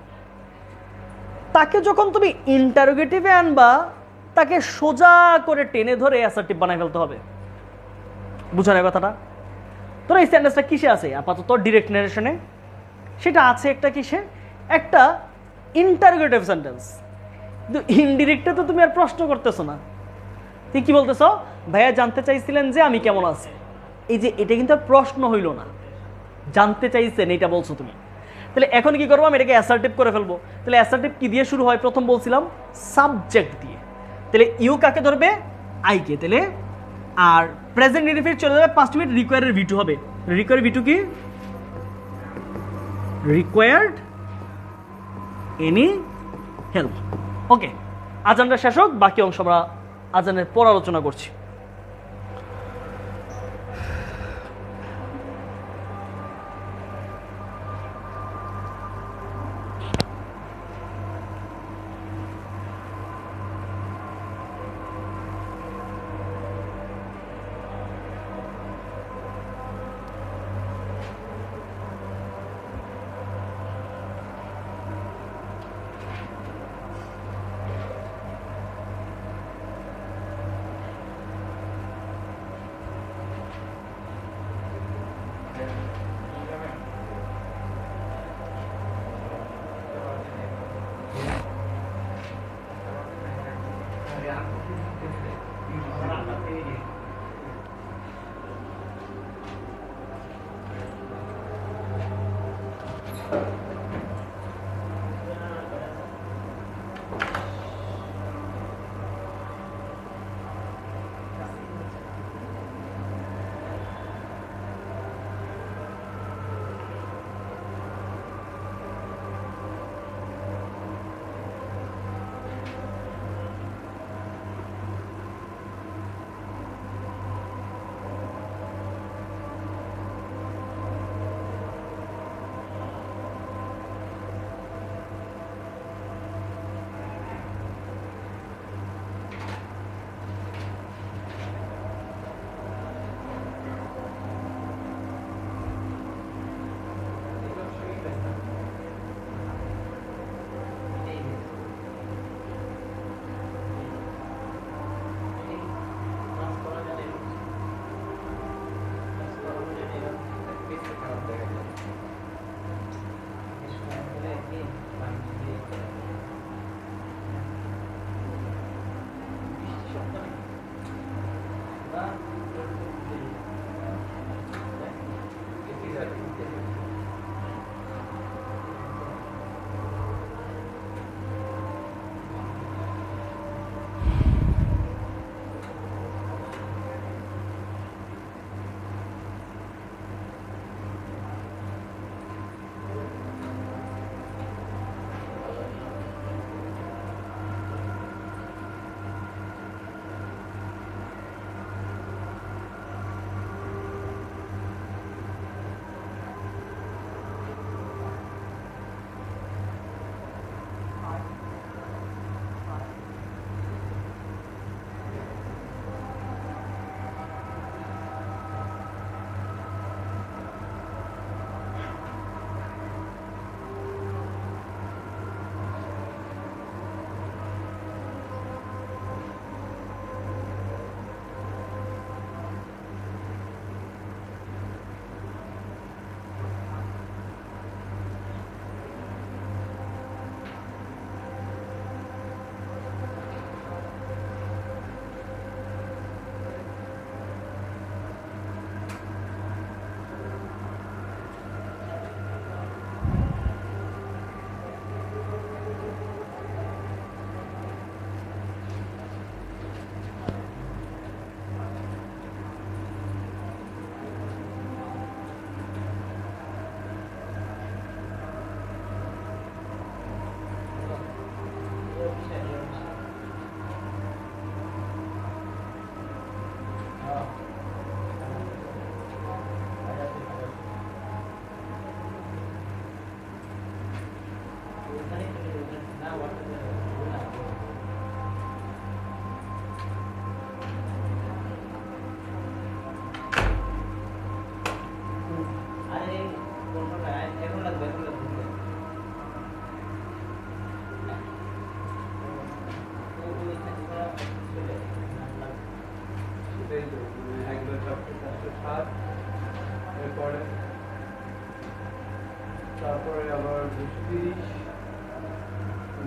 তাকে যখন তুমি ইন্টারোগেটিভে আনবা, তাকে সোজা করে টেনে ধরে অ্যাসার্টিভ বানাই ফেলতে হবে। বুঝো না কথাটা? তোর এই সেন্টেন্সটা কিসে আছে? আপাতত ডিরেক্ট নারেশনে সেটা আছে একটা কিসে? একটা ইন্টারোগেটিভ সেন্টেন্স। কিন্তু ইনডিরেক্টে তো তুমি আর প্রশ্ন করতেছো না। তুমি কি বলতেছো? ভাইয়া জানতে চাইছিলেন যে আমি কেমন আছি। এই যে এটা কিন্তু আর প্রশ্ন হইল না, জানতে চাইছেন এটা বলছো তুমি। তাহলে এখন কি করবো? আমি এটাকে অ্যাসার্টিভ করে ফেলবো। তাহলে অ্যাসার্টিভ কি দিয়ে শুরু হয়? প্রথম বলছিলাম সাবজেক্ট দিয়ে। তাহলে ইউ কাকে ধরবে? আইকে। তাহলে আর প্রেজেন্ট ইনডিফিনিট চলে যাবে 5 মিনিট, রিকোয়ার্ডের ভি2 হবে। রিকোয়ার ভি2 কি? Required any help. ওকে, আজানটা শেষ হোক, বাকি অংশ আমরা আজানের পর আলোচনা করছি।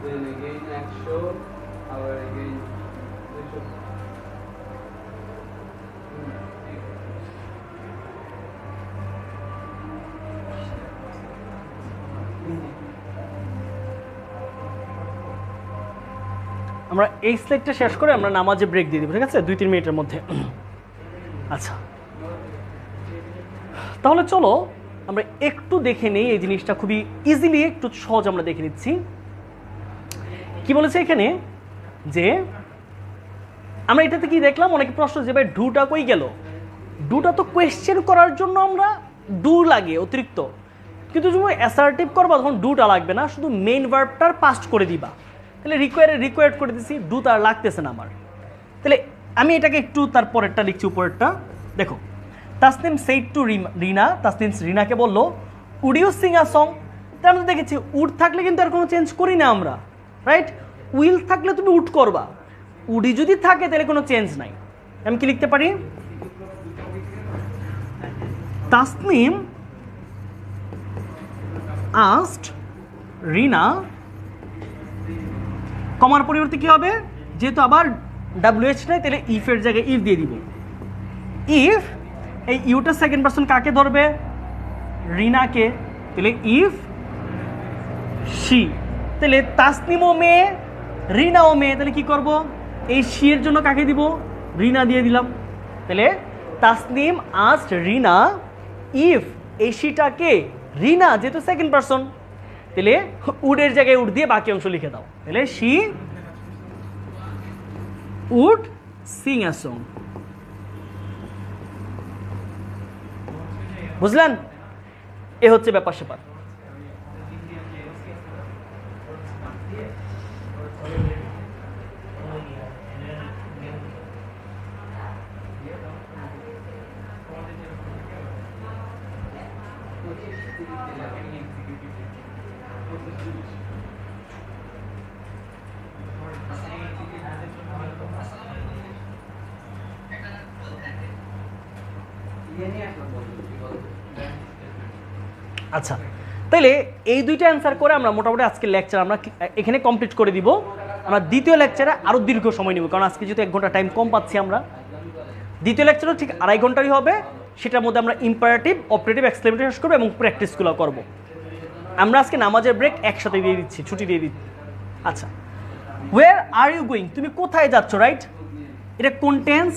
then again 100 আবার again 200 আমরা এই স্লাইডটা শেষ করে আমরা নামাজে ব্রেক দিয়ে দিব, ঠিক আছে, 2-3 মিনিটের মধ্যে। আচ্ছা, তাহলে চলো আমরা একটু দেখে নেই এই জিনিসটা, খুবই ইজিলি একটু সহজ আমরা দেখে নিচ্ছি। কি বলেছে এখানে যে আমরা এটাতে কি দেখলাম, অনেকে প্রশ্ন যে ভাই ডুটা কই গেল, ডুটা তো কোয়েশ্চেন করার জন্য আমরা ডু লাগে অতিরিক্ত, কিন্তু যখন অ্যাসার্টিভ করবা তখন ডুটা লাগবে না, শুধু মেইন ভার্বটার পাস্ট করে দিবা। তাহলে রিকোয়ার্ড করে দিছি, ডু তার লাগতেছে না আমার। তাহলে আমি এটাকে একটু তার পরেরটা লিখছি, উপরেরটা দেখো। তাসনিম সেইড টু রিনা, তাসনিম রিনাকে বললো would you sing a song. তার আমরা দেখেছি উড থাকলে কিন্তু আর কোনো চেঞ্জ করি না আমরা, রাইট? উইল থাকলে তুমি উড করবা, উডি যদি থাকে তাহলে কোনো চেঞ্জ নাই। আমি কি লিখতে পারি, তাসনিম আস্কড রিনা, কমার পরিবর্তে কি হবে, যেহেতু আবার WH নাই তাহলে ইফ এর জায়গায় ইফ দিয়ে দিব। ইফ এই ইউটা সেকেন্ড পারসন কাকে ধরবে, রিনাকে, তাহলে ইফ শি, তাহলে তাসনিমও মেয়ে রিনাও মেয়ে, তাহলে কি করব, এই শি এর জন্য কাকে দিব, রিনা দিয়ে দিলাম। তাহলে তাসনিম আস্কড রিনা ইফ, এই শিটাকে রিনা যেহেতু সেকেন্ড পারসন, তাহলে উডের জায়গায় উড দিয়ে বাকি অংশ লিখে দাও। তাহলে she would sing a song. বুঝলেন? এ হচ্ছে ব্যাপার স্যাপার। আচ্ছা, তাইলে এই দুইটা অ্যান্সার করে আমরা মোটামুটি আজকের লেকচার আমরা এখানে কমপ্লিট করে দিব। আমরা দ্বিতীয় লেকচারে আরও দীর্ঘ সময় নেব, কারণ আজকে যেহেতু 1 ঘন্টা টাইম কম পাচ্ছি আমরা। দ্বিতীয় লেকচারও ঠিক 2.5 ঘন্টারই হবে, সেটার মধ্যে আমরা ইম্পারেটিভ, অপারেটিভ, এক্সক্লেমেটিভ শেষ করবো এবং প্র্যাকটিসগুলো করব। আমরা আজকে নামাজের ব্রেক একসাথে দিয়ে দিচ্ছি, ছুটি দিয়ে দিচ্ছি। আচ্ছা, ওয়ের আর ইউ গোয়িং, তুমি কোথায় যাচ্ছ, রাইট? এটা কন্টেন্স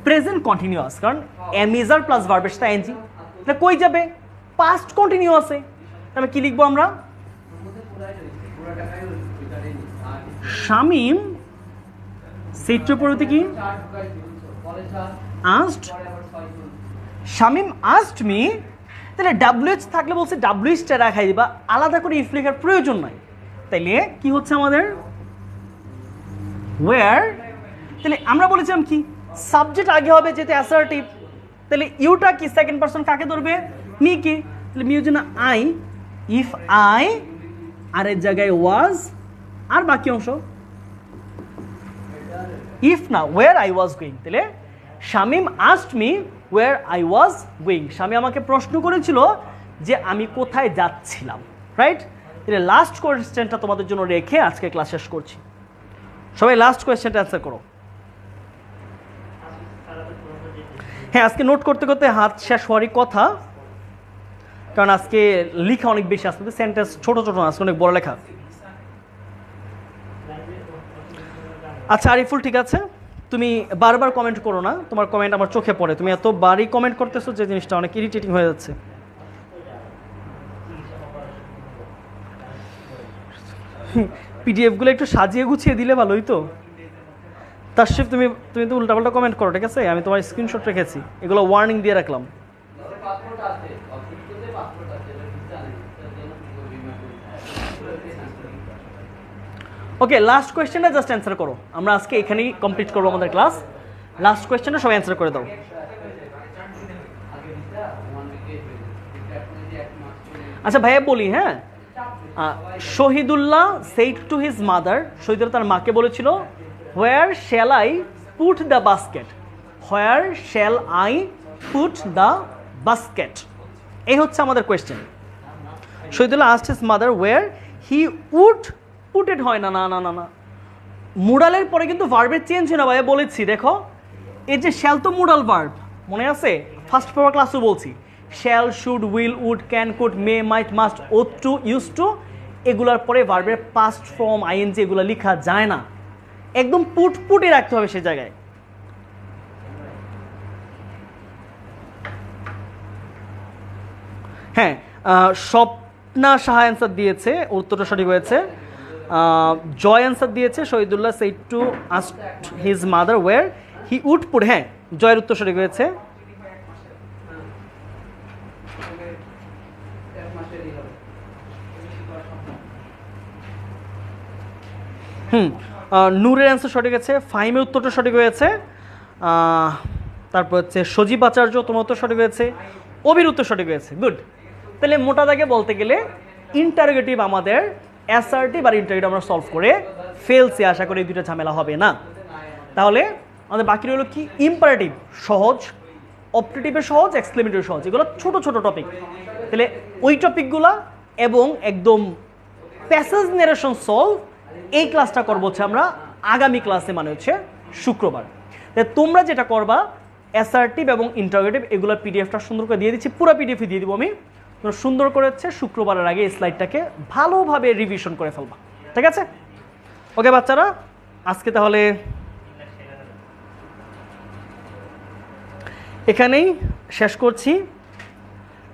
প্রেজেন্ট কন্টিনিউয়াস, কারণ এমিজার প্লাস ভার্বের সাথে আইএনজি। এটা কই যাবে, পাস্ট কন্টিনিউয়াসে। তাহলে কি লিখবো আমরা, শামিম সেইট্র পরিবর্তে কি আস্কড, শামিম আস্কড মি। তাহলে WH থাকলে বলছে WHটা রাখাই দিবা, আলাদা করে ইফ লেখার প্রয়োজন নাই। তাইলে কি হচ্ছে আমাদের, ওয়্যার, তাহলে আমরা বলেছিলাম কি সাবজেক্ট আগে হবে যেহেতু অ্যাসার্টিভ, তাহলে ইউটা কি সেকেন্ড পারসন কাকে ধরবে, মি কে, তাহলে মিউর জন্য আই, ইফ আই, আর এর জায়গায় ওয়াজ, আর বাকি অংশ ইফ না, ওয়্যার আই ওয়াজ গোয়িং। তাহলে Shamim asked me where I was going, Shamim আমাকে প্রশ্ন করেছিল যে আমি কোথায় যাচ্ছিলাম, রাইট? তাহলে লাস্ট কোয়েশ্চেনটা তোমাদের জন্য রেখে আজকে ক্লাস শেষ করছি। সবাই লাস্ট কোয়েশ্চেনটা অ্যান্সার করো। হ্যাঁ, আজকে নোট করতে করতে হাত শেষ হওয়ারই কথা, কারণ আজকে লেখা অনেক বেশি আসতে, সেন্টেন্স ছোট ছোট আসছে, অনেক বড় লেখা। আচ্ছা আরিফুল, ঠিক আছে, তুমি বারবার কমেন্ট করো না, তোমার কমেন্ট আমার চোখে পড়ে, তুমি এত বারই কমেন্ট করতেছো যে জিনিসটা অনেক ইরিটেটিং হয়ে যাচ্ছে। পিডিএফগুলো একটু সাজিয়ে গুছিয়ে দিলে ভালোই তো। তাশরিফ, তুমি তো উল্টাপাল্টা কমেন্ট করো, ঠিক আছে? আমি তোমার স্ক্রিনশট রেখেছি, এগুলো ওয়ার্নিং দিয়ে রাখলাম। ওকে, লাস্ট কোয়েশ্চেনটা জাস্ট অ্যান্সার করো, আমরা আজকে এখানেই কমপ্লিট করবো আমাদের ক্লাস। লাস্ট কোয়েশ্চেনটা সবাই অ্যান্সার করে দাও। আচ্ছা ভাইয়া বলি, হ্যাঁ, Shahidullah said to his mother, Shahidullah তার মাকে বলেছিল where shall I put the basket, where shall I put the basket, এই হচ্ছে আমাদের question. Shahidullah asked his mother where he would putted হয় না, না না না না, মুডালের পরে কিন্তু ভার্বের চেঞ্জ হয় না ভাইয়া, বলেছি দেখো এই যে শ্যাল তো মুডাল ভার্ব, মনে আছে ফার্স্ট পেপার ক্লাসও বলছি, shall, should, will, would, can, could, may, might, must, ought to, use to, এগুলার পরে ভার্বের পাস্ট ফর্ম আইএনজি এগুলো লেখা যায় না, একদম পুটে রাখতে হবে সে জায়গায়। হ্যাঁ, স্বপ্না সাহা অ্যান্সার দিয়েছে, উত্তরটা সঠিক হয়েছে। জয় অ্যান্সার দিয়েছে, Shahidullah said to ask his mother where he would put, হ্যাঁ জয়ের উত্তর সঠিক হয়েছে। নূরের অ্যান্সার সঠিক আছে, ফাহিমের উত্তরটা সঠিক হয়েছে। তারপর হচ্ছে সজীব আচার্য, তোমার উত্তর সঠিক হয়েছে, অবির উত্তর সঠিক হয়েছে, গুড। তাহলে মোটা দাগে বলতে গেলে ইন্টারোগেটিভ আমাদের অ্যাসার্টিভ আর ইন্টারোগেটিভ আমরা সলভ করে ফেলছি, আশা করি এই দুটো ঝামেলা হবে না। তাহলে আমাদের বাকি রইল কি, ইম্পারেটিভ সহজ, অপটেটিভের সহজ, এক্সক্লেমেটরি সহজ, এগুলো ছোট ছোট টপিক। তাহলে ওই টপিকগুলা এবং একদম প্যাসেজ নারেশন সলভ, এই ক্লাসটা করবো হচ্ছে আমরা আগামী ক্লাসে, মানে হচ্ছে শুক্রবার। তাই তোমরা যেটা করবা অ্যাসার্টিভ এবং ইন্টারোগেটিভ এগুলোর পিডিএফটা সুন্দর করে দিয়ে দিচ্ছি, পুরো পিডিএফই দিয়ে দিব আমি, তোমরা সুন্দর করে হচ্ছে শুক্রবারের আগে এই স্লাইডটাকে ভালোভাবে রিভিশন করে ফেলবা, ঠিক আছে? ওকে বাচ্চারা, আজকে তাহলে এখানেই শেষ করছি,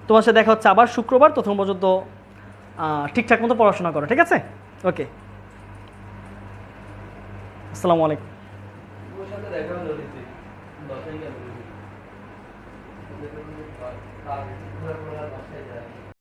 তোমার সাথে দেখা হচ্ছে আবার শুক্রবার, তখন পর্যন্ত ঠিকঠাক মতো পড়াশোনা করো, ঠিক আছে? ওকে, আসসালামু আলাইকুম। ওর সাথে দেখা হলো ঋত্বিক, বাসায় গেল ঋত্বিক।